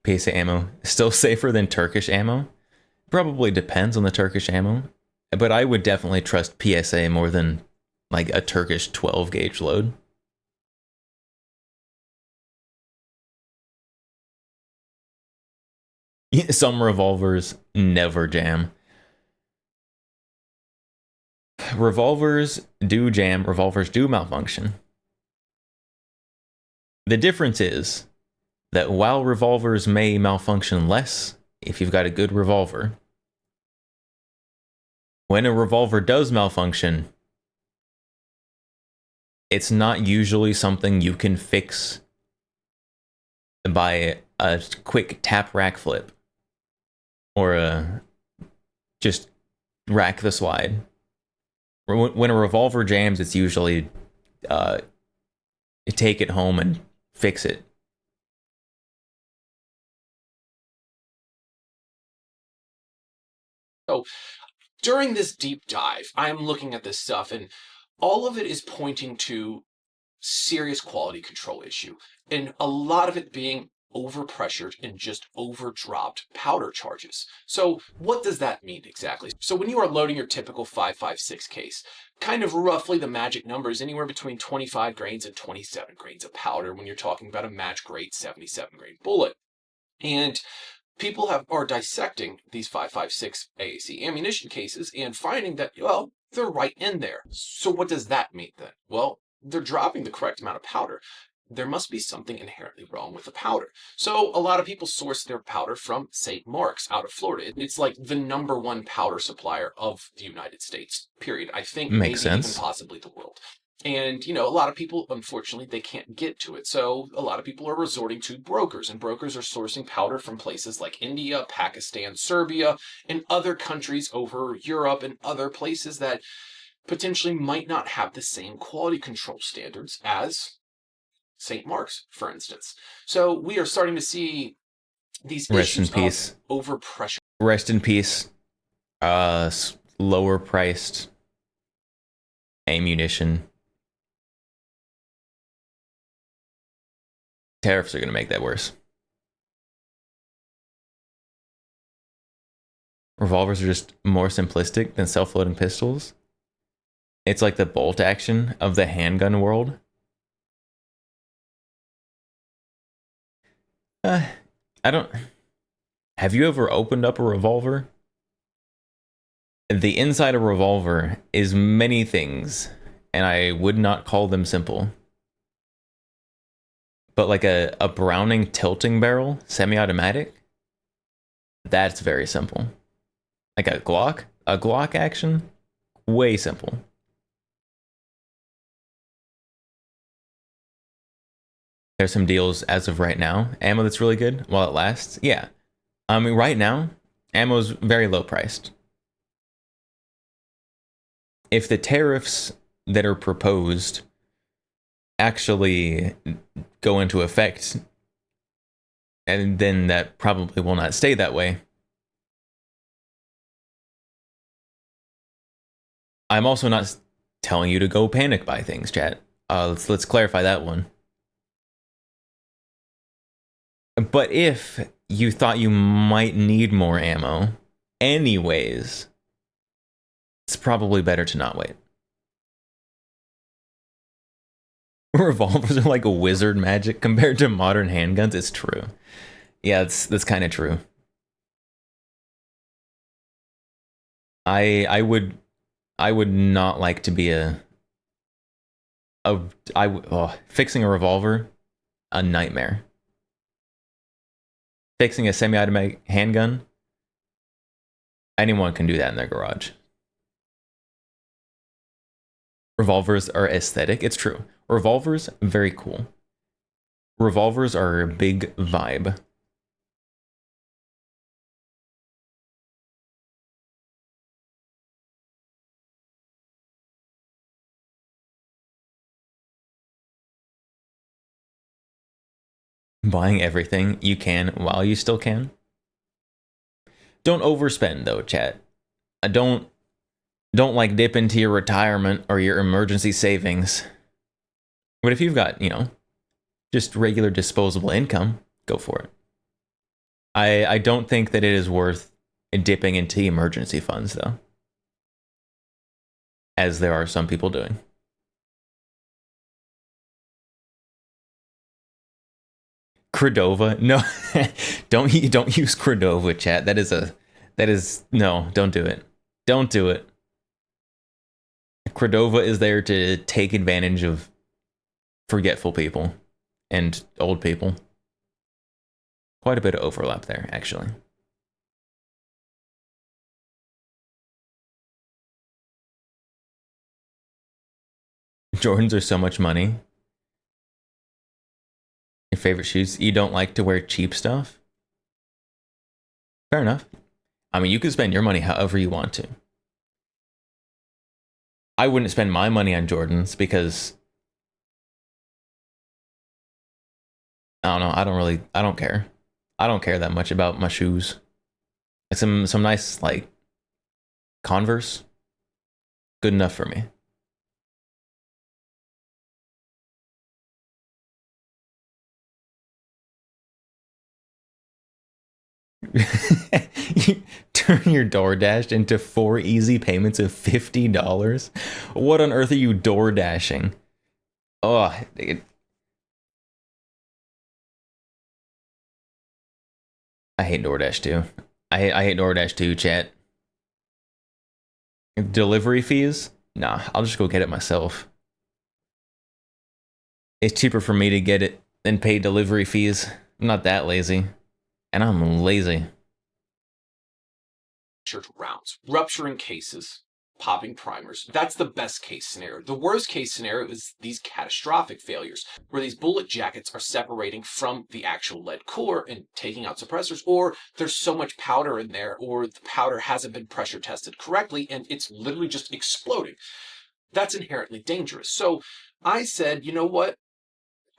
PSA ammo still safer than Turkish ammo? Probably depends on the Turkish ammo, but I would definitely trust PSA more than like a Turkish 12 gauge load. Some revolvers never jam. revolvers do jam, revolvers do malfunction. The difference is that while revolvers may malfunction less if you've got a good revolver, when a revolver does malfunction, it's not usually something you can fix by a quick tap rack flip or just rack the slide. When a revolver jams, it's usually take it home and fix it. So during this deep dive, I am looking at this stuff, and all of it is pointing to serious quality control issue, and a lot of it being overpressured and just overdropped powder charges. So what does that mean exactly? So when you are loading your typical 5.56 case, kind of roughly the magic number is anywhere between 25 grains and 27 grains of powder when you're talking about a match grade 77 grain bullet. And people are dissecting these 5.56 AAC ammunition cases and finding that, well, they're right in there. So what does that mean then? Well, they're dropping the correct amount of powder. There must be something inherently wrong with the powder. So a lot of people source their powder from St. Mark's out of Florida. It's like the #1 powder supplier of the United States, period. I think maybe even possibly the world. And, you know, a lot of people, unfortunately, they can't get to it. So a lot of people are resorting to brokers, and brokers are sourcing powder from places like India, Pakistan, Serbia, and other countries over Europe and other places that potentially might not have the same quality control standards as St. Mark's, for instance. So we are starting to see these issues of overpressure. Rest in peace. Lower priced ammunition. Tariffs are going to make that worse. Revolvers are just more simplistic than self-loading pistols. It's like the bolt action of the handgun world. Have you ever opened up a revolver? The inside of a revolver is many things, and I would not call them simple. But like a Browning tilting barrel, semi-automatic, that's very simple. Like a Glock action, way simple. There's some deals as of right now. Ammo that's really good while it lasts. Yeah. I mean, right now, ammo's very low priced. If the tariffs that are proposed actually go into effect, and then that probably will not stay that way. I'm also not telling you to go panic buy things, chat. Let's clarify that one. But if you thought you might need more ammo anyways, it's probably better to not wait. Revolvers are like a wizard magic compared to modern handguns. It's true. Yeah, that's kind of true. I would not like to be fixing a revolver, a nightmare. Fixing a semi-automatic handgun, anyone can do that in their garage. Revolvers are aesthetic. It's true. Revolvers, very cool. Revolvers are a big vibe. Buying everything you can while you still can. Don't overspend though, chat. Don't like dip into your retirement or your emergency savings. But if you've got, just regular disposable income, go for it. I don't think that it is worth dipping into emergency funds though, as there are some people doing. Cordova? No, don't use Cordova, chat. No, don't do it. Don't do it. Cordova is there to take advantage of forgetful people and old people. Quite a bit of overlap there, actually. Jordans are so much money. Your favorite shoes? You don't like to wear cheap stuff? Fair enough. I mean, you can spend your money however you want to. I wouldn't spend my money on Jordans because I don't know. I don't care. I don't care that much about my shoes. Some nice, like, Converse. Good enough for me. You turn your DoorDash into 4 easy payments of $50. What on earth are you DoorDashing? Oh, I hate DoorDash too. I hate DoorDash too, chat. Delivery fees? Nah, I'll just go get it myself. It's cheaper for me to get it than pay delivery fees. I'm not that lazy. And I'm lazy. Rounds, rupturing cases, popping primers. That's the best case scenario. The worst case scenario is these catastrophic failures, where these bullet jackets are separating from the actual lead core and taking out suppressors, or there's so much powder in there, or the powder hasn't been pressure tested correctly, and it's literally just exploding. That's inherently dangerous. So I said, you know what?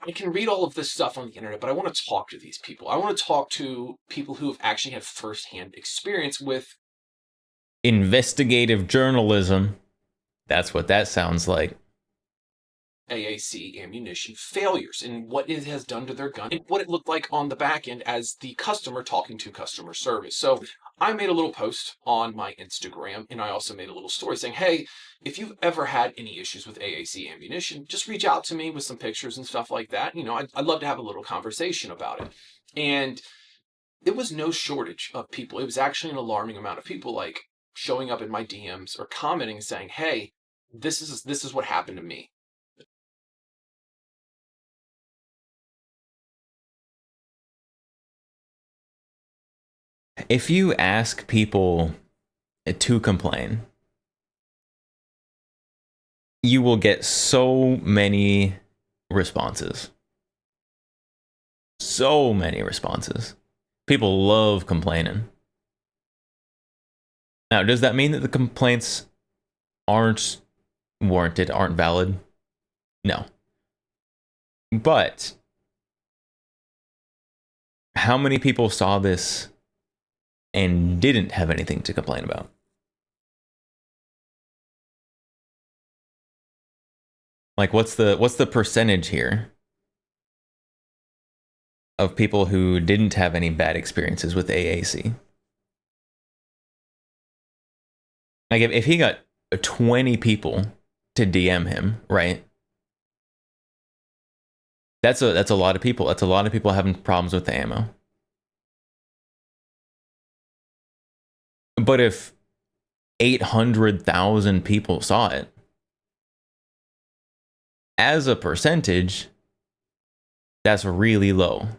I can read all of this stuff on the internet, but I want to talk to these people. I want to talk to people who have actually had firsthand experience with investigative journalism. That's what that sounds like. AAC ammunition failures and what it has done to their gun and what it looked like on the back end as the customer talking to customer service. So I made a little post on my Instagram, and I also made a little story saying, hey, if you've ever had any issues with AAC ammunition, just reach out to me with some pictures and stuff like that. You know, I'd love to have a little conversation about it. And it was no shortage of people. It was actually an alarming amount of people like showing up in my DMs or commenting and saying, hey, this is what happened to me. If you ask people to complain, you will get so many responses. So many responses. People love complaining. Now, does that mean that the complaints aren't warranted, aren't valid? No. But how many people saw this and didn't have anything to complain about? Like, what's the percentage here of people who didn't have any bad experiences with AAC? Like, if he got 20 people to DM him, right? That's a lot of people. That's a lot of people having problems with the ammo. But if 800,000 people saw it, as a percentage, that's really low.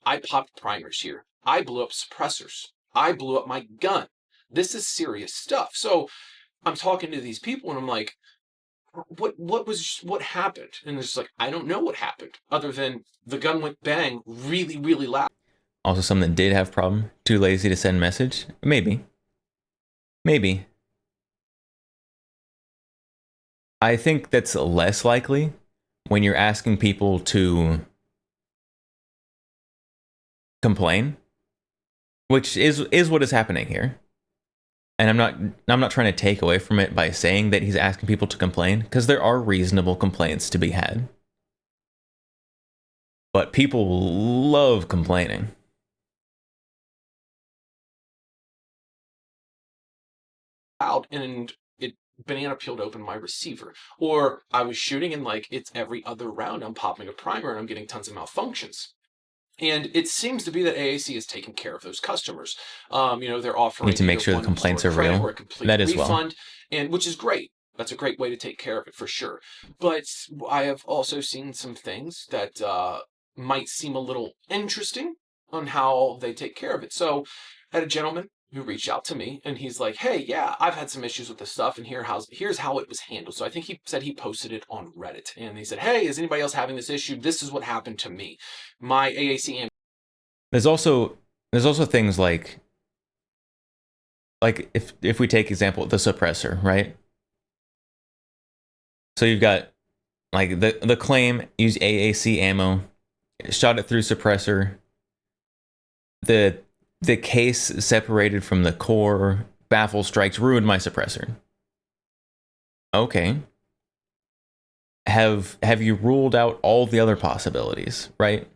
I popped primers here. I blew up suppressors. I blew up my gun. This is serious stuff. So I'm talking to these people and I'm like, what happened? And it's like, I don't know what happened other than the gun went bang really, really loud. Also, someone that did have problem, too lazy to send message? Maybe. Maybe. I think that's less likely when you're asking people to complain, which is what is happening here. And I'm not trying to take away from it by saying that he's asking people to complain, because there are reasonable complaints to be had. But people love complaining. Out and it banana peeled open my receiver. Or I was shooting and like it's every other round I'm popping a primer and I'm getting tons of malfunctions. And it seems to be that AAC is taking care of those customers. They're offering Need to make either sure the one complaints store are credit real. or a complete That as well. refund, and which is great. That's a great way to take care of it for sure. But I have also seen some things that might seem a little interesting on how they take care of it. So I had a gentleman who reached out to me, and he's like, hey, yeah, I've had some issues with this stuff, and here's how it was handled. So I think he said he posted it on Reddit, and he said, hey, is anybody else having this issue? This is what happened to me. My AAC... There's also things like if we take example, the suppressor, right? So you've got like the claim, use AAC ammo, shot it through suppressor, the case separated from the core, baffle strikes, ruined my suppressor. Okay. Have you ruled out all the other possibilities, right?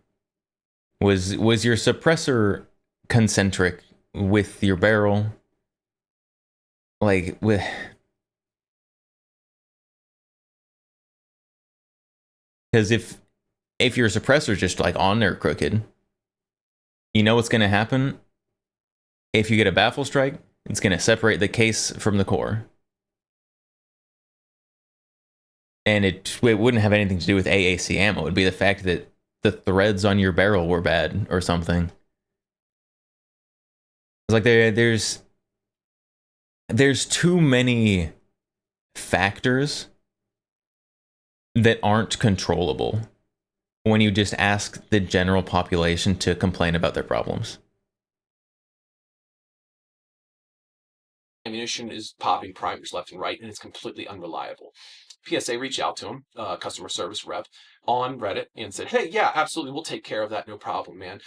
Was your suppressor concentric with your barrel? Like with... Because if your suppressor's just like on there crooked, you know what's going to happen? If you get a baffle strike, it's going to separate the case from the core. And it wouldn't have anything to do with AAC ammo. It would be the fact that the threads on your barrel were bad or something. It's like there's too many factors that aren't controllable when you just ask the general population to complain about their problems. Ammunition is popping primers left and right, and it's completely unreliable. PSA reached out to him, customer service rep, on Reddit and said, hey, yeah, absolutely, we'll take care of that, no problem, man.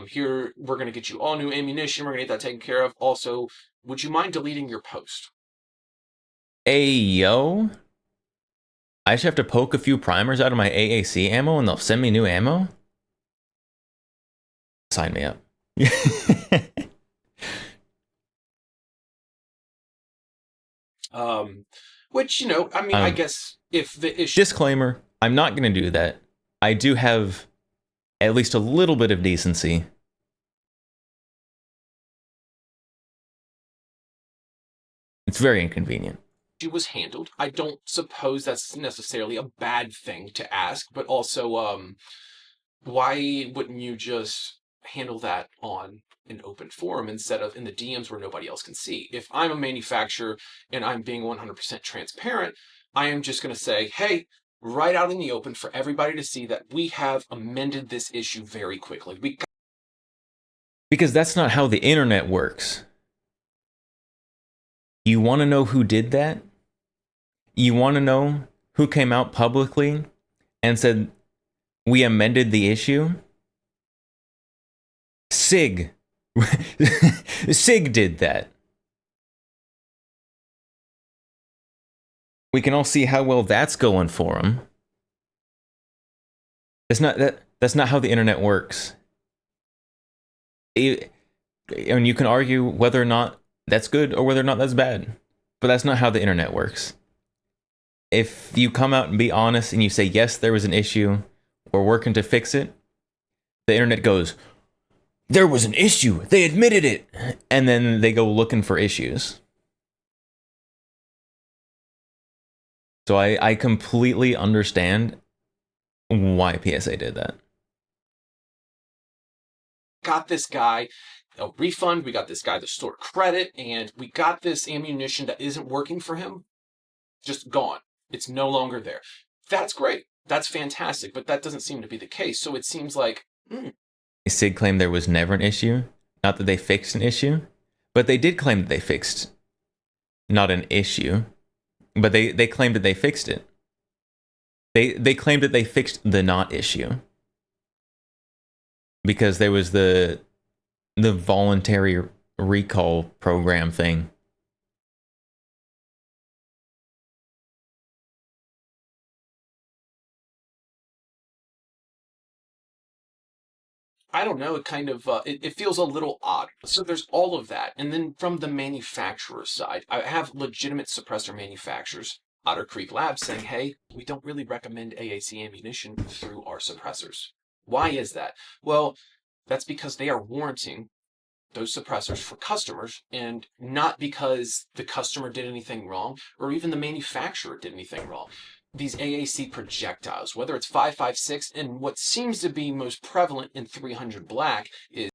Here, we're going to get you all new ammunition, we're going to get that taken care of. Also, would you mind deleting your post? Hey, yo. I just have to poke a few primers out of my AAC ammo and they'll send me new ammo? Sign me up. Which, I guess if the issue... Disclaimer, I'm not going to do that. I do have at least a little bit of decency. It's very inconvenient. Was handled. I don't suppose that's necessarily a bad thing to ask, but also, why wouldn't you just handle that on an open forum instead of in the DMs where nobody else can see? If I'm a manufacturer and I'm being 100% transparent, I am just going to say, hey, right out in the open for everybody to see that we have amended this issue very quickly. Because that's not how the internet works. You want to know who did that? You want to know who came out publicly and said, we amended the issue? SIG. SIG did that. We can all see how well that's going for them. That's not how the internet works. And you can argue whether or not that's good or whether or not that's bad. But that's not how the internet works. If you come out and be honest and you say, yes, there was an issue, we're working to fix it, the internet goes, there was an issue, they admitted it, and then they go looking for issues. So I completely understand why PSA did that. Got this guy a refund, we got this guy the store credit, and we got this ammunition that isn't working for him just gone. It's no longer there. That's great. That's fantastic, but that doesn't seem to be the case. So it seems like... SIG claimed there was never an issue. Not that they fixed an issue, but they did claim that they fixed not an issue, but they claimed that they fixed it. They claimed that they fixed the not issue. Because there was the voluntary recall program thing. I don't know, it kind of, it feels a little odd. So there's all of that. And then from the manufacturer side, I have legitimate suppressor manufacturers, Otter Creek Labs, saying, hey, we don't really recommend AAC ammunition through our suppressors. Why is that? Well, that's because they are warranting those suppressors for customers, and not because the customer did anything wrong or even the manufacturer did anything wrong. These AAC projectiles, whether it's 5.56 and what seems to be most prevalent in 300 black is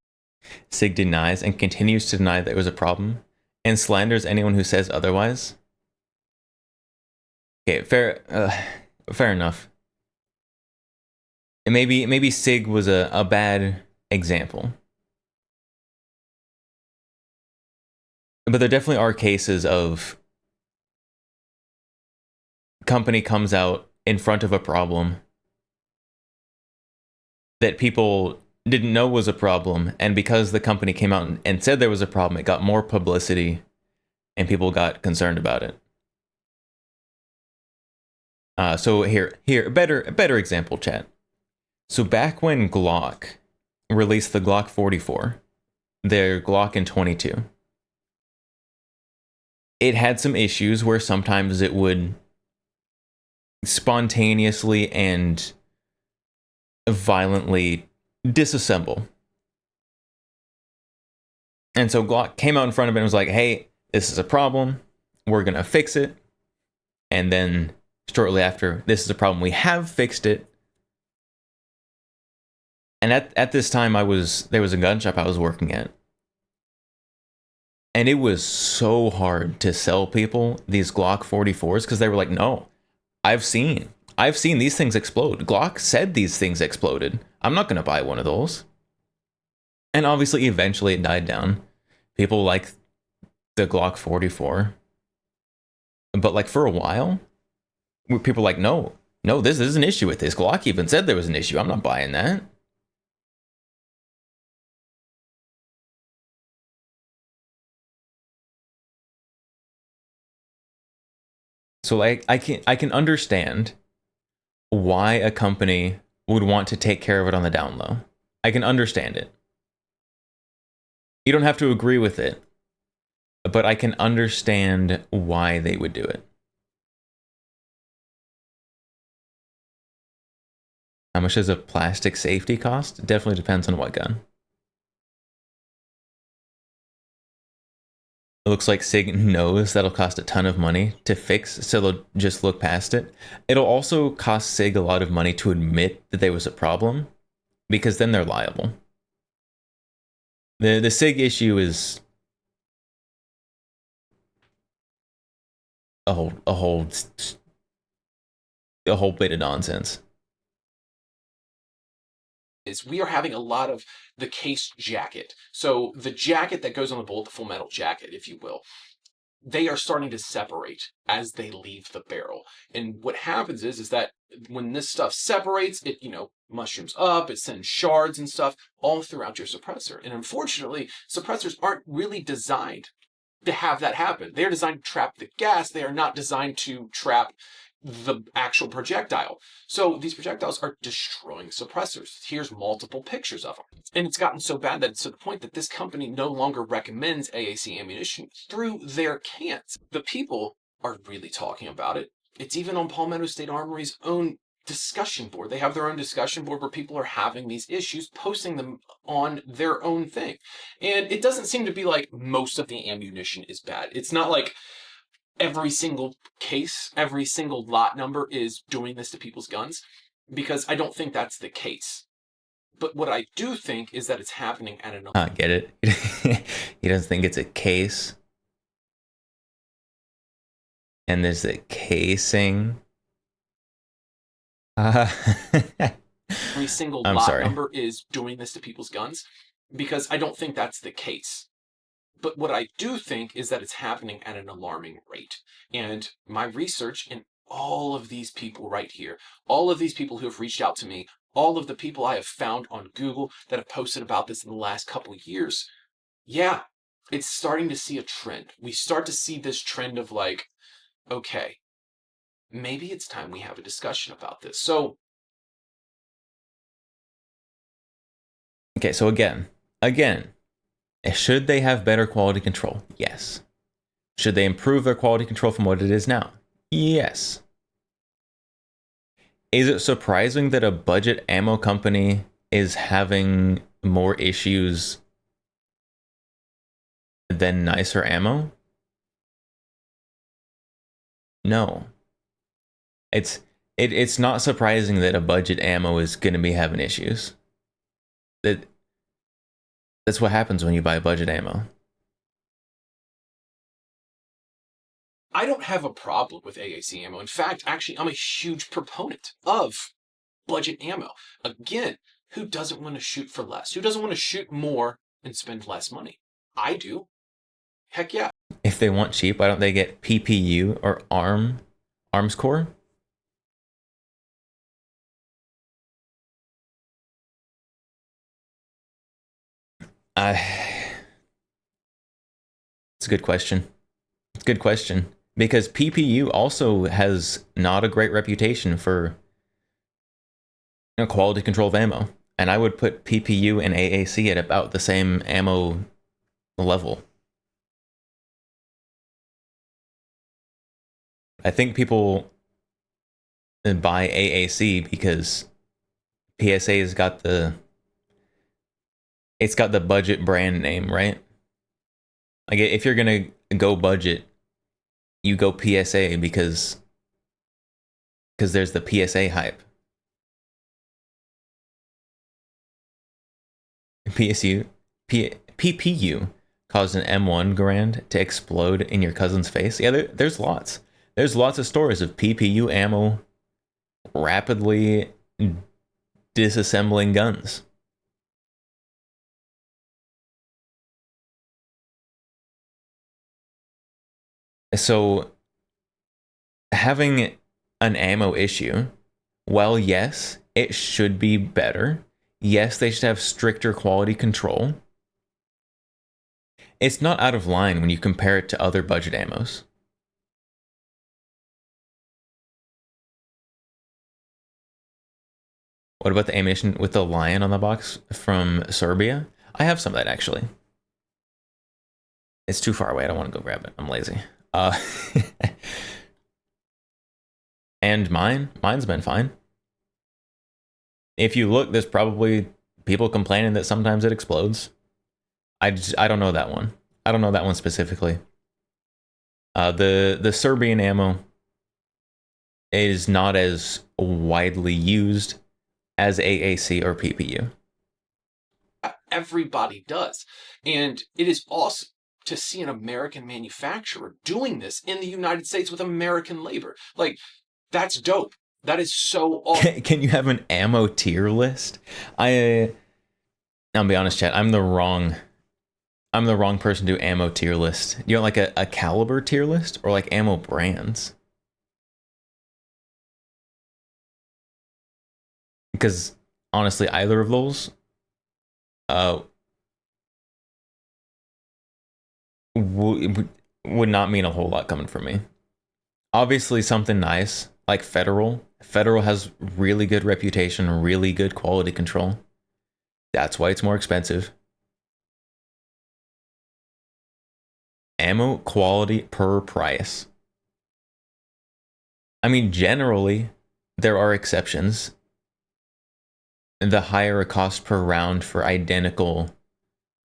SIG denies and continues to deny that it was a problem and slanders anyone who says otherwise. Okay, fair enough. And maybe SIG was a bad example. But there definitely are cases of company comes out in front of a problem that people didn't know was a problem, and because the company came out and said there was a problem, it got more publicity and people got concerned about it. So here, a better example, chat. So back when Glock released the Glock 44, their Glock in 22, it had some issues where sometimes it would spontaneously and violently disassemble. And so Glock came out in front of it and was like, hey, this is a problem. We're going to fix it. And then shortly after, this is a problem. We have fixed it. And at this time, there was a gun shop I was working at. And it was so hard to sell people these Glock 44s because they were like, no, I've seen these things explode. Glock said these things exploded. I'm not going to buy one of those. And obviously, eventually it died down. People like the Glock 44. But like for a while, people were like, no, this is an issue with this. Glock even said there was an issue. I'm not buying that. So like I can understand why a company would want to take care of it on the down low. I can understand it. You don't have to agree with it, but I can understand why they would do it. How much does a plastic safety cost? It definitely depends on what gun. It looks like SIG knows that'll cost a ton of money to fix, so they'll just look past it. It'll also cost SIG a lot of money to admit that there was a problem, because then they're liable. The SIG issue is a whole bit of nonsense. Is we are having a lot of the case jacket. So the jacket that goes on the bullet, the full metal jacket, if you will, they are starting to separate as they leave the barrel. And what happens is that when this stuff separates, it, mushrooms up, it sends shards and stuff all throughout your suppressor. And unfortunately, suppressors aren't really designed to have that happen. They're designed to trap the gas. They are not designed to trap the actual projectile. So these projectiles are destroying suppressors. Here's multiple pictures of them. And it's gotten so bad that it's to the point that this company no longer recommends AAC ammunition through their cans. The people are really talking about it. It's even on Palmetto State Armory's own discussion board. They have their own discussion board where people are having these issues, posting them on their own thing. And it doesn't seem to be like most of the ammunition is bad. It's not like every single case, every single lot number is doing this to people's guns, because I don't think that's the case. But what I do think is that it's happening at an... Get it? He doesn't think it's a case. And there's a casing. Every single lot number is doing this to people's guns, because I don't think that's the case. But what I do think is that it's happening at an alarming rate. And my research and all of these people right here, all of these people who have reached out to me, all of the people I have found on Google that have posted about this in the last couple of years, yeah, it's starting to see a trend. We start to see this trend of like, okay, maybe it's time we have a discussion about this. So, okay, so again, should they have better quality control? Yes. Should they improve their quality control from what it is now? Yes. Is it surprising that a budget ammo company is having more issues than nicer ammo? No. It's not surprising that a budget ammo is going to be having issues. That's what happens when you buy budget ammo. I don't have a problem with AAC ammo. In fact, actually, I'm a huge proponent of budget ammo. Again, who doesn't want to shoot for less? Who doesn't want to shoot more and spend less money? I do. Heck yeah. If they want cheap, why don't they get PPU or Arms Core? It's a good question. It's a good question. Because PPU also has not a great reputation for quality control of ammo. And I would put PPU and AAC at about the same ammo level. I think people buy AAC because PSA's got the budget brand name, right? Like if you're gonna go budget, you go PSA because there's the PSA hype. PPU caused an M1 Garand to explode in your cousin's face. Yeah, there's lots. There's lots of stories of PPU ammo rapidly disassembling guns. So having an ammo issue, well, yes, it should be better. Yes, they should have stricter quality control. It's not out of line when you compare it to other budget ammos. What about the ammunition with the lion on the box from Serbia? I have some of that, actually. It's too far away. I don't want to go grab it. I'm lazy. And mine's been fine. If you look, there's probably people complaining that sometimes it explodes. I don't know that one. I don't know that one specifically. The Serbian ammo is not as widely used as AAC or PPU. Everybody does. And it is awesome to see an American manufacturer doing this in the United States with American labor. Like, that's dope. That is so awesome. Can you have an ammo tier list? I'll be honest, chat. I'm the wrong person to do ammo tier list. You want like a caliber tier list or like ammo brands? Because honestly, either of those would not mean a whole lot coming from me. Obviously, something nice like Federal. Federal has really good reputation, really good quality control. That's why it's more expensive. Ammo quality per price. I mean, generally, there are exceptions. The higher a cost per round for identical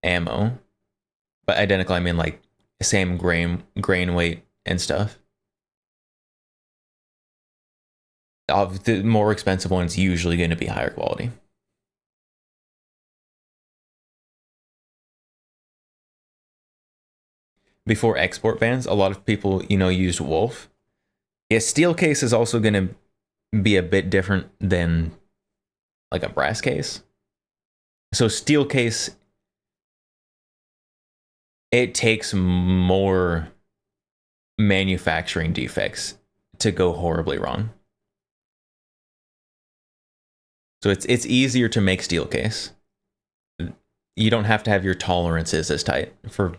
ammo. By identical, I mean like same grain weight and stuff. Of the more expensive ones, usually going to be higher quality. Before export bans, a lot of people, used Wolf. Yeah, steel case is also going to be a bit different than like a brass case. So steel case, it takes more manufacturing defects to go horribly wrong. So it's easier to make steel case. You don't have to have your tolerances as tight for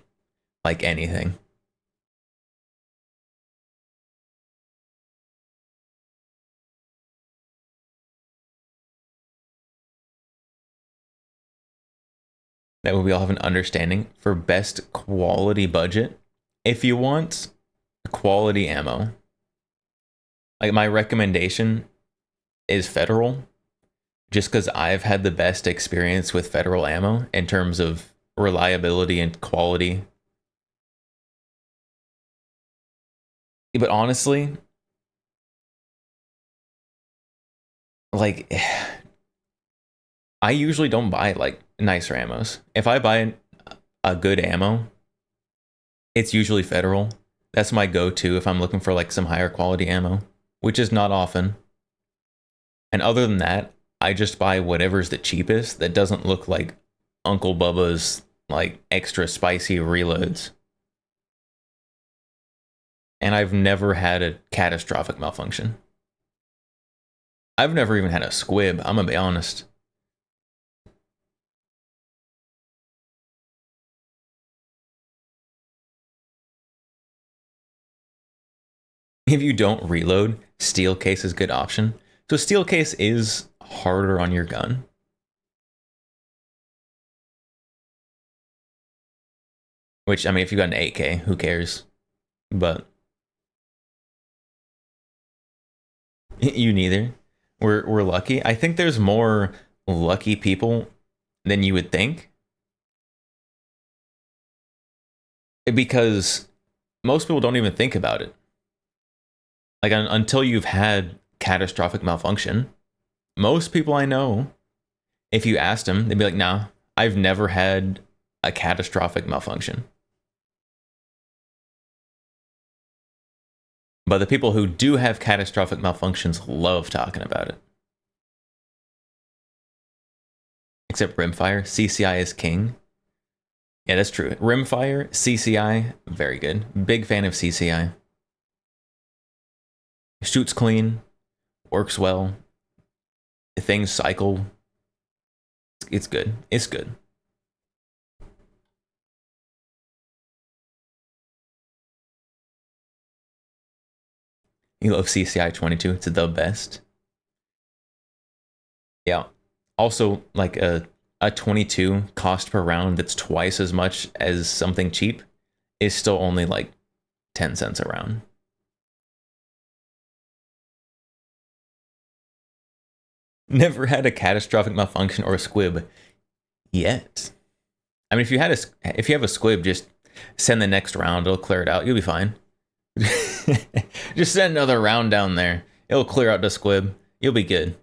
like anything. That way we all have an understanding for best quality budget. If you want quality ammo, like my recommendation is Federal. just because I've had the best experience with Federal ammo in terms of reliability and quality. But honestly, like, I usually don't buy like nicer ammos. If I buy a good ammo, it's usually Federal. That's my go-to if I'm looking for like some higher quality ammo, which is not often. And other than that, I just buy whatever's the cheapest that doesn't look like Uncle Bubba's like extra spicy reloads. And I've never had a catastrophic malfunction. I've never even had a squib, I'm gonna be honest. If you don't reload, steel case is a good option. So steel case is harder on your gun. Which, I mean, if you got an 8K, who cares? But you neither. We're lucky. I think there's more lucky people than you would think. Because most people don't even think about it. Like, until you've had catastrophic malfunction, most people I know, if you asked them, they'd be like, nah, I've never had a catastrophic malfunction. But the people who do have catastrophic malfunctions love talking about it. Except Rimfire, CCI is king. Yeah, that's true. Rimfire, CCI, very good. Big fan of CCI. Shoots clean, works well, things cycle. It's good. It's good. You love CCI 22. It's the best. Yeah. Also, like a 22 cost per round that's twice as much as something cheap is still only like 10 cents a round. Never had a catastrophic malfunction or a squib yet. I mean, if you have a squib, just send the next round. It'll clear it out. You'll be fine. Just send another round down there. It'll clear out the squib. You'll be good.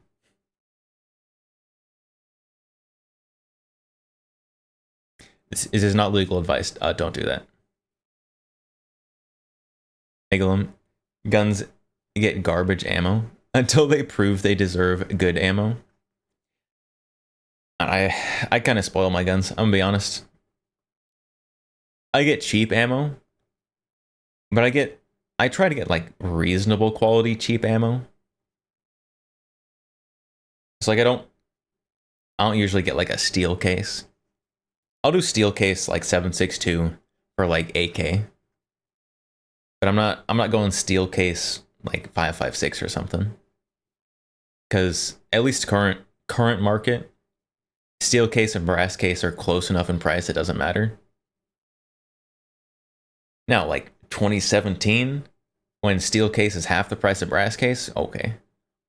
This is not legal advice. Don't do that. Megalum, guns get garbage ammo until they prove they deserve good ammo. I kind of spoil my guns, I'm gonna be honest. I get cheap ammo, but I try to get like reasonable quality cheap ammo. It's like I don't usually get like a steel case. I'll do steel case like 7.62 for like 8K. But I'm not going steel case like 5.56 or something. Cause at least current market, steel case and brass case are close enough in price it doesn't matter. Now, like 2017, when steel case is half the price of brass case, okay,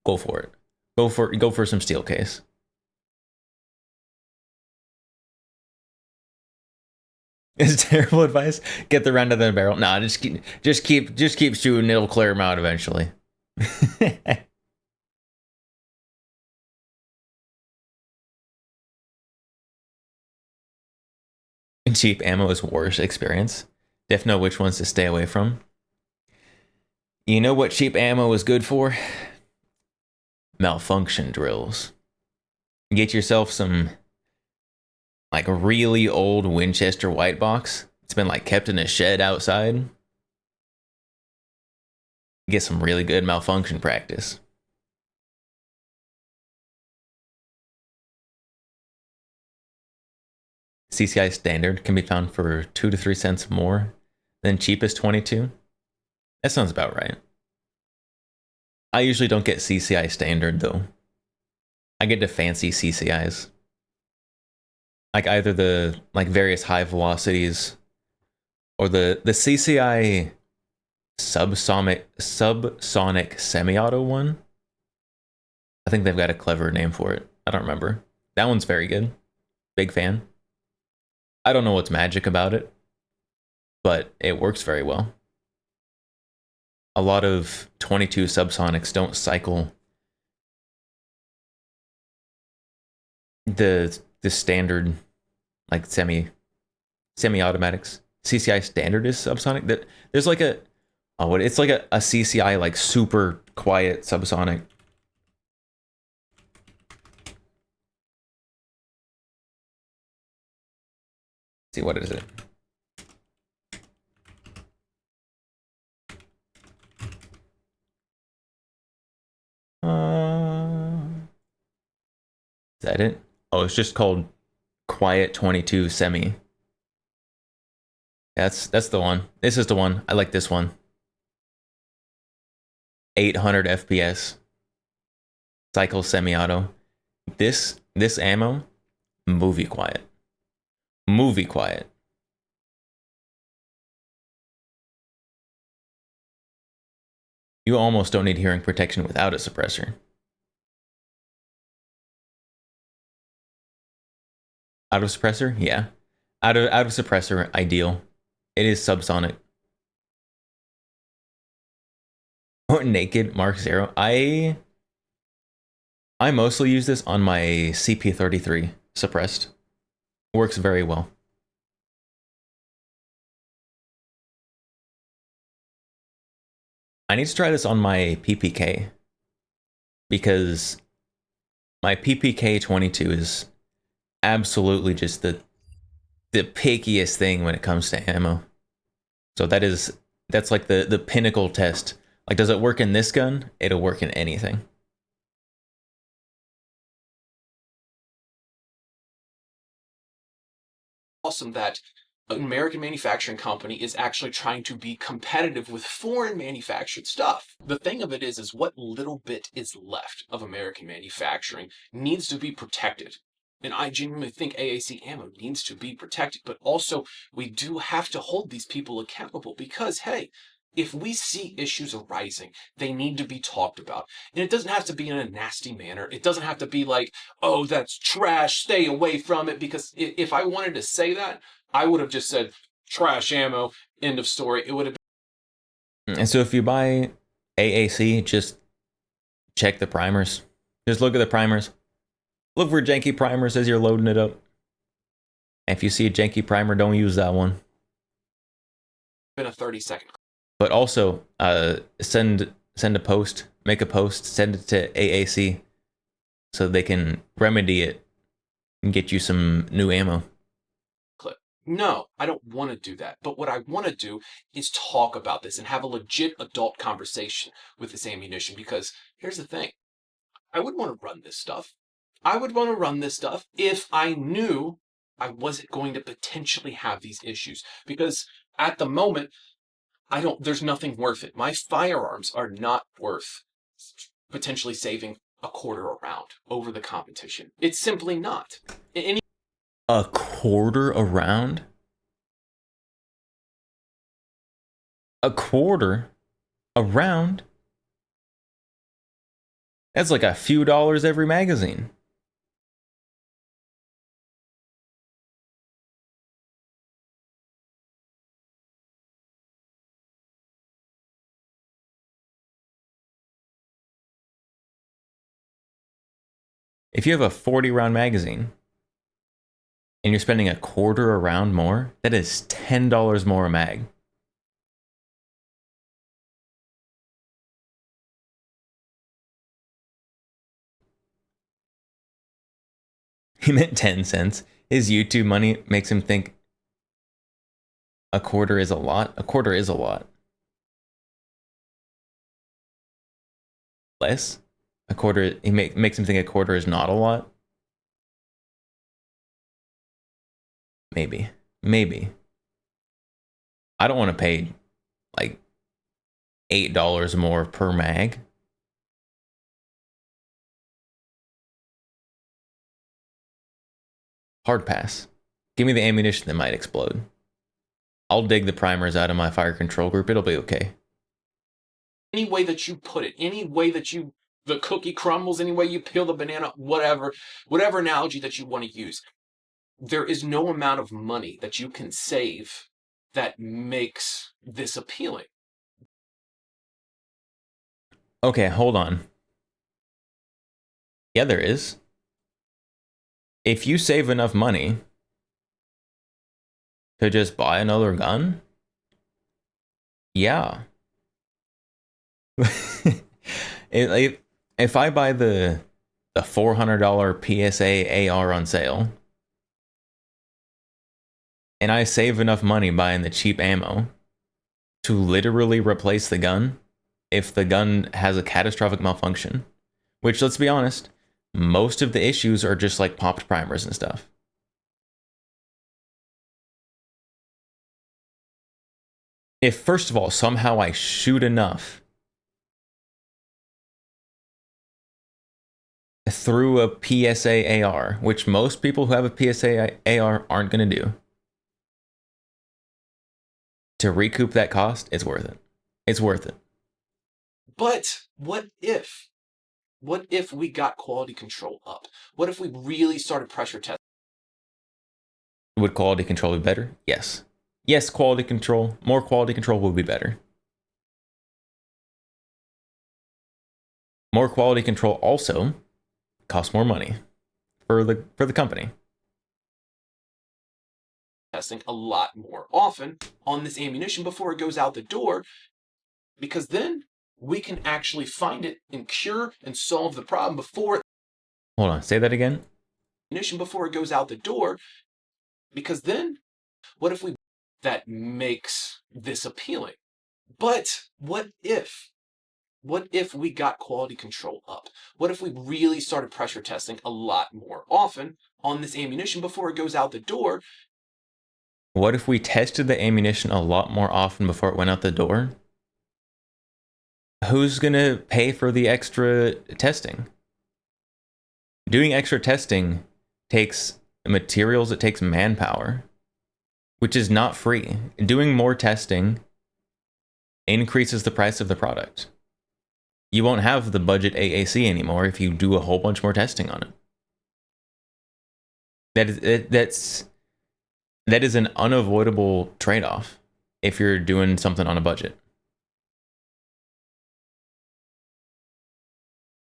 go for it. Go for some steel case. It's terrible advice. Get the round out of the barrel. Nah, just keep shooting. It'll clear them out eventually. Cheap ammo is worse experience. Def know which ones to stay away from. You know what cheap ammo is good for? Malfunction drills. Get yourself some like a really old Winchester white box. It's been like kept in a shed outside. Get some really good malfunction practice. CCI standard can be found for 2 to 3 cents more than cheapest 22. That sounds about right. I usually don't get CCI standard though. I get the fancy CCIs. Like either the like various high velocities or the CCI subsonic semi-auto one. I think they've got a clever name for it. I don't remember. That one's very good. Big fan. I don't know what's magic about it, but it works very well. A lot of 22 subsonics don't cycle the standard, like semi-automatics. CCI standard is subsonic. That there's like a it's like a CCI like super quiet subsonic. Let's see, what is it? Is that it? Oh, it's just called Quiet 22 Semi. That's the one. This is the one. I like this one. 800 FPS. Cycle semi-auto. This ammo, movie quiet. Movie quiet. You almost don't need hearing protection without a suppressor. Out of suppressor? Yeah. Out of suppressor, ideal. It is subsonic. Or naked Mark Zero. I mostly use this on my CP33 suppressed. Works very well. I need to try this on my PPK because my PPK 22 is absolutely just the pickiest thing when it comes to ammo. So that's like the pinnacle test. Like, does it work in this gun? It'll work in anything. Awesome that an American manufacturing company is actually trying to be competitive with foreign manufactured stuff. The thing of it is what little bit is left of American manufacturing needs to be protected. And I genuinely think AAC ammo needs to be protected, but also we do have to hold these people accountable because, hey, if we see issues arising, they need to be talked about. And it doesn't have to be in a nasty manner. It doesn't have to be like, oh, that's trash, stay away from it. Because if I wanted to say that, I would have just said trash ammo, end of story. It would have been. And so if you buy AAC, just check the primers. Just look at the primers. Look for janky primers as you're loading it up. And if you see a janky primer, don't use that one. Been a 30-second. But also, send a post, make a post, send it to AAC so they can remedy it and get you some new ammo. Clip. No, I don't want to do that. But what I want to do is talk about this and have a legit adult conversation with this ammunition. Because here's the thing. I would want to run this stuff. I would want to run this stuff if I knew I wasn't going to potentially have these issues. Because at the moment, there's nothing worth it. My firearms are not worth potentially saving a quarter a round over the competition. It's simply not. A quarter a round? A quarter a round? That's like a few dollars every magazine. If you have a 40 round magazine and you're spending a quarter a round more, that is $10 more a mag. He meant 10 cents. His YouTube money makes him think a quarter is a lot. A quarter is a lot. Less? A quarter, makes him think a quarter is not a lot. Maybe. I don't want to pay like $8 more per mag. Hard pass. Give me the ammunition that might explode. I'll dig the primers out of my fire control group. It'll be okay. Any way that you put it, any way that you the cookie crumbles any way you peel the banana, whatever analogy that you want to use. There is no amount of money that you can save that makes this appealing. Okay, hold on. Yeah, there is. If you save enough money to just buy another gun, yeah. If I buy the $400 PSA AR on sale, and I save enough money buying the cheap ammo to literally replace the gun if the gun has a catastrophic malfunction, which, let's be honest, most of the issues are just like popped primers and stuff. If, first of all, somehow I shoot enough through a PSA AR, which most people who have a PSA AR aren't going to do, to recoup that cost, it's worth it. It's worth it. But what if we got quality control up? What if we really started pressure testing? Would quality control be better? Yes. Yes, quality control. More quality control would be better. More quality control also costs more money for the company. Testing a lot more often on this ammunition before it goes out the door, because then we can actually find it and cure and solve the problem before. Hold on, say that again. Ammunition before it goes out the door, because then what if we that makes this appealing? But what if we got quality control up? What if we really started pressure testing a lot more often on this ammunition before it goes out the door? What if we tested the ammunition a lot more often before it went out the door? Who's going to pay for the extra testing? Doing extra testing takes materials, it takes manpower, which is not free. Doing more testing increases the price of the product. You won't have the budget AAC anymore if you do a whole bunch more testing on it. That is an unavoidable trade-off if you're doing something on a budget.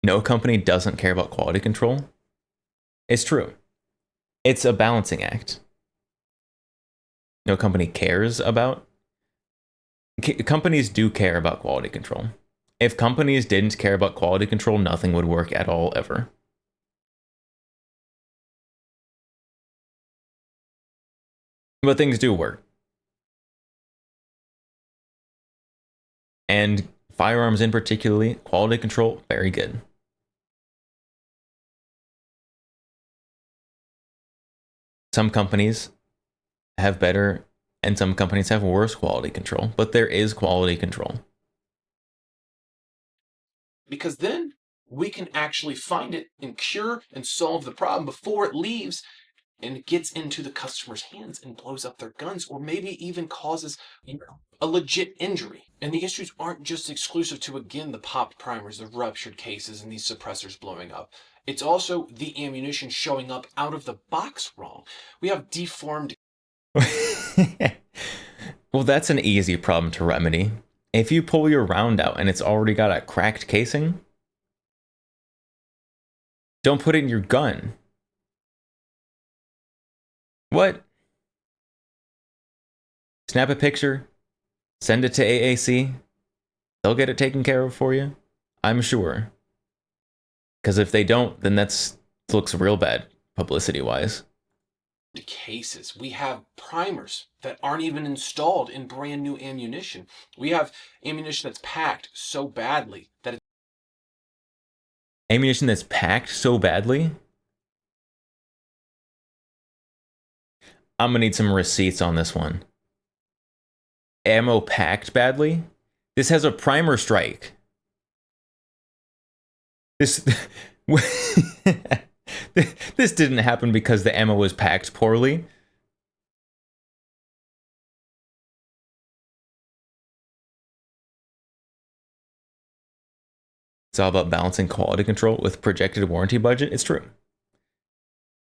No company doesn't care about quality control. It's true. It's a balancing act. No company cares about. Companies do care about quality control. If companies didn't care about quality control, nothing would work at all, ever. But things do work. And firearms in particularly, quality control, very good. Some companies have better and some companies have worse quality control, but there is quality control. Because then we can actually find it and cure and solve the problem before it leaves and it gets into the customer's hands and blows up their guns, or maybe even causes a legit injury. And the issues aren't just exclusive to, again, the popped primers, the ruptured cases, and these suppressors blowing up. It's also the ammunition showing up out of the box wrong. We have deformed. Well, that's an easy problem to remedy. If you pull your round out and it's already got a cracked casing, don't put it in your gun. What? Snap a picture, send it to AAC. They'll get it taken care of for you, I'm sure. Because if they don't, then that looks real bad publicity-wise. Cases. We have primers that aren't even installed in brand new ammunition. We have ammunition that's packed so badly that ammunition that's packed so badly? I'm gonna need some receipts on this one. Ammo packed badly? This has a primer strike. This this didn't happen because the ammo was packed poorly. It's all about balancing quality control with projected warranty budget. It's true.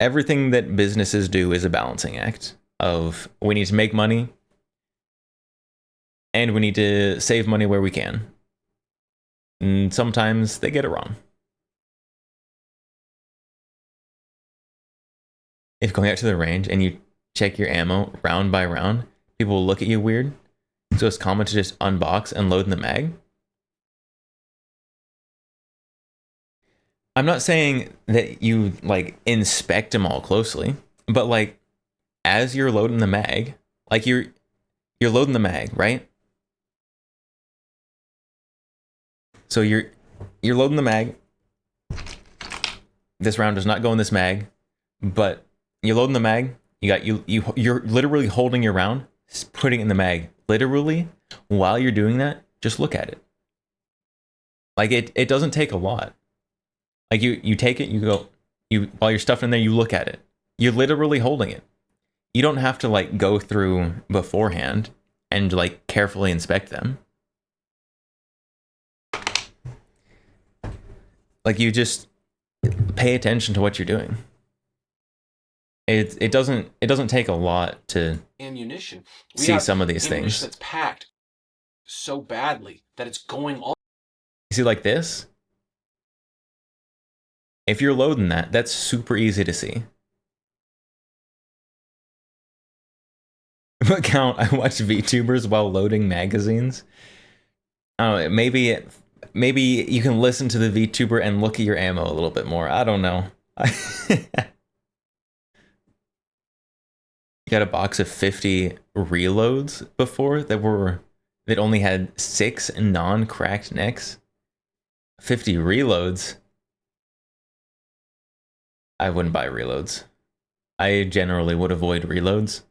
Everything that businesses do is a balancing act of we need to make money and we need to save money where we can. And sometimes they get it wrong. If going out to the range and you check your ammo round by round, people will look at you weird. So it's common to just unbox and load in the mag. I'm not saying that you like inspect them all closely, but like as you're loading the mag, like you're loading the mag, right? So you're loading the mag. This round does not go in this mag, but you're loading the mag. You're literally holding your round, putting it in the mag. Literally, while you're doing that, just look at it. Like it doesn't take a lot. Like you take it, while you're stuffing in there, you look at it. You're literally holding it. You don't have to like go through beforehand and like carefully inspect them. Like you just pay attention to what you're doing. It doesn't take a lot to ammunition. see some of these ammunition things. that's packed so badly that it's going all. You see, like this. If you're loading that, that's super easy to see. What count? I watch VTubers while loading magazines. I don't know, maybe you can listen to the VTuber and look at your ammo a little bit more. I don't know. Got a box of 50 reloads before that only had 6 non-cracked necks. 50 reloads. I wouldn't buy reloads. I generally would avoid reloads.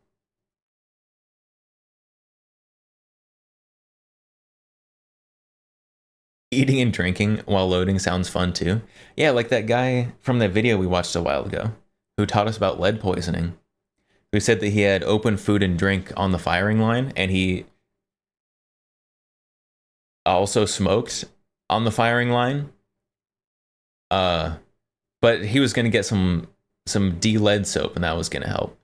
Eating and drinking while loading sounds fun too. Yeah, like that guy from that video we watched a while ago who taught us about lead poisoning. Who said that he had open food and drink on the firing line and he also smoked on the firing line. But he was going to get some de-lead soap and that was going to help.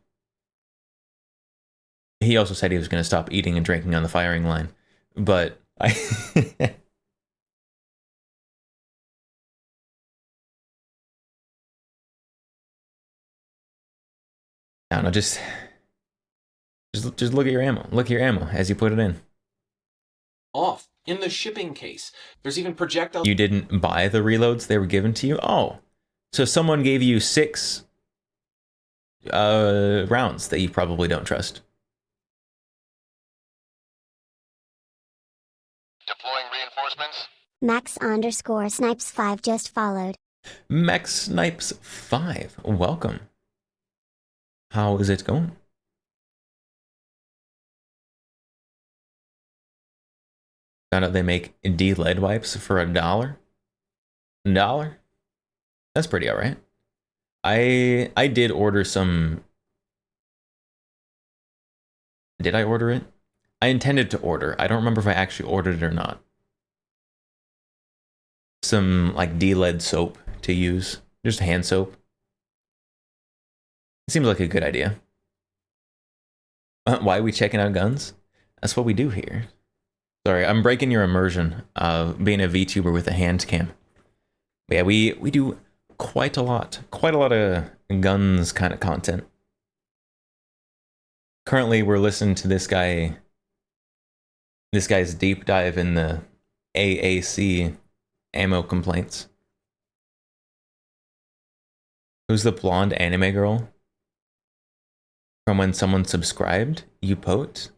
He also said he was going to stop eating and drinking on the firing line. But I don't know, just look at your ammo. Look at your ammo as you put it in. Off in the shipping case. There's even projectile. You didn't buy the reloads, they were given to you? Oh. So someone gave you 6 rounds that you probably don't trust. Deploying reinforcements. Max_snipes5 just followed. Max Snipes 5, welcome. How is it going? Found out they make de-lead wipes for $1. $1? That's pretty alright. I did order some. Did I order it? I intended to order. I don't remember if I actually ordered it or not. Some like de-lead soap to use. Just hand soap. It seems like a good idea. Why are we checking out guns? That's what we do here. Sorry, I'm breaking your immersion of being a VTuber with a hand cam. But yeah, we do quite a lot of guns kind of content. Currently, we're listening to this guy's deep dive in the AAC ammo complaints. Who's the blonde anime girl? From when someone subscribed, you pote?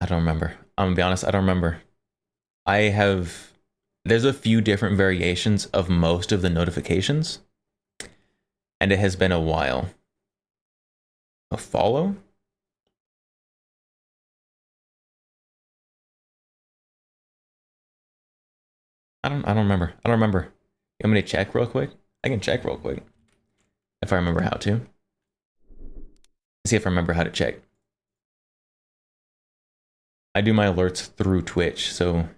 I don't remember. I'm gonna be honest, I don't remember. There's a few different variations of most of the notifications. And it has been a while. A follow? I don't remember. I don't remember. You want me to check real quick? I can check real quick. If I remember how to. Let's see if I remember how to check. I do my alerts through Twitch, so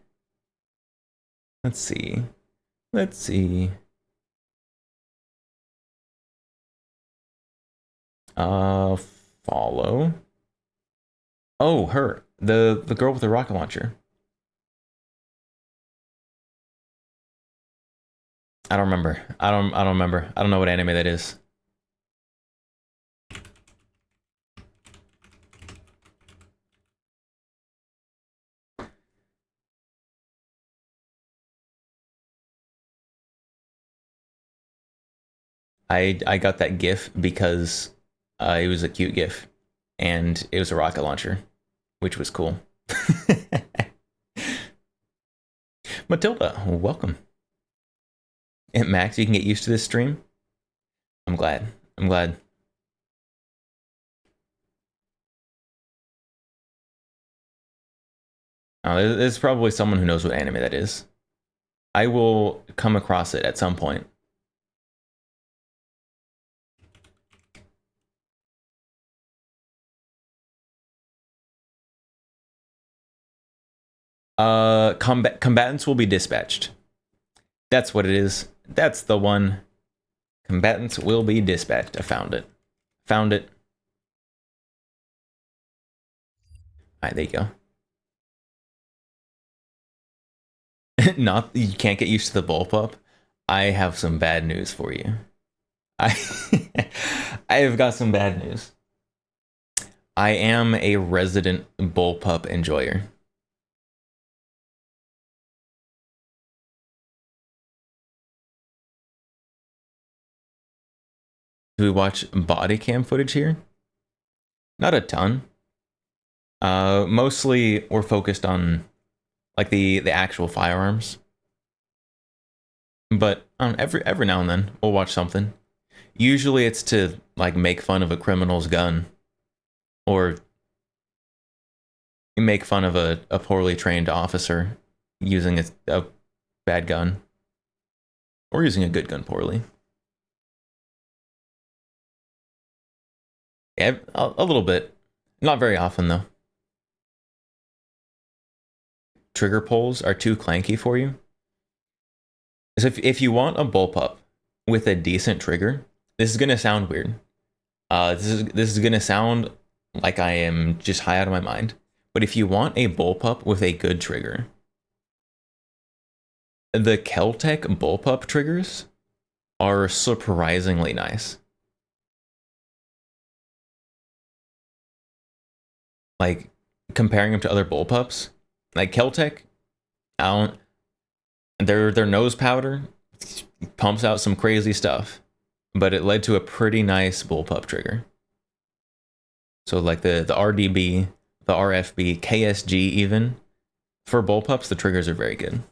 Let's see. Let's see. Follow. Oh, her. The girl with the rocket launcher. I don't remember. I don't remember. I don't know what anime that is. I got that GIF because it was a cute GIF, and it was a rocket launcher, which was cool. Matilda, welcome. And Max, you can get used to this stream. I'm glad. I'm glad. Oh, there's probably someone who knows what anime that is. I will come across it at some point. Combatants will be dispatched. That's what it is. That's the one. Combatants will be dispatched. I found it. Found it. Alright, there you go. Not, you can't get used to the bullpup. I have some bad news for you. I have got some bad news. I am a resident bullpup enjoyer. Do we watch body cam footage here? Not a ton. Mostly we're focused on like the actual firearms. But every now and then we'll watch something. Usually it's to like make fun of a criminal's gun, or make fun of a poorly trained officer using a bad gun, or using a good gun poorly. Yeah, a little bit. Not very often, though. Trigger pulls are too clanky for you. So if you want a bullpup with a decent trigger, this is going to sound weird. This is going to sound like I am just high out of my mind. But if you want a bullpup with a good trigger, the Keltec bullpup triggers are surprisingly nice. Like, comparing them to other bullpups, like Keltec, their nose powder pumps out some crazy stuff, but it led to a pretty nice bullpup trigger. So like the RDB, the RFB, KSG even, for bullpups, the triggers are very good.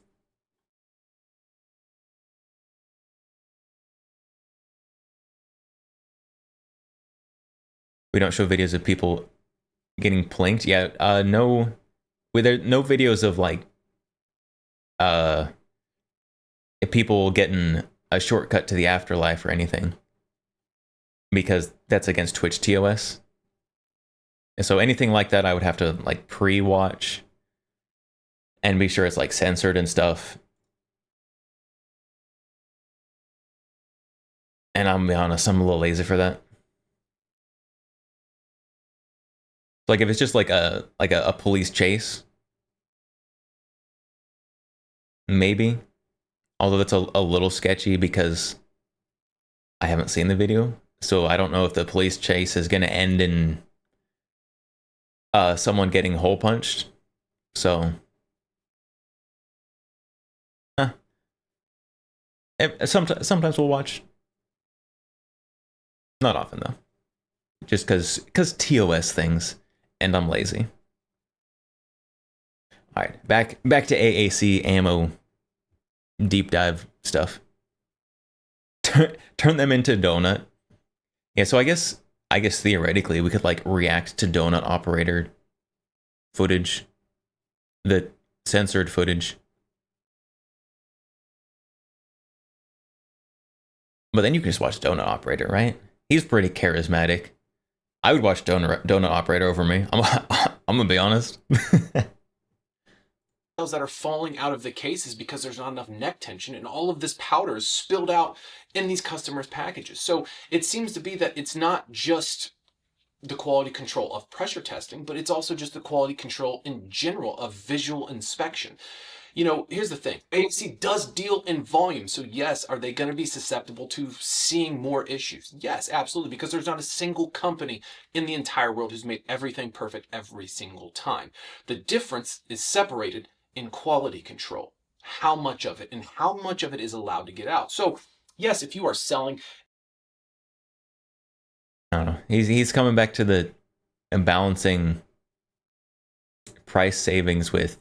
We don't show videos of people getting plinked. Yeah, no videos of like people getting a shortcut to the afterlife or anything, because that's against Twitch TOS. And so anything like that I would have to like pre-watch and be sure it's like censored and stuff. And I'm gonna be honest, I'm a little lazy for that. Like if it's just like a police chase, maybe. Although that's a little sketchy because I haven't seen the video, so I don't know if the police chase is gonna end in someone getting hole punched. So sometimes we'll watch. Not often though. Just because TOS things, and I'm lazy. Alright, back to AAC ammo deep dive stuff. Turn them into Donut. Yeah, so I guess theoretically we could like react to Donut Operator footage, the censored footage. But then you can just watch Donut Operator, right? He's pretty charismatic. I would watch Donut Operator over me. I'm gonna be honest. that are falling out of the cases because there's not enough neck tension, and all of this powder is spilled out in these customers' packages. So it seems to be that it's not just the quality control of pressure testing, but it's also just the quality control in general of visual inspection. You know, here's the thing. AMC does deal in volume. So yes, are they going to be susceptible to seeing more issues? Yes, absolutely. Because there's not a single company in the entire world who's made everything perfect every single time. The difference is separated in quality control. How much of it and how much of it is allowed to get out. So yes, if you are selling... I don't know. He's coming back to the balancing price savings with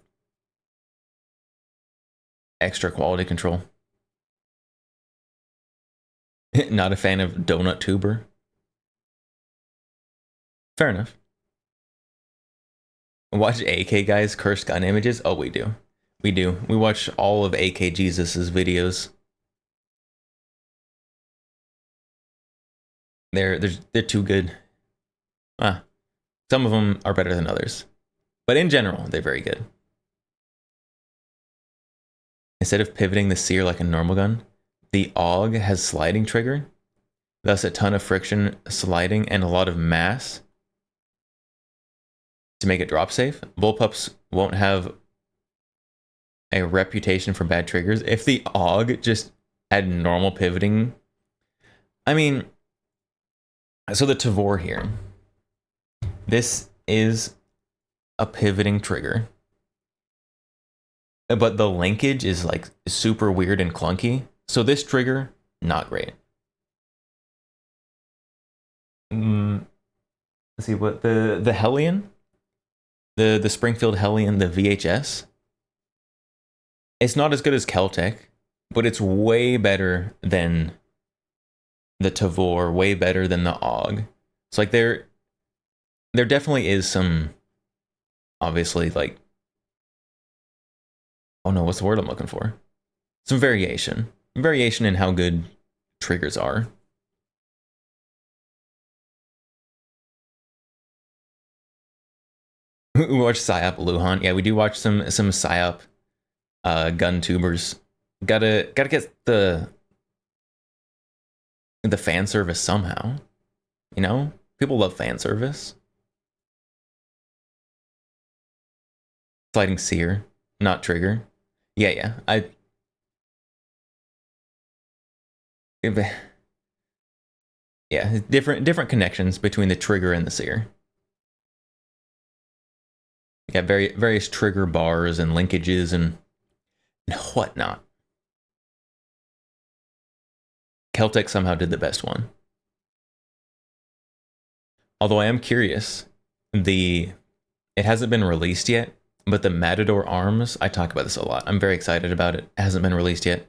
extra quality control. Not a fan of Donut Tuber. Fair enough. Watch AK guys curse gun images? Oh, we do. We do. We watch all of AK Jesus's videos. They're too good. Some of them are better than others. But in general, they're very good. Instead of pivoting the sear like a normal gun, the AUG has sliding trigger, thus a ton of friction sliding and a lot of mass to make it drop safe. Bullpups won't have a reputation for bad triggers. If the AUG just had normal pivoting, I mean, so the Tavor here, this is a pivoting trigger, but the linkage is like super weird and clunky. So this trigger, not great. Let's see what the Hellion, the Springfield Hellion, the VHS. It's not as good as Keltec, but it's way better than the Tavor, way better than the AUG. It's like there definitely is some, obviously, like, oh no, what's the word I'm looking for? Some variation in how good triggers are. We watch Psyop Luhan. Yeah, we do watch some Psyop gun tubers. Gotta get the fan service somehow. You know? People love fan service. Sliding sear, not trigger. Yeah. Yeah, different connections between the trigger and the sear. You got various trigger bars and linkages and whatnot. Keltec somehow did the best one. Although I am curious, it hasn't been released yet, but the Matador arms, I talk about this a lot. I'm very excited about it. It hasn't been released yet.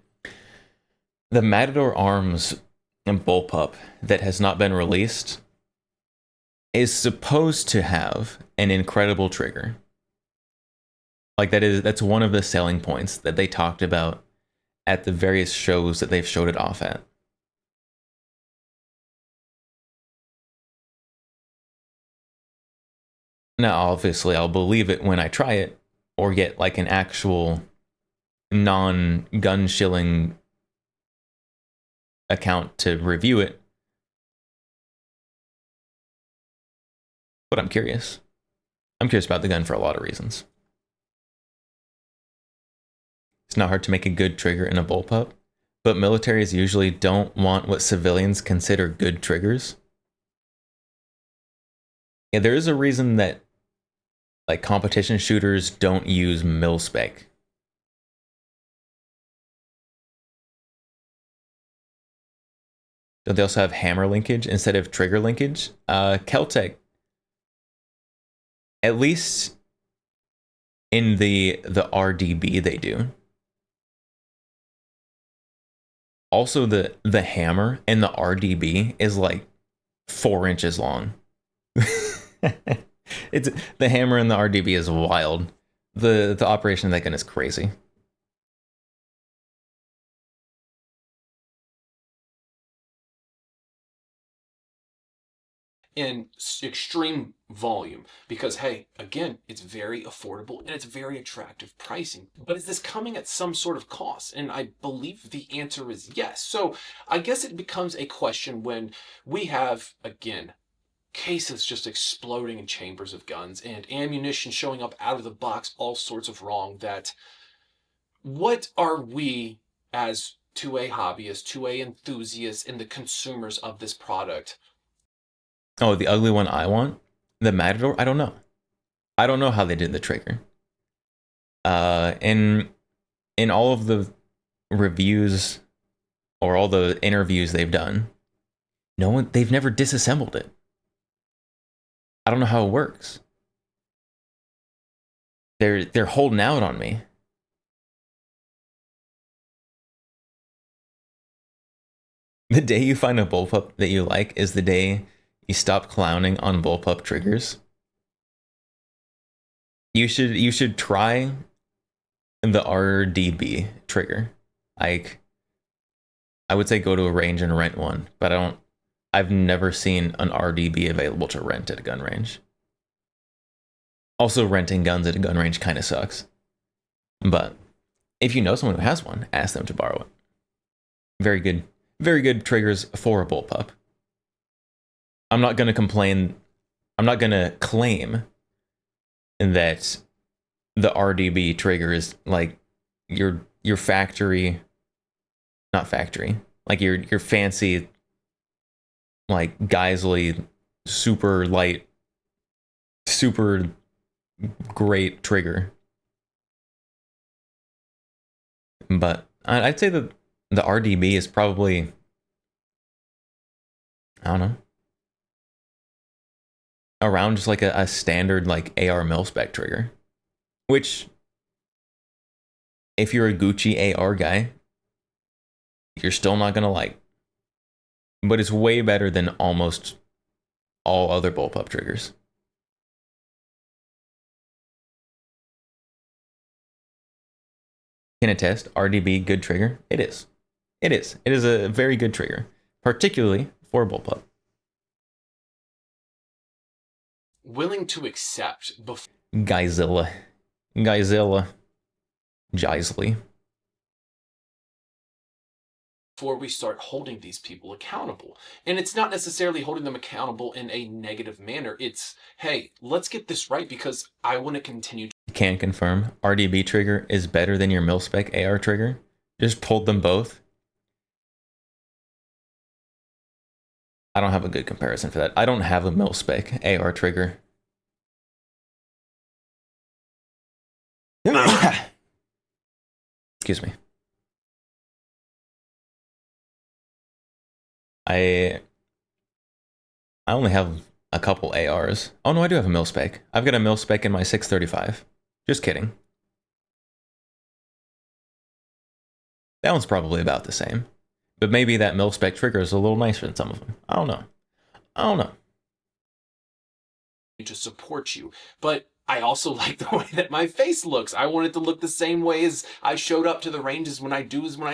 The Matador arms and bullpup that has not been released is supposed to have an incredible trigger. Like that's one of the selling points that they talked about at the various shows that they've showed it off at. Now, obviously, I'll believe it when I try it or get like an actual non-gun shilling account to review it. But I'm curious. I'm curious about the gun for a lot of reasons. It's not hard to make a good trigger in a bullpup, but militaries usually don't want what civilians consider good triggers. Yeah, there is a reason that like competition shooters don't use mil-spec. Don't they also have hammer linkage instead of trigger linkage? Keltec, at least in the RDB they do. Also the hammer in the RDB is like 4 inches long. It's the hammer in the RDB is wild. The operation of that gun is crazy. in extreme volume because, hey, again, it's very affordable and it's very attractive pricing. But is this coming at some sort of cost? And I believe the answer is yes. So I guess it becomes a question when we have, again, cases just exploding in chambers of guns and ammunition showing up out of the box, all sorts of wrong, that what are we as 2A hobbyists, 2A enthusiasts, and the consumers of this product? Oh, the ugly one I want? The Matador? I don't know. I don't know how they did the trigger. In all of the reviews or all the interviews they've done, they've never disassembled it. I don't know how it works. They're holding out on me. The day you find a bullpup that you like is the day you stop clowning on bullpup triggers. You should try the RDB trigger. Like, I would say go to a range and rent one, but I've never seen an RDB available to rent at a gun range. Also, renting guns at a gun range kind of sucks. But if you know someone who has one, ask them to borrow it. Very good triggers for a bullpup. I'm not going to complain. I'm not going to claim that the RDB trigger is like your factory, not factory, like your fancy, like Geisley, super light, super great trigger. But I'd say that the RDB is probably, I don't know, around just like a standard like AR mil-spec trigger, which if you're a Gucci AR guy, you're still not gonna like, but it's way better than almost all other bullpup triggers. Can attest, RDB good trigger. It is a very good trigger, particularly for a bullpup. Willing to accept before Geisley, Geisley. we start holding these people accountable. And it's not necessarily holding them accountable in a negative manner. It's, hey, let's get this right because I want to continue. Can confirm RDB trigger is better than your mil-spec AR trigger. Just pulled them both. I don't have a good comparison for that. I don't have a mil-spec AR trigger. Excuse me. I only have a couple ARs. Oh no, I do have a mil-spec. I've got a mil-spec in my 635. Just kidding. That one's probably about the same. But maybe that mil-spec trigger is a little nicer than some of them. I don't know. To support you. But I also like the way that my face looks. I want it to look the same way as I showed up to the range as when I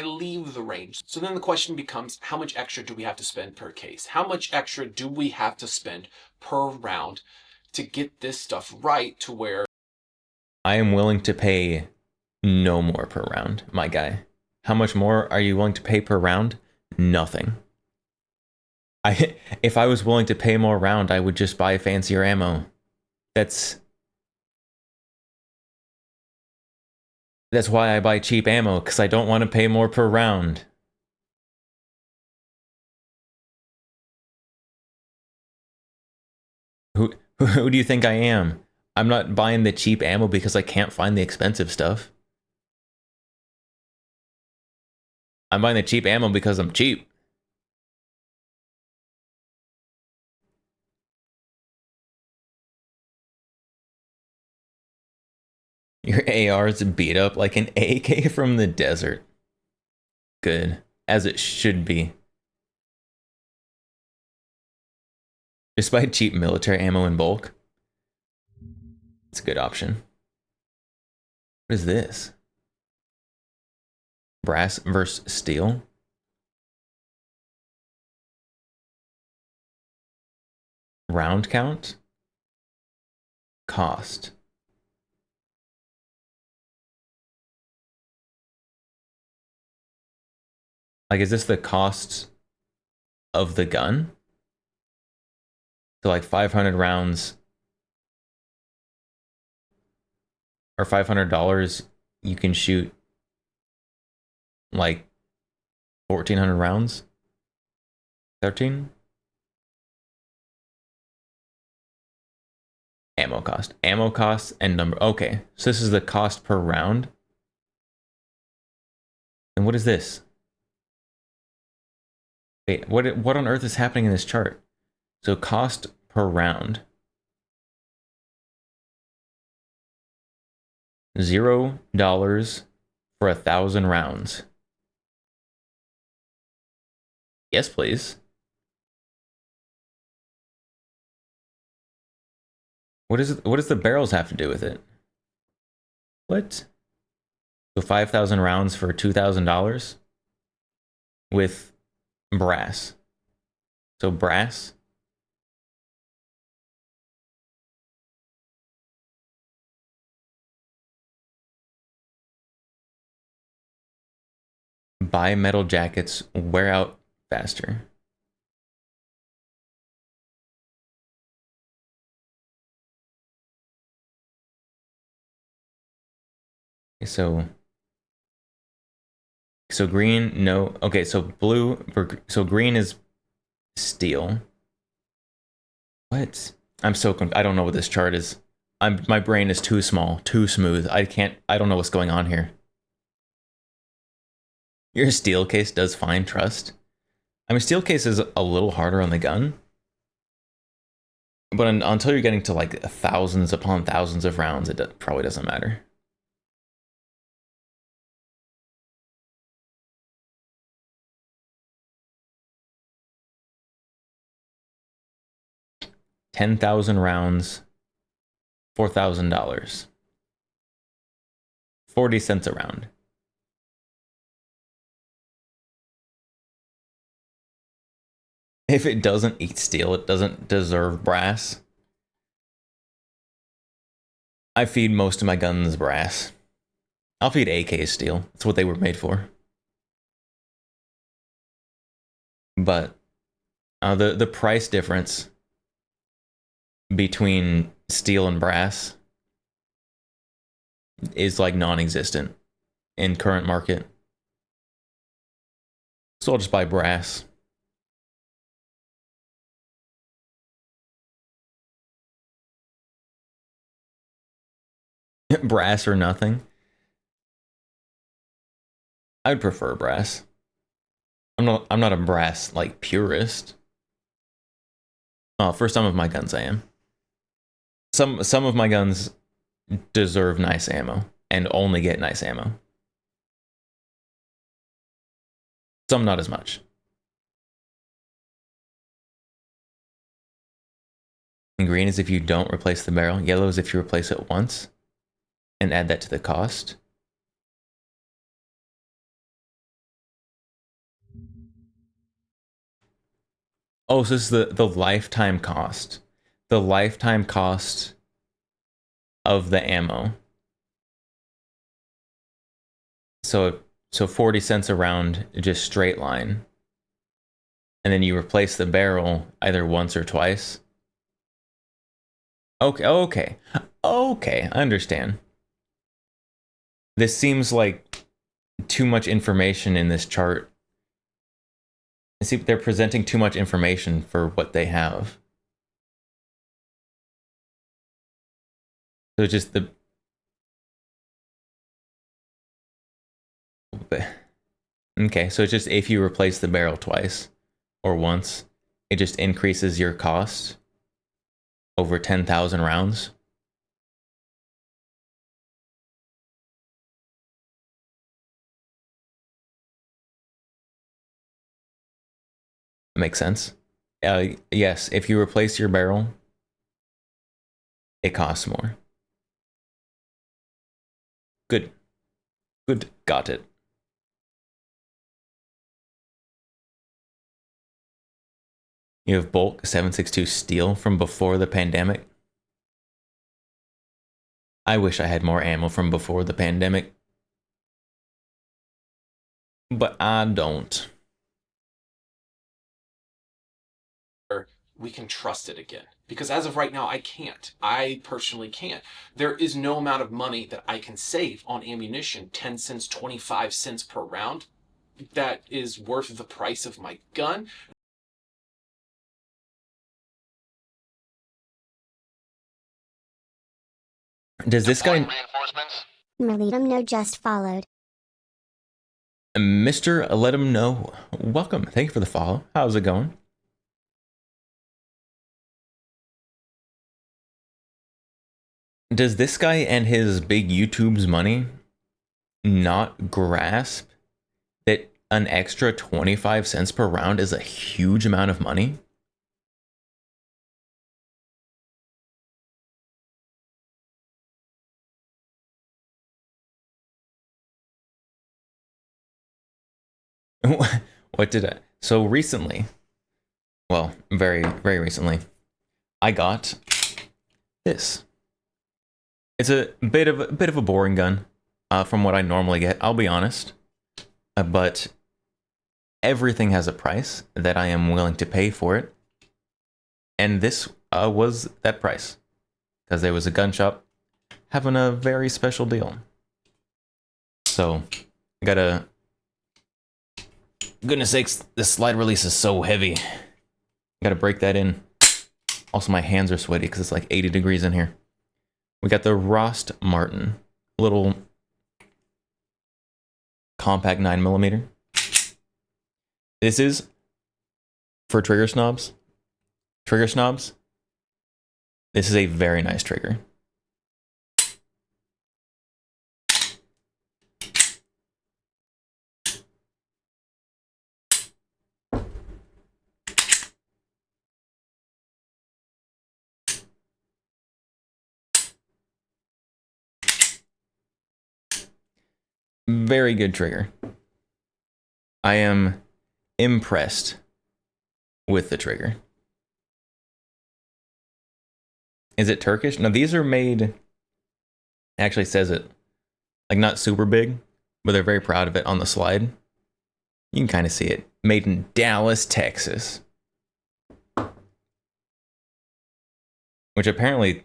leave the range. So then the question becomes, how much extra do we have to spend per case? How much extra do we have to spend per round to get this stuff right to where I am willing to pay no more per round, my guy. How much more are you willing to pay per round? Nothing. If I was willing to pay more round, I would just buy fancier ammo. That's why I buy cheap ammo, because I don't want to pay more per round. Who do you think I am? I'm not buying the cheap ammo because I can't find the expensive stuff. I'm buying the cheap ammo because I'm cheap. Your AR is beat up like an AK from the desert. Good. As it should be. Just buy cheap military ammo in bulk. It's a good option. What is this? Brass versus steel? round count, cost. Like, is this the cost of the gun? So like 500 rounds or $500, you can shoot like 1,400 rounds. 13. Ammo cost and number. Okay, so this is the cost per round. And what is this? Wait, what on earth is happening in this chart? So cost per round. $0 for 1,000 rounds. Yes, please. What does the barrels have to do with it? What? So 5,000 rounds for $2,000 with brass. So brass. Buy metal jackets, wear out faster. So green, no. Okay, so blue, so green is steel. What? I'm so I don't know what this chart is. My brain is too small, too smooth. I don't know what's going on here. Your steel case does fine, trust. I mean, steel case is a little harder on the gun. But until you're getting to like thousands upon thousands of rounds, it probably doesn't matter. $10,000 rounds, $4,000. 40 cents a round. If it doesn't eat steel, it doesn't deserve brass. I feed most of my guns brass. I'll feed AKs steel. That's what they were made for. But the price difference between steel and brass is like non-existent in current market. So I'll just buy brass. Brass or nothing. I'd prefer brass. I'm not a brass like purist. For some of my guns I am. Some of my guns deserve nice ammo and only get nice ammo. Some not as much. And green is if you don't replace the barrel. Yellow is if you replace it once and add that to the cost. Oh, so this is the lifetime cost. The lifetime cost of the ammo. So 40 cents a round, just straight line. And then you replace the barrel either once or twice. Okay, I understand. This seems like too much information in this chart. I see they're presenting too much information for what they have. So just the... Okay, so it's just if you replace the barrel twice or once, it just increases your cost over 10,000 rounds. Makes sense. Yes, if you replace your barrel, it costs more. Good. Got it. You have bulk 7.62 steel from before the pandemic. I wish I had more ammo from before the pandemic, but I don't. We can trust it again. Because as of right now, I can't. I personally can't. There is no amount of money that I can save on ammunition, 10 cents, 25 cents per round, that is worth the price of my gun. Does this guy, Deploying reinforcements. Merlitum no just followed. Mr. Let him know, welcome. Thank you for the follow. How's it going? Does this guy and his big YouTube's money not grasp that an extra 25 cents per round is a huge amount of money? What did I? So recently, well, very, very recently, I got this. It's a bit of a boring gun from what I normally get, I'll be honest. But everything has a price that I am willing to pay for it. And this was that price. Because there was a gun shop having a very special deal. So, I gotta... Goodness sakes, this slide release is so heavy. Gotta break that in. Also, my hands are sweaty because it's like 80 degrees in here. We got the Rost Martin, little compact 9mm. This is for trigger snobs. Trigger snobs. This is a very nice trigger. Very good trigger. I am impressed with the trigger. Is it Turkish? No, these are made, actually says it, like not super big, but they're very proud of it on the slide. You can kind of see it. Made in Dallas, Texas. Which apparently,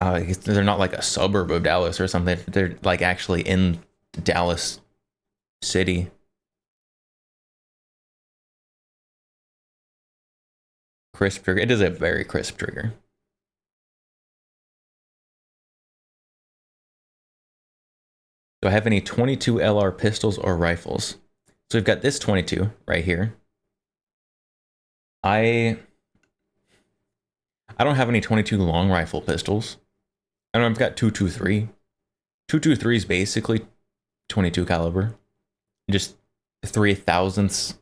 they're not like a suburb of Dallas or something. They're like actually in Dallas City. Crisp trigger. It is a very crisp trigger. Do I have any 22 LR pistols or rifles? So we've got this 22 right here. I don't have any 22 long rifle pistols. I know I've got 223. 223 is basically 22 caliber. Just 3/1000ths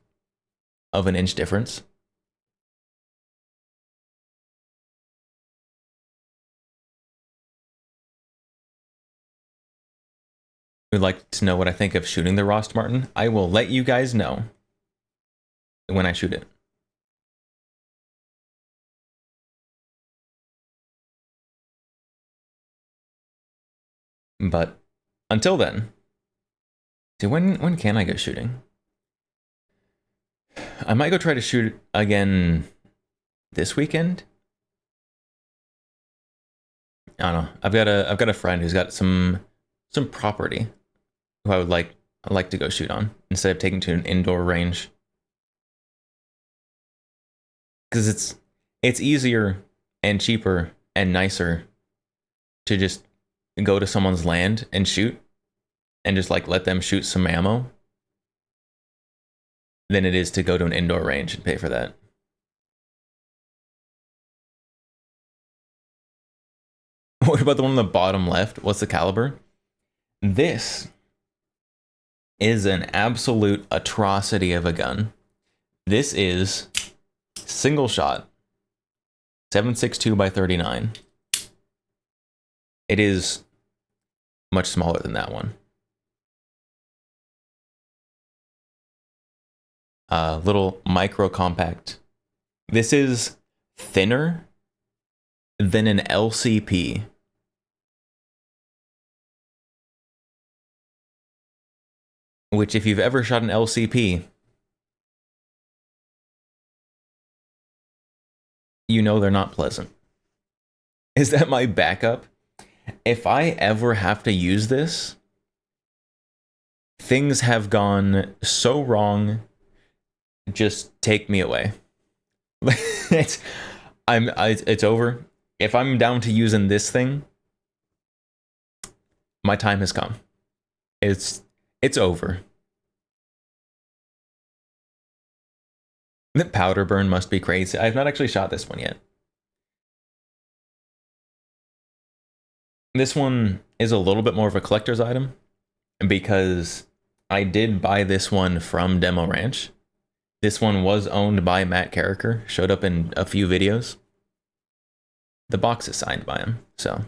of an inch difference. Would like to know what I think of shooting the Rost Martin? I will let you guys know when I shoot it. But until then, see, when can I go shooting? I might go try to shoot again this weekend. I don't know. I've got a friend who's got some property who I'd like to go shoot on instead of taking to an indoor range. Because it's easier and cheaper and nicer to just go to someone's land and shoot and just like let them shoot some ammo than it is to go to an indoor range and pay for that. What about the one on the bottom left? What's the caliber? This is an absolute atrocity of a gun. This is single shot 7.62 by 39. It is much smaller than that one. Little micro compact This is thinner than an LCP. Which, if you've ever shot an LCP, you know they're not pleasant. Is that my backup? If I ever have to use this, things have gone so wrong. Just take me away. it's over. If I'm down to using this thing, my time has come. It's over. The powder burn must be crazy. I've not actually shot this one yet. This one is a little bit more of a collector's item because I did buy this one from Demo Ranch. This one was owned by Matt Carricker, showed up in a few videos. The box is signed by him, so.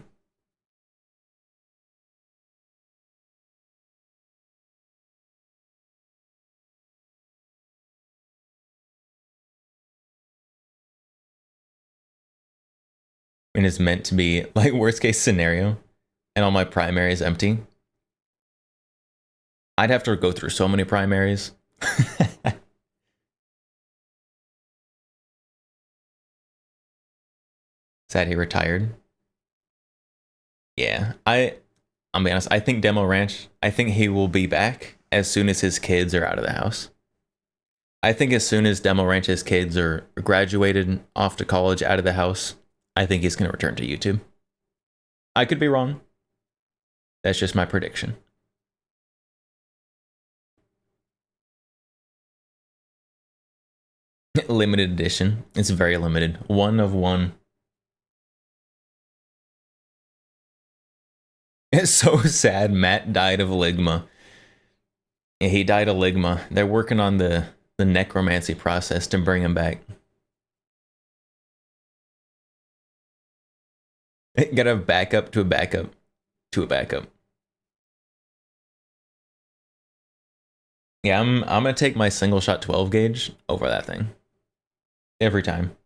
And it's meant to be like worst case scenario, and all my primaries empty. I'd have to go through so many primaries. Sad he retired. Yeah, I'll be honest, I think Demo Ranch, I think he will be back as soon as his kids are out of the house. I think as soon as Demo Ranch's kids are graduated, off to college, out of the house, I think he's going to return to YouTube. I could be wrong. That's just my prediction. Limited edition. It's very limited. 1 of 1. It's so sad. Matt died of Ligma. He died of Ligma. They're working on the necromancy process to bring him back. Gotta have backup to a backup to a backup. Yeah, I'm gonna take my single shot 12 gauge over that thing. Every time.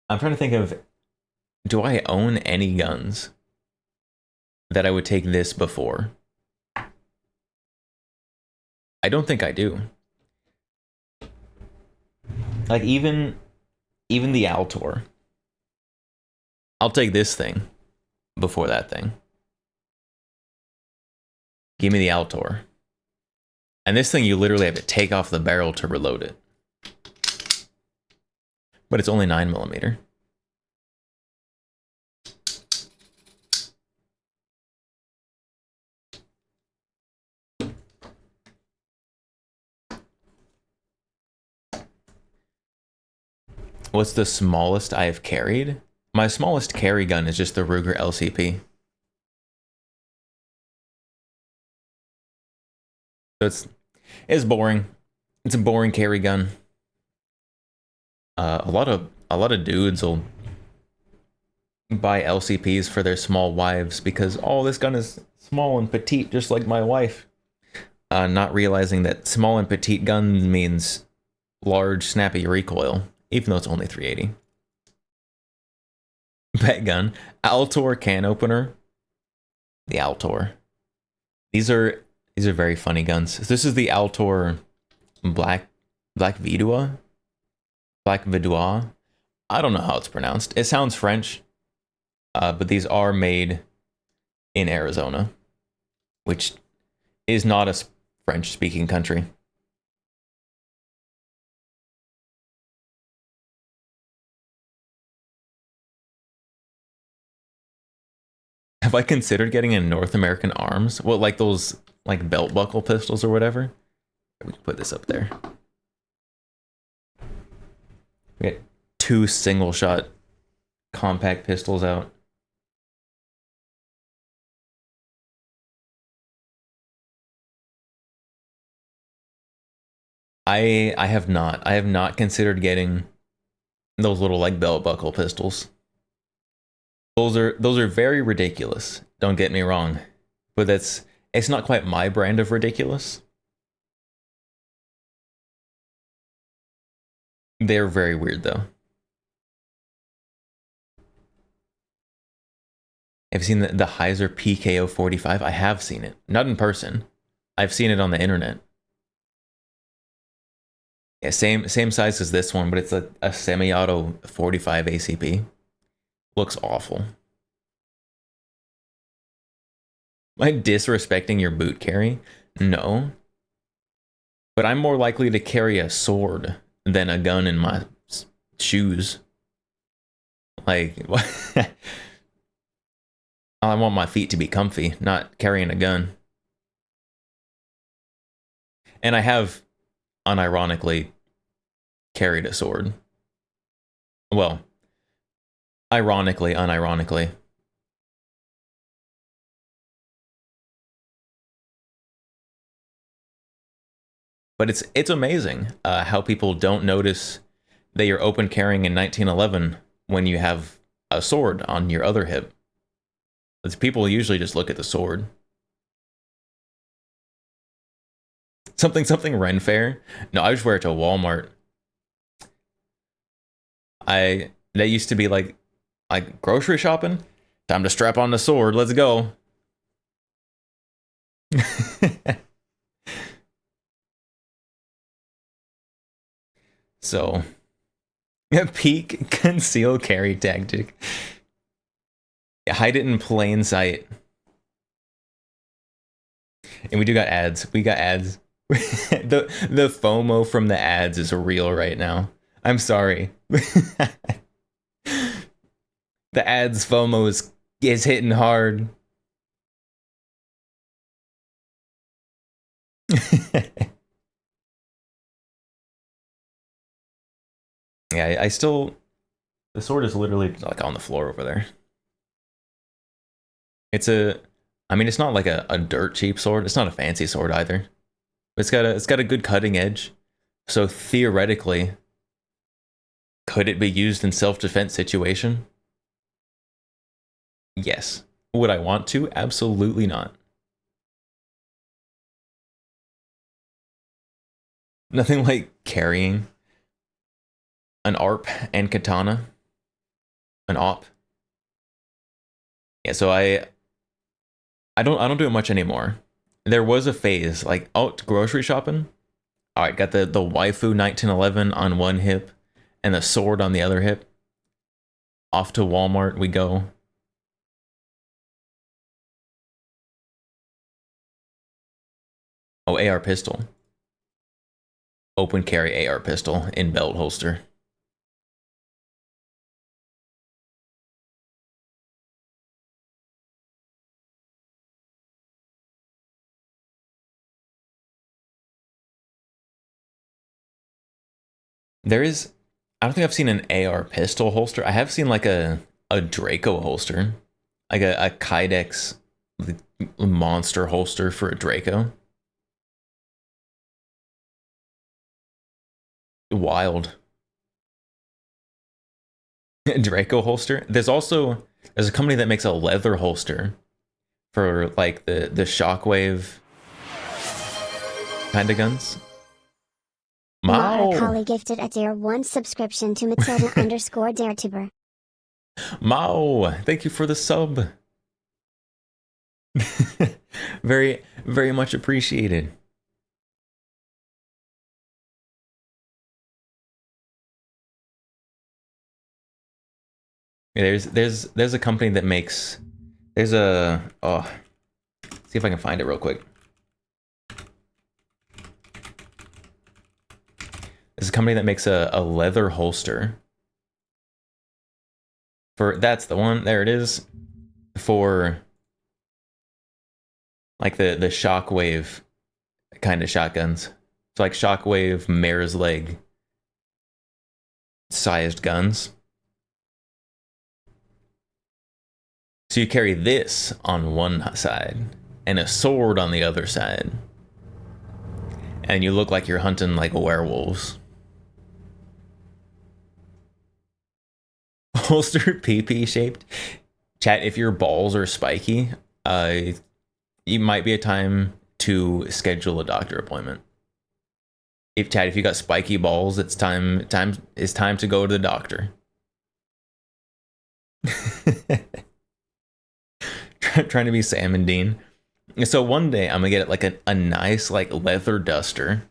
I'm trying to think of, do I own any guns that I would take this before? I don't think I do. Like even the Altor. I'll take this thing before that thing. Give me the Altor. And this thing you literally have to take off the barrel to reload it. But it's only 9mm. What's the smallest I have carried? My smallest carry gun is just the Ruger LCP. So it's boring. It's a boring carry gun. A lot of dudes will buy LCPs for their small wives because this gun is small and petite, just like my wife. Not realizing that small and petite gun means large, snappy recoil, even though it's only 380. Pet gun, Altor can opener. The Altor. These are very funny guns. This is the Altor Black Vidua. Black Vidua. I don't know how it's pronounced. It sounds French, but these are made in Arizona, which is not a French-speaking country. Have I considered getting a North American Arms? Well, like those like belt buckle pistols or whatever. We can put this up there. We got 2 single shot compact pistols out. I have not. I have not considered getting those little like belt buckle pistols. Those are very ridiculous. Don't get me wrong, but It's not quite my brand of ridiculous. They're very weird though. Have you seen the Heiser PKO 45? I have seen it. Not in person. I've seen it on the internet. Yeah, same size as this one, but it's a semi-auto 45 ACP. Looks awful. Am I disrespecting your boot carry? No. But I'm more likely to carry a sword than a gun in my shoes. Like, I want my feet to be comfy, not carrying a gun. And I have unironically carried a sword. Well, ironically, unironically. But it's amazing how people don't notice that you're open carrying in 1911 when you have a sword on your other hip. Because people usually just look at the sword. Something Ren Fair? No, I just wear it to Walmart. That used to be like grocery shopping. Time to strap on the sword. Let's go. So, peak conceal carry tactic. Hide it in plain sight. And we do got ads. We got ads. the FOMO from the ads is real right now. I'm sorry. The ads FOMO is hitting hard. Yeah, I still... The sword is literally like on the floor over there. I mean, it's not like a dirt cheap sword. It's not a fancy sword either. It's got a good cutting edge. So theoretically, could it be used in self-defense situation? Yes. Would I want to? Absolutely not. Nothing like carrying an ARP and katana. An AWP. Yeah, so I don't do it much anymore. There was a phase, like, grocery shopping. Alright, got the waifu 1911 on one hip and the sword on the other hip. Off to Walmart we go. Oh, AR pistol. Open carry AR pistol in belt holster. I don't think I've seen an AR pistol holster. I have seen like a Draco holster. Like a Kydex monster holster for a Draco. Wild. Draco holster. There's a company that makes a leather holster for like the Shockwave kind of guns. Mao. Holly gifted a Dare 1 subscription to Matilda _DareTuber. Mao, thank you for the sub. Very, very much appreciated. There's a company that makes see if I can find it real quick. There's a company that makes a leather holster that's the one, there it is, for like the Shockwave kind of shotguns. It's like Shockwave mare's leg sized guns. So you carry this on one side and a sword on the other side. And you look like you're hunting like werewolves. Holster PP shaped. Chat, if your balls are spiky, it might be a time to schedule a doctor appointment. If Chad, if you got spiky balls, it's time to go to the doctor. Trying to be Sam and Dean. So one day I'm gonna get like a nice like leather duster,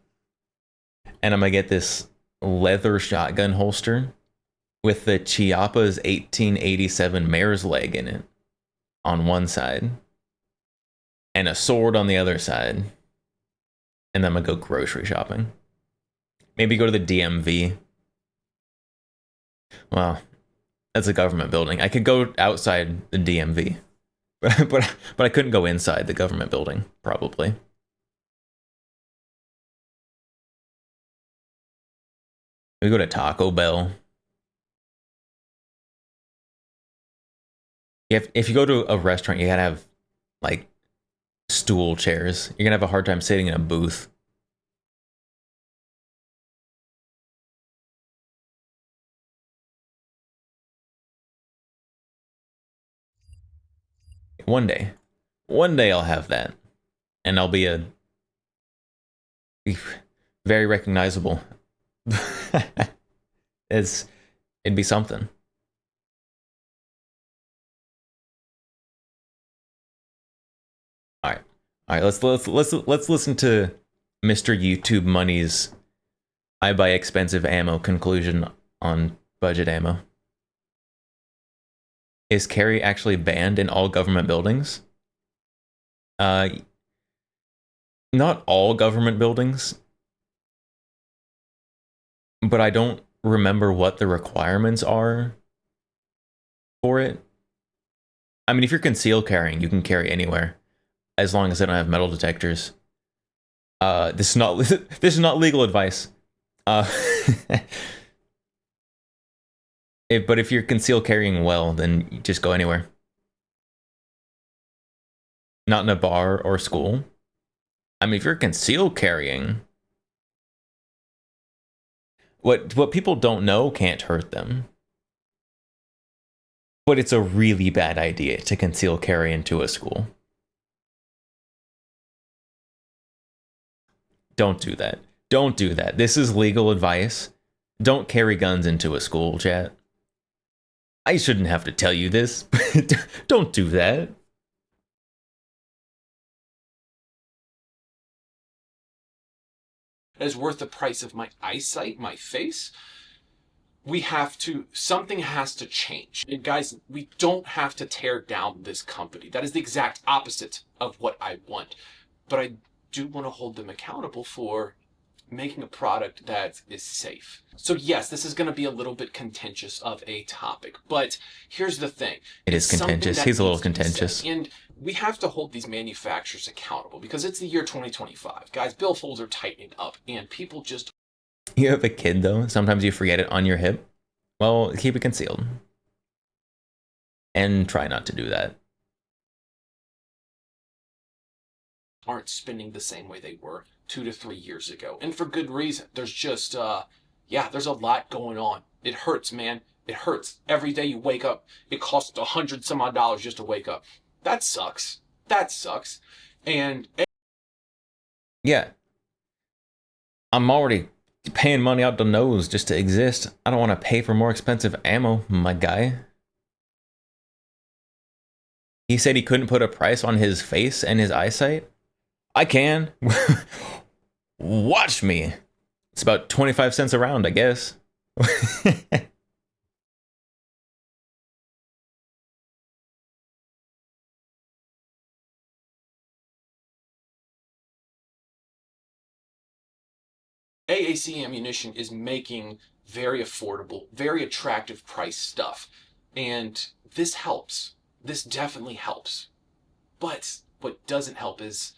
and I'm gonna get this leather shotgun holster with the Chiapas 1887 mare's leg in it on one side, and a sword on the other side, and then I'm gonna go grocery shopping. Maybe go to the DMV. Well, that's a government building. I could go outside the DMV. But I couldn't go inside the government building, probably. We go to Taco Bell. If you go to a restaurant, you gotta have like stool chairs. You're gonna have a hard time sitting in a booth. One day I'll have that, and I'll be a very recognizable. It'd be something. All right. Let's listen to Mr. YouTube Money's "I buy expensive ammo" conclusion on budget ammo. Is carry actually banned in all government buildings? Not all government buildings, but I don't remember what the requirements are for it. I mean, if you're concealed carrying, you can carry anywhere, as long as they don't have metal detectors. This is not legal advice. But if you're concealed carrying well, then you just go anywhere. Not in a bar or school. I mean, if you're concealed carrying, what people don't know can't hurt them. But it's a really bad idea to conceal carry into a school. Don't do that. Don't do that. This is legal advice. Don't carry guns into a school, chat. I shouldn't have to tell you this, but don't do that. Is worth the price of my eyesight, my face. Something has to change. And guys, we don't have to tear down this company. That is the exact opposite of what I want. But I do want to hold them accountable for making a product that is safe. So yes, this is going to be a little bit contentious of a topic, but here's the thing. It is contentious. He's a little contentious. And we have to hold these manufacturers accountable because it's the year 2025. Guys, billfolds are tightening up and people just... You have a kid though. Sometimes you forget it on your hip. Well, keep it concealed. And try not to do that. Aren't spending the same way they were 2 to 3 years ago. And for good reason. There's just, there's a lot going on. It hurts, man. It hurts. Every day you wake up, it costs $100 some odd just to wake up. That sucks. That sucks. And... Yeah. I'm already paying money out the nose just to exist. I don't want to pay for more expensive ammo, my guy. He said he couldn't put a price on his face and his eyesight. I can. Watch me. It's about 25 cents a round, I guess. AAC Ammunition is making very affordable, very attractive price stuff. And this helps. This definitely helps. But what doesn't help is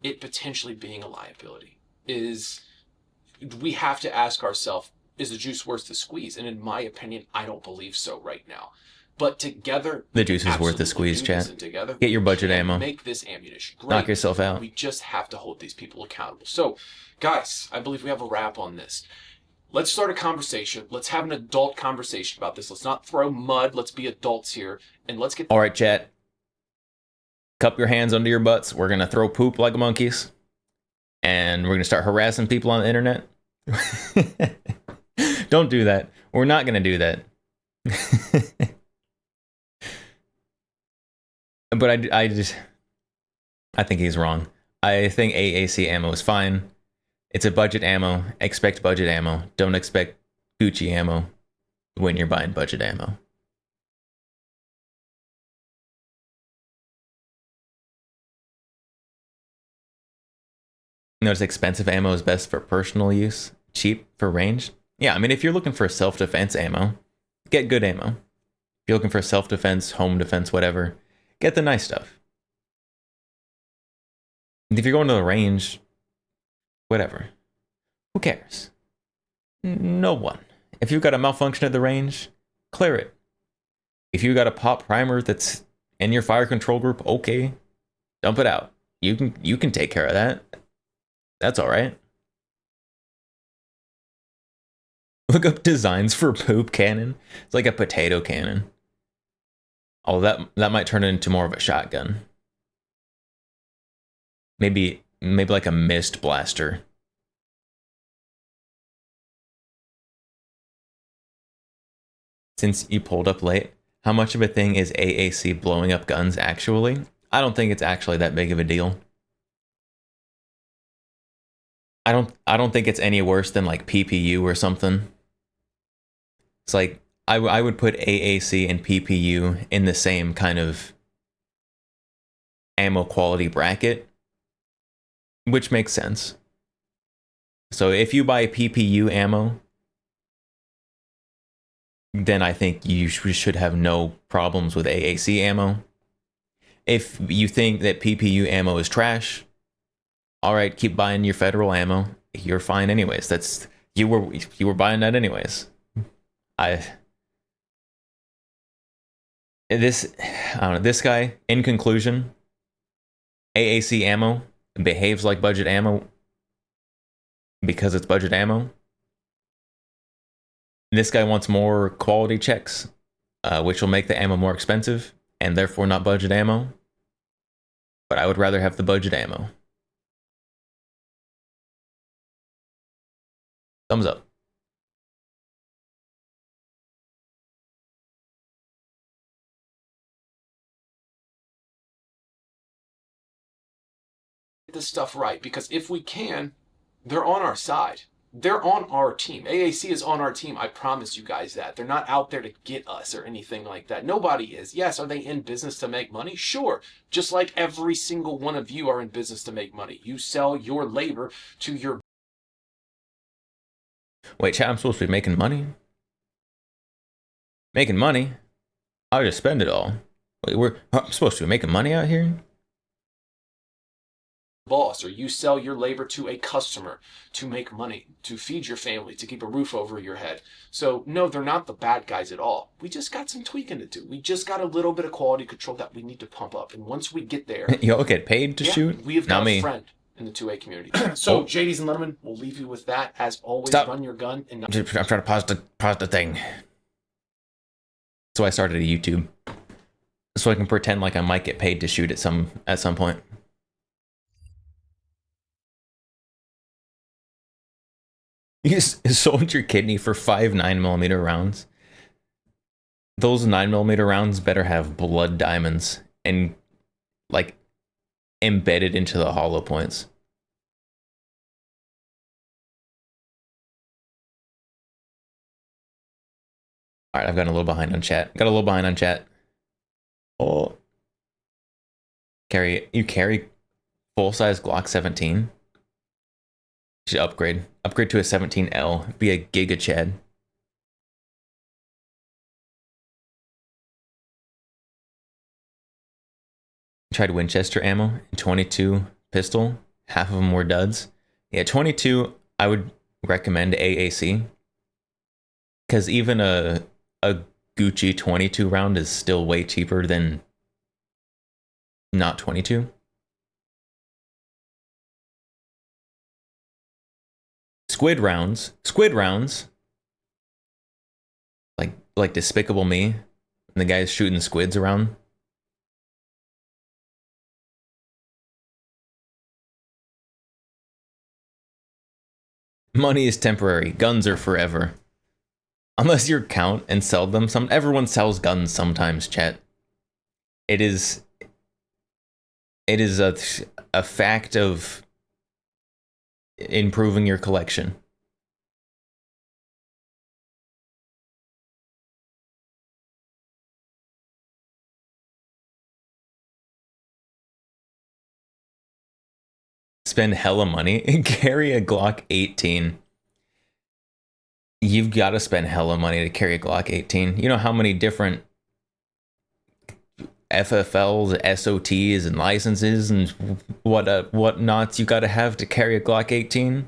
it potentially being a liability. We have to ask ourselves, is the juice worth the squeeze? And in my opinion, I don't believe so right now. But together, the juice is worth the squeeze, chat. Together, get your budget ammo. Make this ammunition great. Knock yourself out. We just have to hold these people accountable. So, guys, I believe we have a wrap on this. Let's start a conversation. Let's have an adult conversation about this. Let's not throw mud. Let's be adults here, and let's get... All right, chat. Cup your hands under your butts. We're gonna throw poop like monkeys, and we're gonna start harassing people on the internet. Don't do that. We're not gonna do that. But I think he's wrong. I think AAC ammo is fine. It's a budget ammo. Expect budget ammo. Don't expect Gucci ammo when you're buying budget ammo. Notice expensive ammo is best for personal use, cheap for range. Yeah, I mean, if you're looking for self-defense ammo, get good ammo. If you're looking for self-defense, home defense, whatever, get the nice stuff. And if you're going to the range, whatever. Who cares? No one. If you've got a malfunction at the range, clear it. If you got a pop primer that's in your fire control group, okay, dump it out. You can take care of that. That's all right. Look up designs for poop cannon. It's like a potato cannon. Oh, that might turn it into more of a shotgun. Maybe like a mist blaster. Since you pulled up late, how much of a thing is AAC blowing up guns actually? I don't think it's actually that big of a deal. I don't think it's any worse than like PPU or something. It's like I would put AAC and PPU in the same kind of ammo quality bracket, which makes sense. So if you buy PPU ammo, then I think you should have no problems with AAC ammo. If you think that PPU ammo is trash, all right, keep buying your federal ammo. You're fine anyways. That's you were buying that anyways. I don't know, this guy, in conclusion, AAC ammo behaves like budget ammo because it's budget ammo. This guy wants more quality checks, which will make the ammo more expensive and therefore not budget ammo. But I would rather have the budget ammo. Thumbs up. This stuff right, because if we can, they're on our side. They're on our team. AAC is on our team. I promise you guys that. They're not out there to get us or anything like that. Nobody is. Yes, are they in business to make money? Sure. Just like every single one of you are in business to make money. You sell your labor to your... Wait, chat, I'm supposed to be making money? Making money? I'll just spend it all. Wait, I'm supposed to be making money out here? boss, or you sell your labor to a customer to make money, to feed your family, to keep a roof over your head. So no, they're not the bad guys at all. We just got some tweaking to do. We just got a little bit of quality control that we need to pump up. And once we get there, You'll get paid to shoot? We have got Not me. a friend in the 2A community. So JD's and Letterman, we'll leave you with that. As always, Stop. run your gun. And I'm trying to pause the thing. So I started a YouTube. So I can pretend like I might get paid to shoot at some point. You sold your kidney for 5 9mm rounds. Those 9mm rounds better have blood diamonds and like embedded into the hollow points. All right, I've gotten a little behind on chat. Oh, you carry full-size Glock 17? You should upgrade to a 17L. Be a Giga Chad. Tried Winchester ammo and 22 pistol. Half of them were duds. Yeah, 22 I would recommend AAC, because even a Gucci 22 round is still way cheaper than not 22. Squid rounds, like Despicable Me, and the guys shooting squids around. Money is temporary. Guns are forever. Unless you count and sell them. Everyone sells guns sometimes, chat. It is a fact of improving your collection. Spend hella money and carry a Glock 18. You've got to spend hella money to carry a Glock 18. You know how many different FFLs, SOTs, and licenses and whatnots you got to have to carry a Glock 18?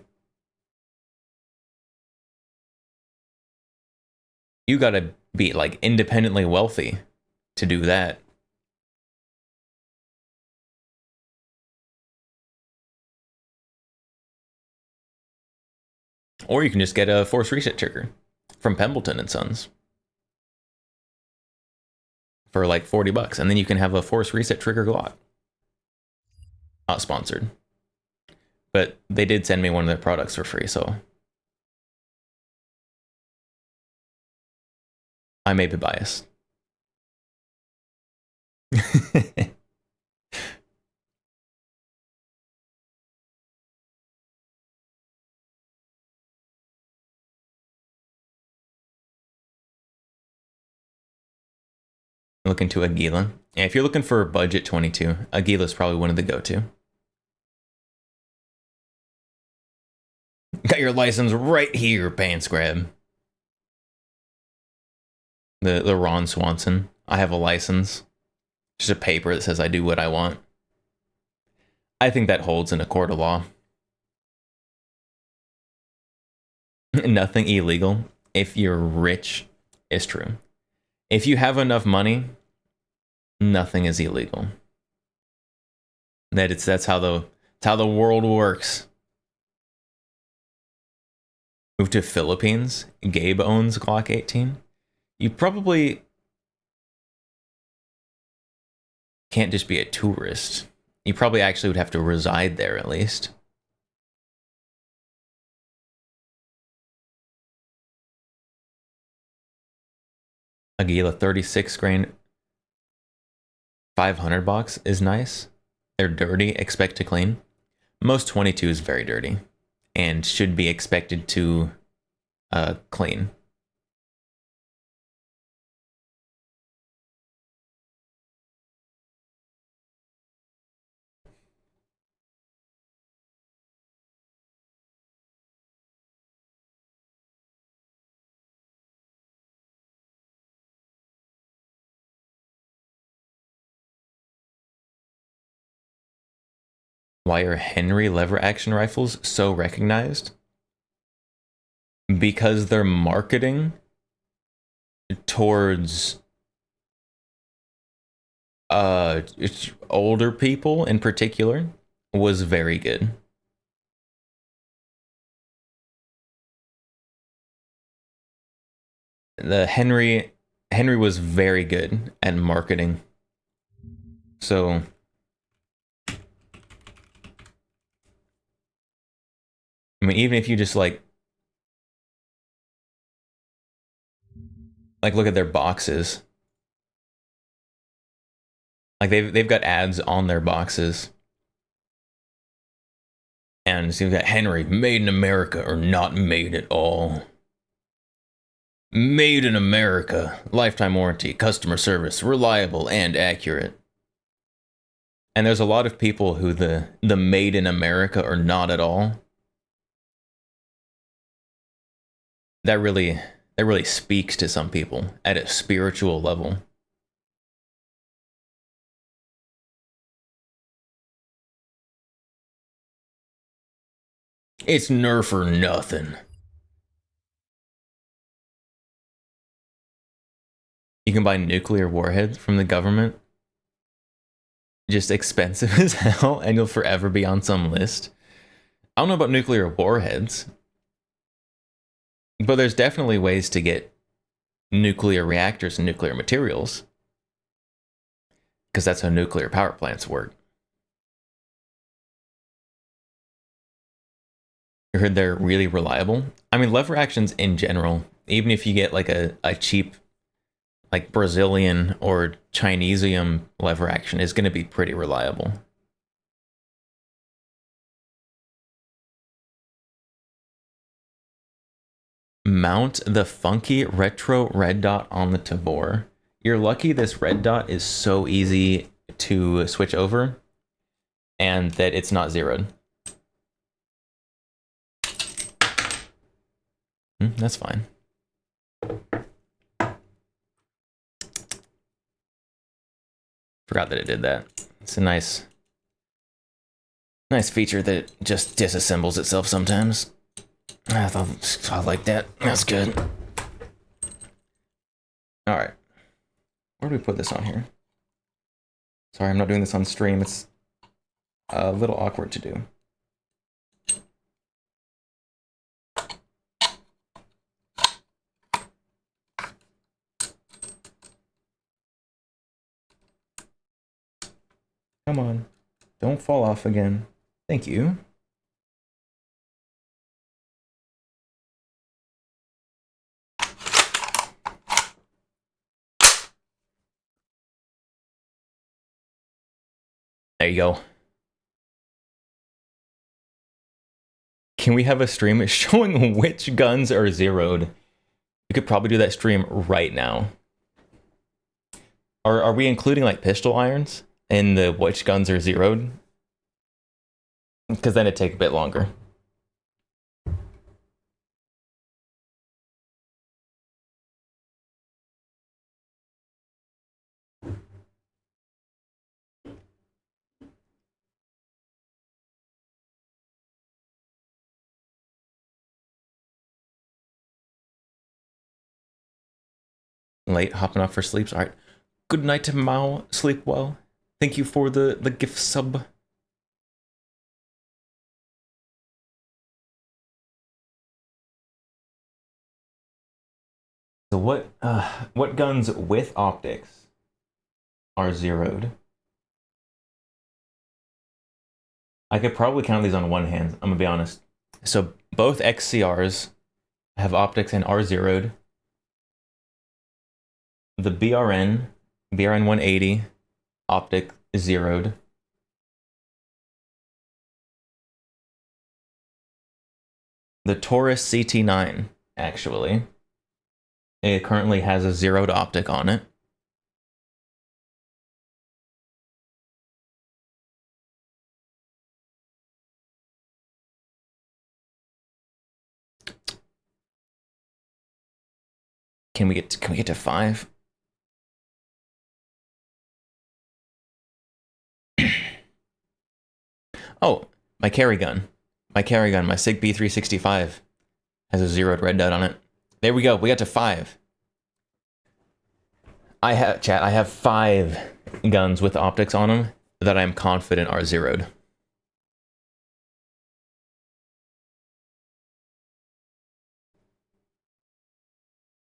You got to be like independently wealthy to do that. Or you can just get a force reset trigger from Pembleton and Sons for like $40, and then you can have a force reset trigger Glock. Not sponsored, but they did send me one of their products for free, so I may be biased. Looking to Aguila. Yeah, if you're looking for budget 22, Aguila is probably one of the go-to. Got your license right here, Pants Grab. The Ron Swanson. I have a license. Just a paper that says I do what I want. I think that holds in a court of law. Nothing illegal if you're rich is true. If you have enough money, nothing is illegal. That's how the world works. Move to Philippines. Gabe owns Glock 18. You probably can't just be a tourist. You probably actually would have to reside there at least. Aguila 36 grain 500 box is nice. They're dirty, expect to clean. Most 22 is very dirty and should be expected to clean. Why are Henry lever action rifles so recognized? Because their marketing towards older people in particular was very good. The Henry was very good at marketing. So I mean, even if you just like look at their boxes, like they've got ads on their boxes, and so you've got Henry, made in America or not made at all. Made in America, lifetime warranty, customer service, reliable and accurate. And there's a lot of people who the made in America or not at all. That really speaks to some people at a spiritual level. It's Nerf or nothing. You can buy nuclear warheads from the government. Just expensive as hell, and you'll forever be on some list. I don't know about nuclear warheads, but there's definitely ways to get nuclear reactors and nuclear materials, because that's how nuclear power plants work. I heard they're really reliable. I mean, lever actions in general, even if you get like a cheap, like Brazilian or Chinesium lever action, is going to be pretty reliable. Mount the funky retro red dot on the Tavor. You're lucky this red dot is so easy to switch over and that it's not zeroed. That's fine. Forgot that it did that. It's a nice feature that just disassembles itself sometimes. I thought I like that. That's good. All right. Where do we put this on here? Sorry, I'm not doing this on stream. It's a little awkward to do. Come on. Don't fall off again. Thank you. There you go. Can we have a stream showing which guns are zeroed? We could probably do that stream right now. Are we including like pistol irons in the which guns are zeroed? Because then it'd take a bit longer. Late hopping off for sleeps. All right. Good night to Mao. Sleep well. Thank you for the gift sub. So what guns with optics are zeroed? I could probably count these on one hand, I'm gonna be honest. So both XCRs have optics and are zeroed. The BRN 180 optic is zeroed. The Taurus CT9 actually, it currently has a zeroed optic on it. Can we get to 5? Oh, my carry gun, my SIG P365 has a zeroed red dot on it. There we go. We got to 5. I have 5 guns with optics on them that I'm confident are zeroed.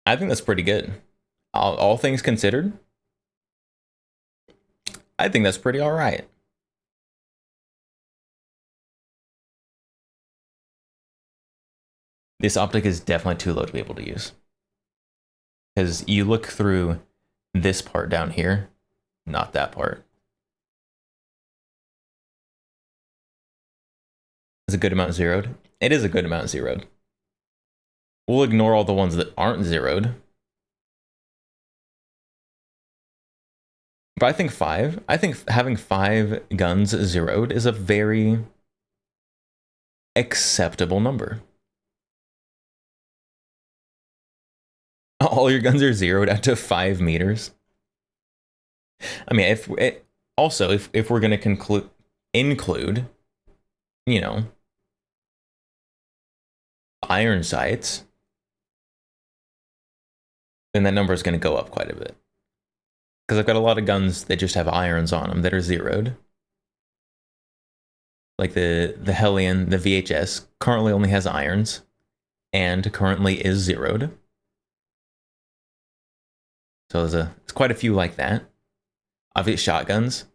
I think that's pretty good. All things considered, I think that's pretty all right. This optic is definitely too low to be able to use. Because you look through this part down here, not that part. Is a good amount zeroed? It is a good amount zeroed. We'll ignore all the ones that aren't zeroed. But I think having 5 guns zeroed is a very acceptable number. All your guns are zeroed out to 5 meters. I mean, if we're going to include, you know, iron sights, then that number is going to go up quite a bit. Because I've got a lot of guns that just have irons on them that are zeroed. Like the Hellion, the VHS, currently only has irons, and currently is zeroed. So there's quite a few like that. Obviously, shotguns,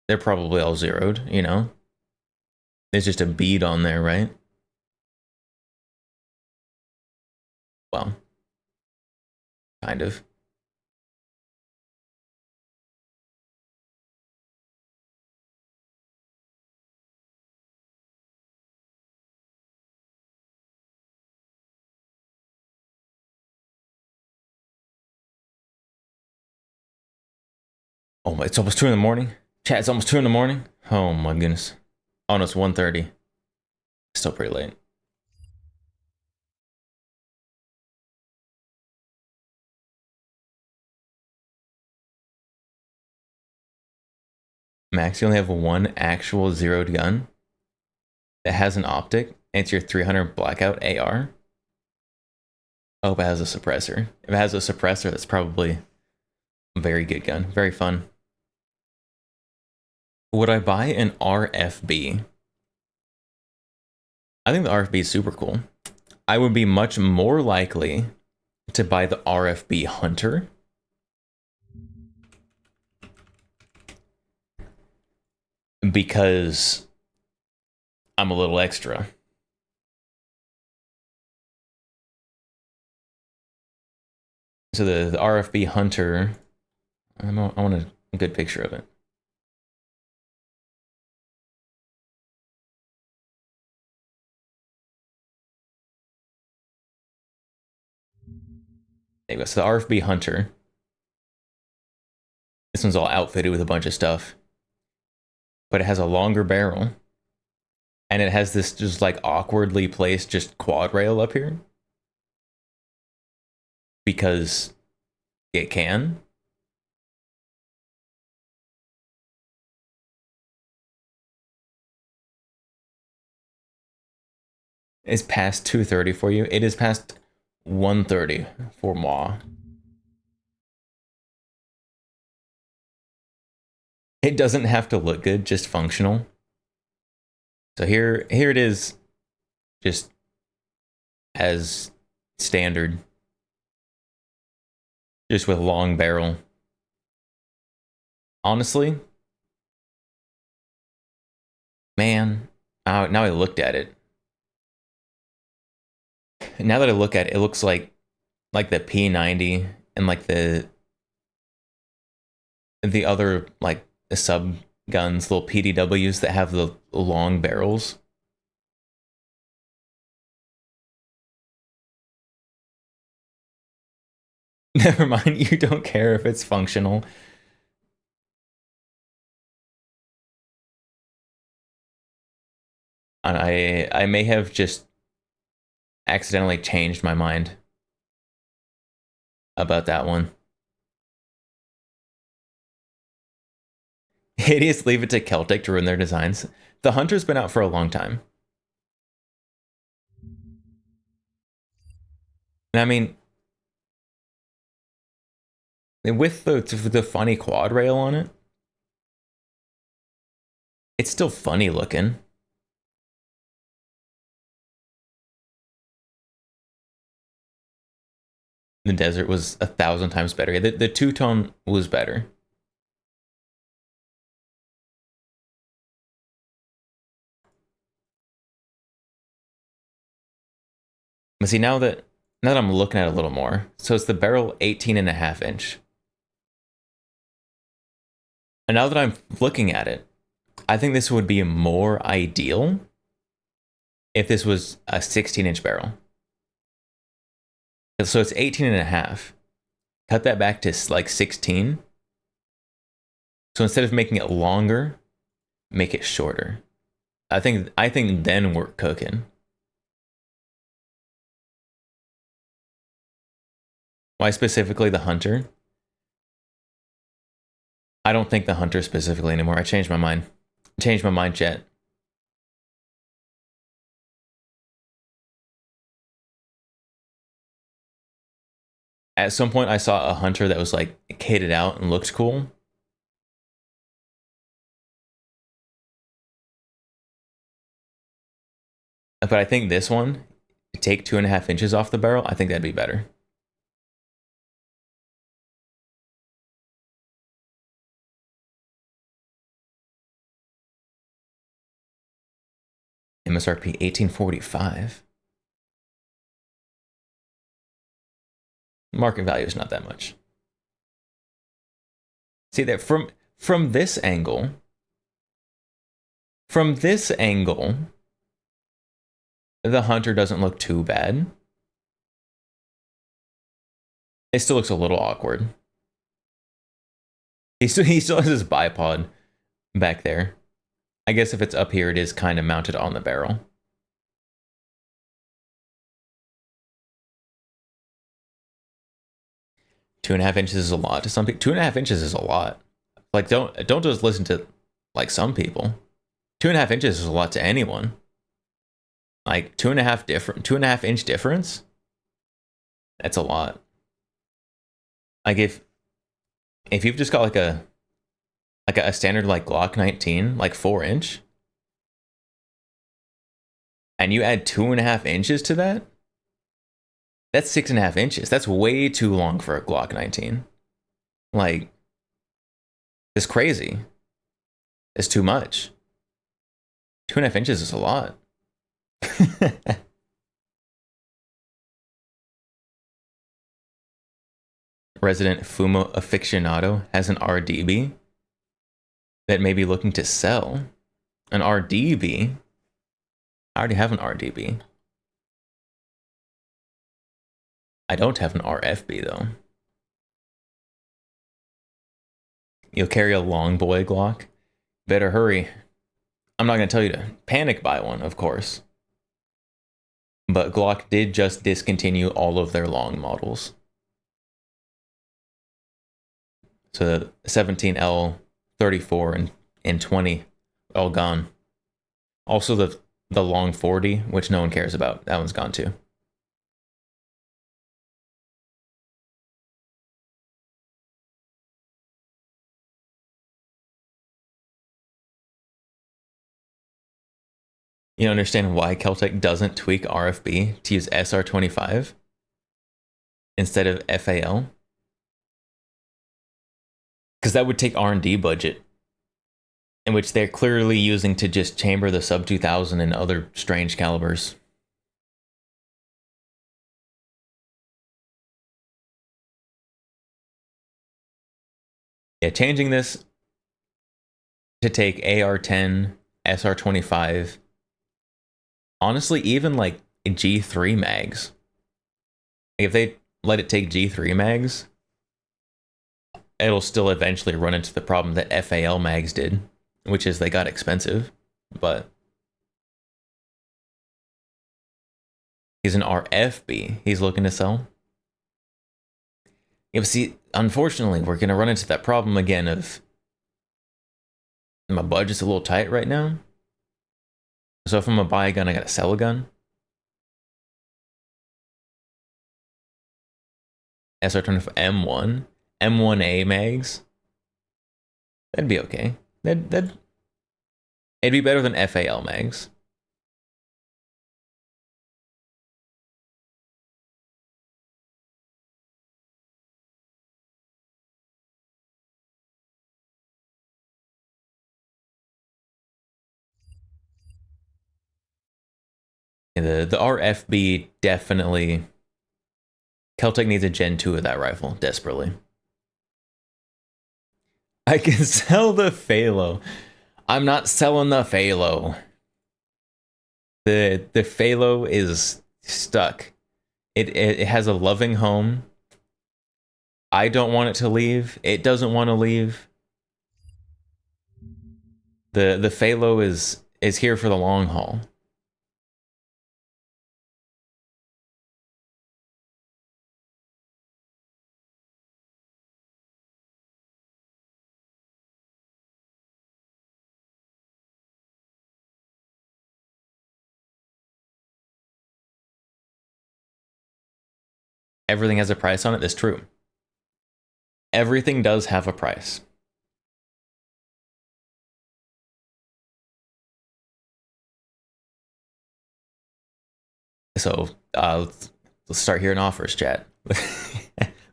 they're probably all zeroed, you know. There's just a bead on there, right? Well, kind of. Oh my, it's almost 2 in the morning. Chat, it's almost 2 in the morning. Oh my goodness. Oh no, it's 1:30. Still pretty late. Max, you only have one actual zeroed gun that has an optic, and it's your 300 blackout AR. Oh, it has a suppressor. If it has a suppressor, that's probably a very good gun. Very fun. Would I buy an RFB? I think the RFB is super cool. I would be much more likely to buy the RFB Hunter. Because I'm a little extra. So the RFB Hunter, I want a good picture of it. There you go. So the RFB Hunter. This one's all outfitted with a bunch of stuff. But it has a longer barrel. And it has this just like awkwardly placed just quad rail up here. Because it can. It's past 2:30 for you. It is past 1:30 for moi. It doesn't have to look good, just functional. So here it is, just as standard, just with long barrel. Honestly, man, now I looked at it. Now that I look at it, it looks like the P90 and like the other like the sub guns, little PDWs that have the long barrels. Never mind, you don't care if it's functional. And I may have just accidentally changed my mind about that one. Hideous leave it to Celtic to ruin their designs. The Hunter's been out for a long time. And I mean, with the funny quad rail on it, it's still funny looking. The Desert was 1,000 times better. The two-tone was better. But see, now that I'm looking at it a little more, so it's the barrel 18.5 inch. And now that I'm looking at it, I think this would be more ideal if this was a 16-inch barrel. So it's 18.5. Cut that back to like 16. So instead of making it longer, make it shorter. I think then we're cooking. Why specifically the Hunter? I don't think the Hunter specifically anymore. I changed my mind. Changed my mind, chat. At some point, I saw a Hunter that was like kitted out and looked cool. But I think this one, take 2.5 inches off the barrel, I think that'd be better. MSRP 1845. Market value is not that much. See that from this angle, the Hunter doesn't look too bad. It still looks a little awkward. He still has his bipod back there. I guess if it's up here, it is kind of mounted on the barrel. Two and a half inches is a lot to some people. 2.5 inches is a lot. Like, don't just listen to like some people. 2.5 inches is a lot to anyone. Like 2.5 inch difference. That's a lot. Like if you've just got like a standard like Glock 19, like 4-inch, and you add 2.5 inches to that, that's 6.5 inches. That's way too long for a Glock 19. Like, it's crazy. It's too much. 2.5 inches is a lot. Resident Fumo aficionado has an RDB that may be looking to sell. An RDB? I already have an RDB. I don't have an RFB though. You'll carry a long boy Glock? Better hurry. I'm not going to tell you to panic buy one, of course. But Glock did just discontinue all of their long models. So the 17L, 34, and 20, all gone. Also the long 40, which no one cares about. That one's gone too. You don't understand why Keltec doesn't tweak RFB to use SR25 instead of FAL? Because that would take R&D budget, in which they're clearly using to just chamber the sub 2000 and other strange calibers. Yeah, changing this to take AR-10, SR25, honestly, even like G3 mags. If they let it take G3 mags, it'll still eventually run into the problem that FAL mags did, which is they got expensive. But he's an RFB he's looking to sell. Yeah, but see, unfortunately, we're going to run into that problem again of my budget's a little tight right now. So if I'm gonna buy a gun, I gotta sell a gun. SR25 M1, M1A mags. That'd be okay. It'd be better than FAL mags. The RFB definitely. Keltec needs a Gen 2 of that rifle, desperately. I can sell the Phalo. I'm not selling the Phalo. The Phalo is stuck. It has a loving home. I don't want it to leave. It doesn't want to leave. The Phalo is here for the long haul. Everything has a price on it. That's true. Everything does have a price. So let's start hearing offers, chat.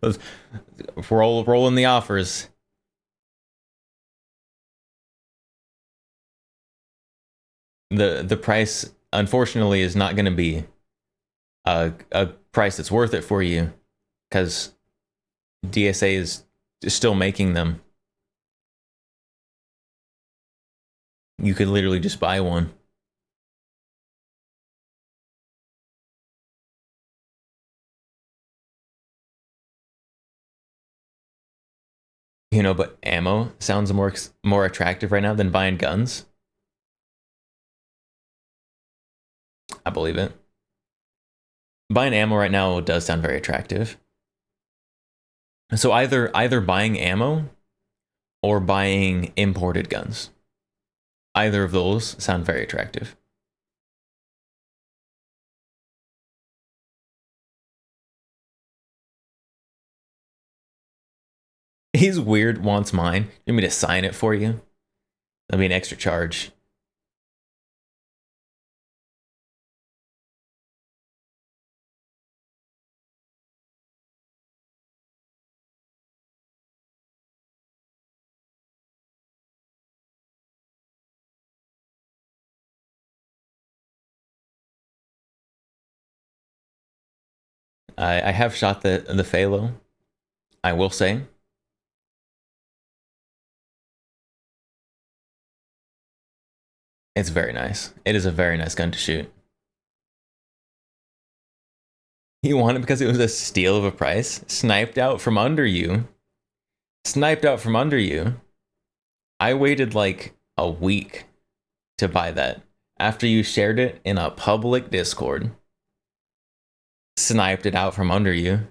Let's roll in the offers. The price unfortunately is not going to be a price that's worth it for you, because DSA is still making them. You could literally just buy one. You know, but ammo sounds more attractive right now than buying guns. I believe it. Buying ammo right now does sound very attractive. So either buying ammo or buying imported guns. Either of those sound very attractive. He's weird, wants mine. You want me to sign it for you? That'll be an extra charge. I have shot the Phalo, I will say. It's very nice. It is a very nice gun to shoot. You want it because it was a steal of a price? Sniped out from under you. Sniped out from under you. I waited like a week to buy that after you shared it in a public Discord. Sniped it out from under you.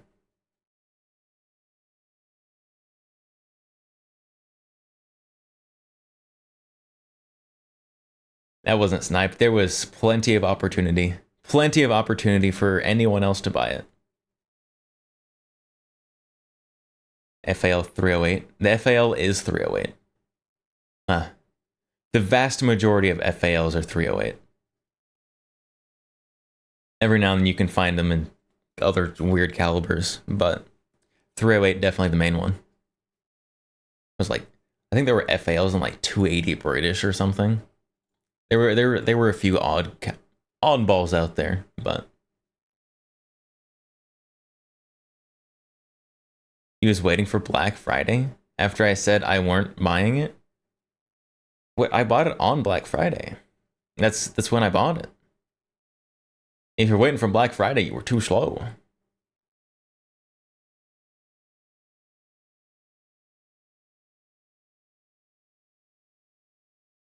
That wasn't sniped. There was plenty of opportunity. Plenty of opportunity for anyone else to buy it. FAL 308. The FAL is 308. The vast majority of FALs are 308. Every now and then you can find them in other weird calibers, but 308 definitely the main one. It was like, I think there were FALs in like 280 British or something. There were a few oddballs out there, but he was waiting for Black Friday after I said I weren't buying it. What, I bought it on Black Friday. That's when I bought it. If you're waiting for Black Friday, you were too slow.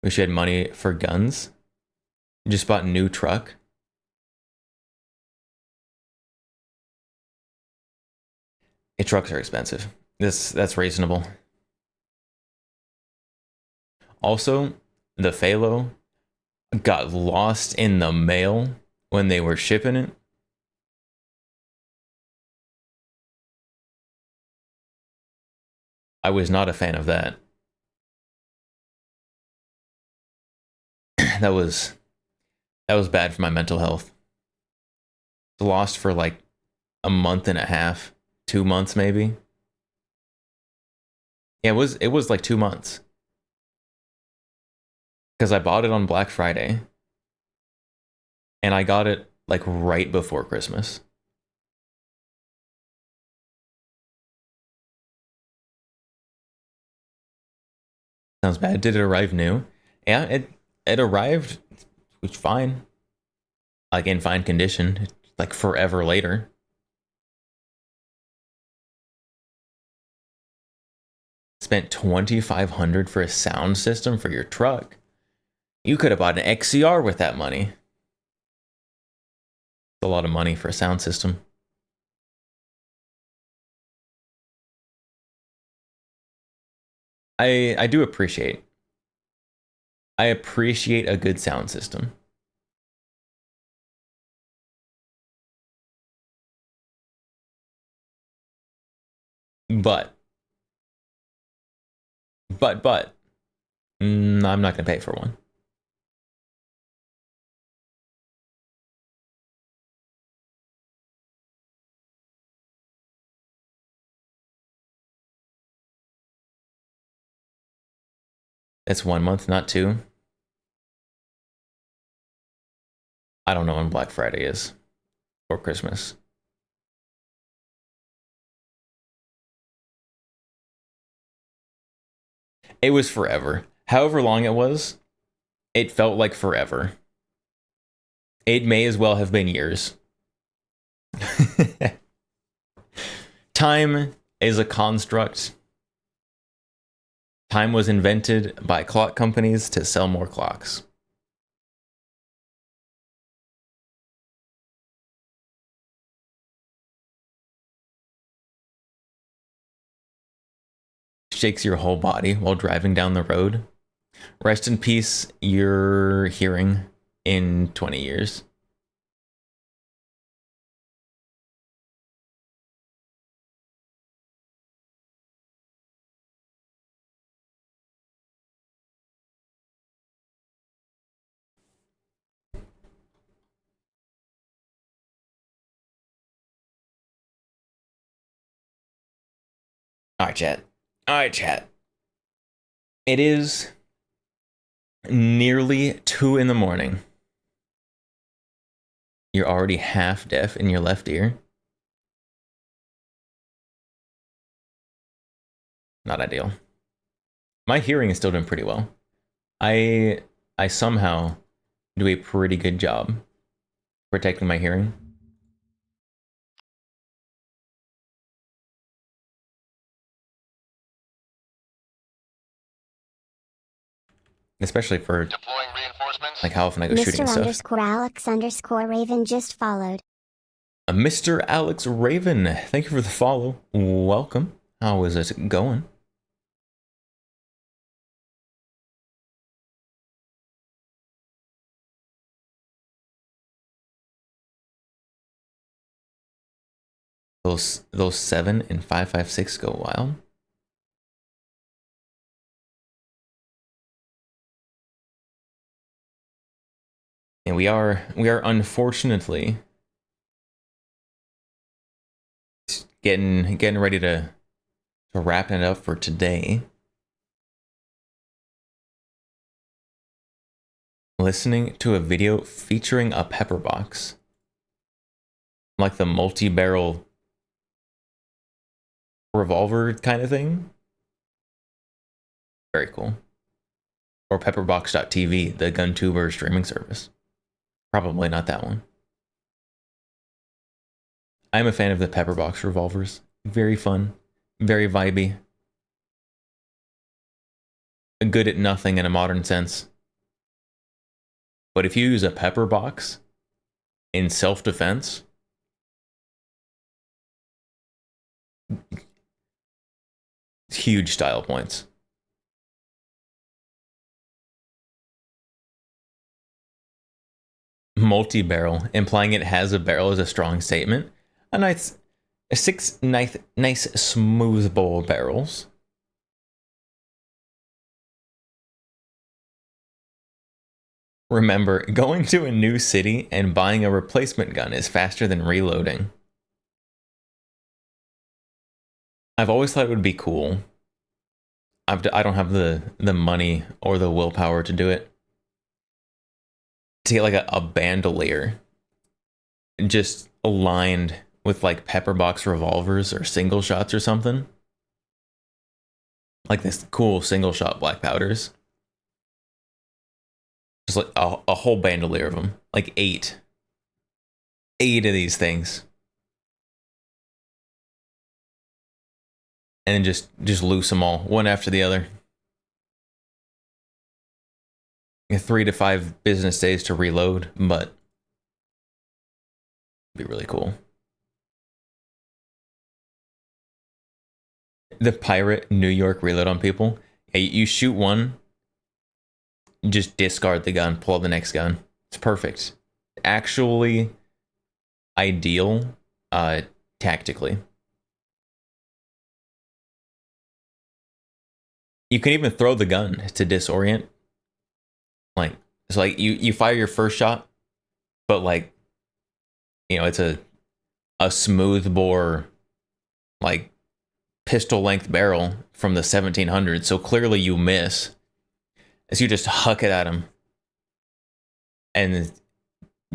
Wish you had money for guns. You just bought a new truck. Trucks are expensive. That's reasonable. Also, the Phalo got lost in the mail when they were shipping it. I was not a fan of that. that was bad for my mental health. Lost for like a month and a half, 2 months maybe. Yeah, it was like 2 months. Because I bought it on Black Friday. And I got it like right before Christmas. Sounds bad. Did it arrive new? Yeah, it arrived fine. Like in fine condition. Like forever later. Spent $2,500 for a sound system for your truck. You could have bought an XCR with that money. It's a lot of money for a sound system. I do appreciate. I appreciate a good sound system. But I'm not going to pay for one. It's 1 month, not 2. I don't know when Black Friday is or Christmas. It was forever. However long it was, it felt like forever. It may as well have been years. Time is a construct. Time was invented by clock companies to sell more clocks. Shakes your whole body while driving down the road. Rest in peace, your hearing in 20 years. All right, chat. All right, chat. It is nearly 2 in the morning. You're already half deaf in your left ear. Not ideal. My hearing is still doing pretty well. I somehow do a pretty good job protecting my hearing. Especially for Deploying reinforcements. like how often I go shooting and stuff. Mr_Alex_Raven just followed. Mr. Alex Raven, thank you for the follow. Welcome. How is it going? Those 7 and 5.56 go wild. And we are unfortunately getting ready to wrap it up for today. Listening to a video featuring a pepper box, like the multi-barrel revolver kind of thing. Very cool. Or pepperbox.tv, the GunTuber streaming service. Probably not that one. I'm a fan of the pepperbox revolvers. Very fun, very vibey. Good at nothing in a modern sense. But if you use a pepper box in self-defense, huge style points. Multi-barrel, implying it has a barrel, is a strong statement. Six nice smooth bore barrels. Remember, going to a new city and buying a replacement gun is faster than reloading. I've always thought it would be cool. I don't have the money or the willpower to do it. To get like a bandolier just aligned with like pepper box revolvers or single shots or something. Like this cool single shot black powders. Just like a whole bandolier of them. Like 8. 8 of these things. And then just loose them all, one after the other. 3 to 5 business days to reload, but it'd be really cool. The pirate New York reload on people. Hey, you shoot one, just discard the gun, pull out the next gun. It's perfect. Actually ideal tactically. You can even throw the gun to disorient. Like, it's like you fire your first shot, but like, you know, it's a smooth bore, like pistol length barrel from the 1700s. So clearly you miss as you just huck it at him and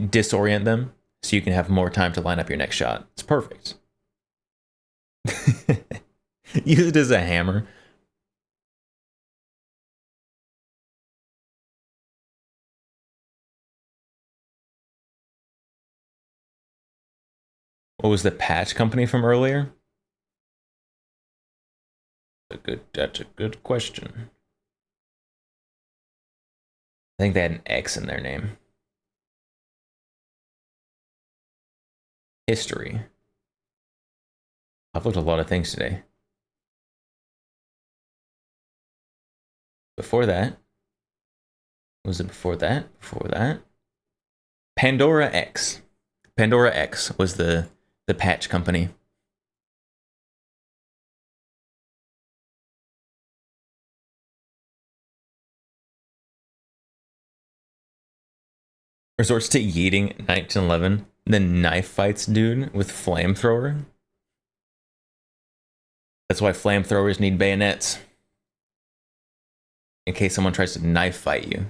disorient them so you can have more time to line up your next shot. It's perfect. Use it as a hammer. What was the patch company from earlier? That's a good question. I think they had an X in their name. History. I've looked at a lot of things today. Before that, was it before that? Before that, Pandora X. Pandora X was the patch company. Resorts to yeeting 1911, then knife fights dude with flamethrower. That's why flamethrowers need bayonets. In case someone tries to knife fight you.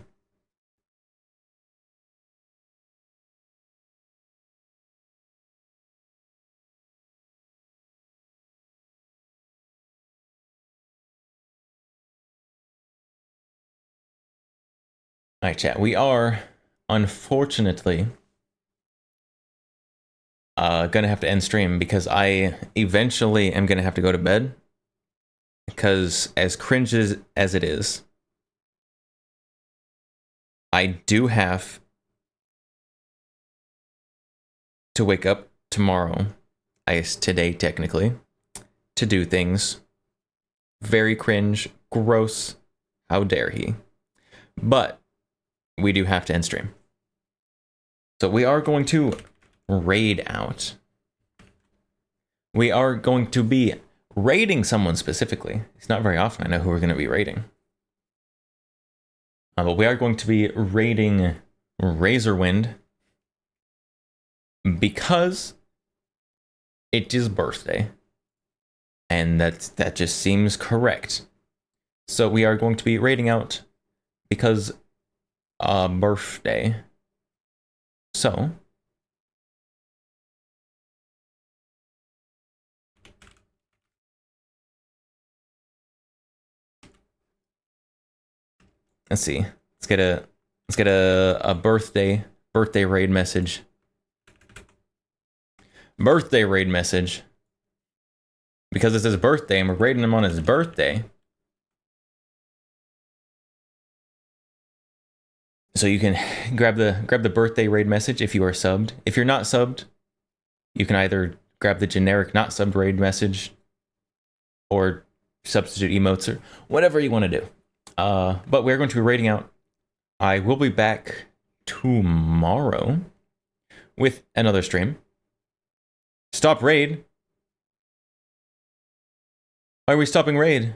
Alright, chat. We are, unfortunately, gonna have to end stream because I eventually am gonna have to go to bed. Because as cringe as it is, I do have to wake up tomorrow, I guess today technically, to do things. Very cringe, gross, how dare he. But we do have to end stream. So we are going to raid out. We are going to be raiding someone specifically. It's not very often I know who we're going to be raiding. But we are going to be raiding Razorwind because it is birthday. And that just seems correct. So we are going to be raiding out because birthday. So let's see. Let's get a birthday raid message. Birthday raid message. Because it's his birthday and we're raiding him on his birthday. So you can grab the birthday raid message if you are subbed. If you're not subbed, you can either grab the generic not subbed raid message or substitute emotes or whatever you want to do. But we're going to be raiding out. I will be back tomorrow with another stream. Stop raid. Why are we stopping raid?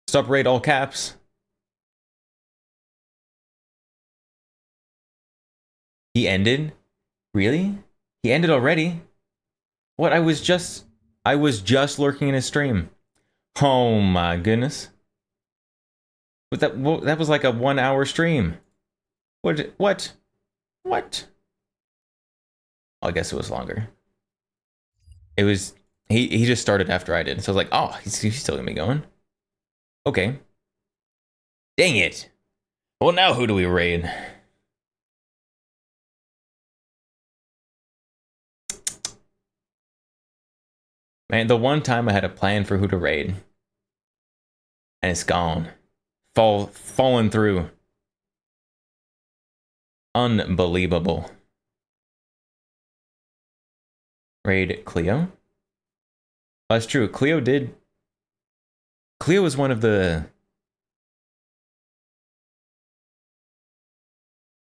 Stop raid all caps. He ended? Really? He ended already? What? I was just lurking in his stream. Oh my goodness. But that was like a 1 hour stream. What? I guess it was longer. It was he just started after I did. So I was like, oh, he's still gonna be going. Okay. Dang it. Well, now who do we raid? Man, the one time I had a plan for who to raid, and it's gone. Fallen through. Unbelievable. Raid Cleo? Oh, that's true. Cleo was one of the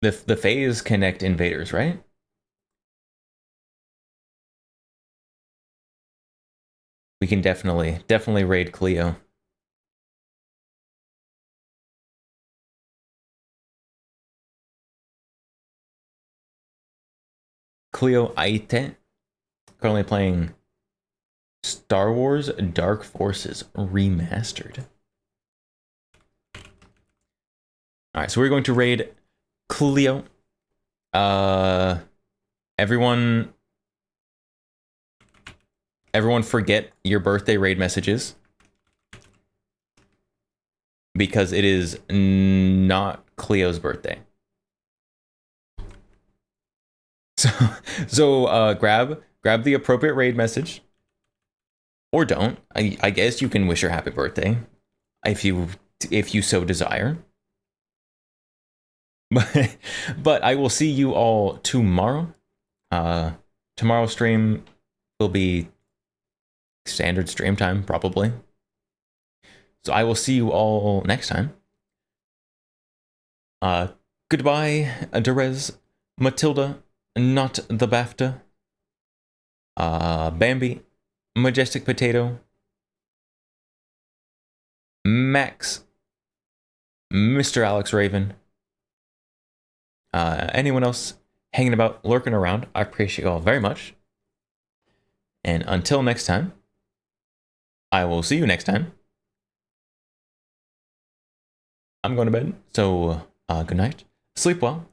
Phase Connect invaders, right? We can definitely raid Cleo. Cleo Aite. Currently playing Star Wars Dark Forces Remastered. Alright, so we're going to raid Cleo. Everyone forget your birthday raid messages. Because it is not Cleo's birthday. So grab the appropriate raid message. Or don't. I guess you can wish her happy birthday. If you so desire. But I will see you all tomorrow. Tomorrow's stream will be standard stream time, probably. So I will see you all next time. Goodbye, Derez, Matilda, not the BAFTA, Bambi, Majestic Potato, Max, Mr. Alex Raven, anyone else hanging about, lurking around. I appreciate you all very much. And until next time, I will see you next time. I'm going to bed, so good night, sleep well,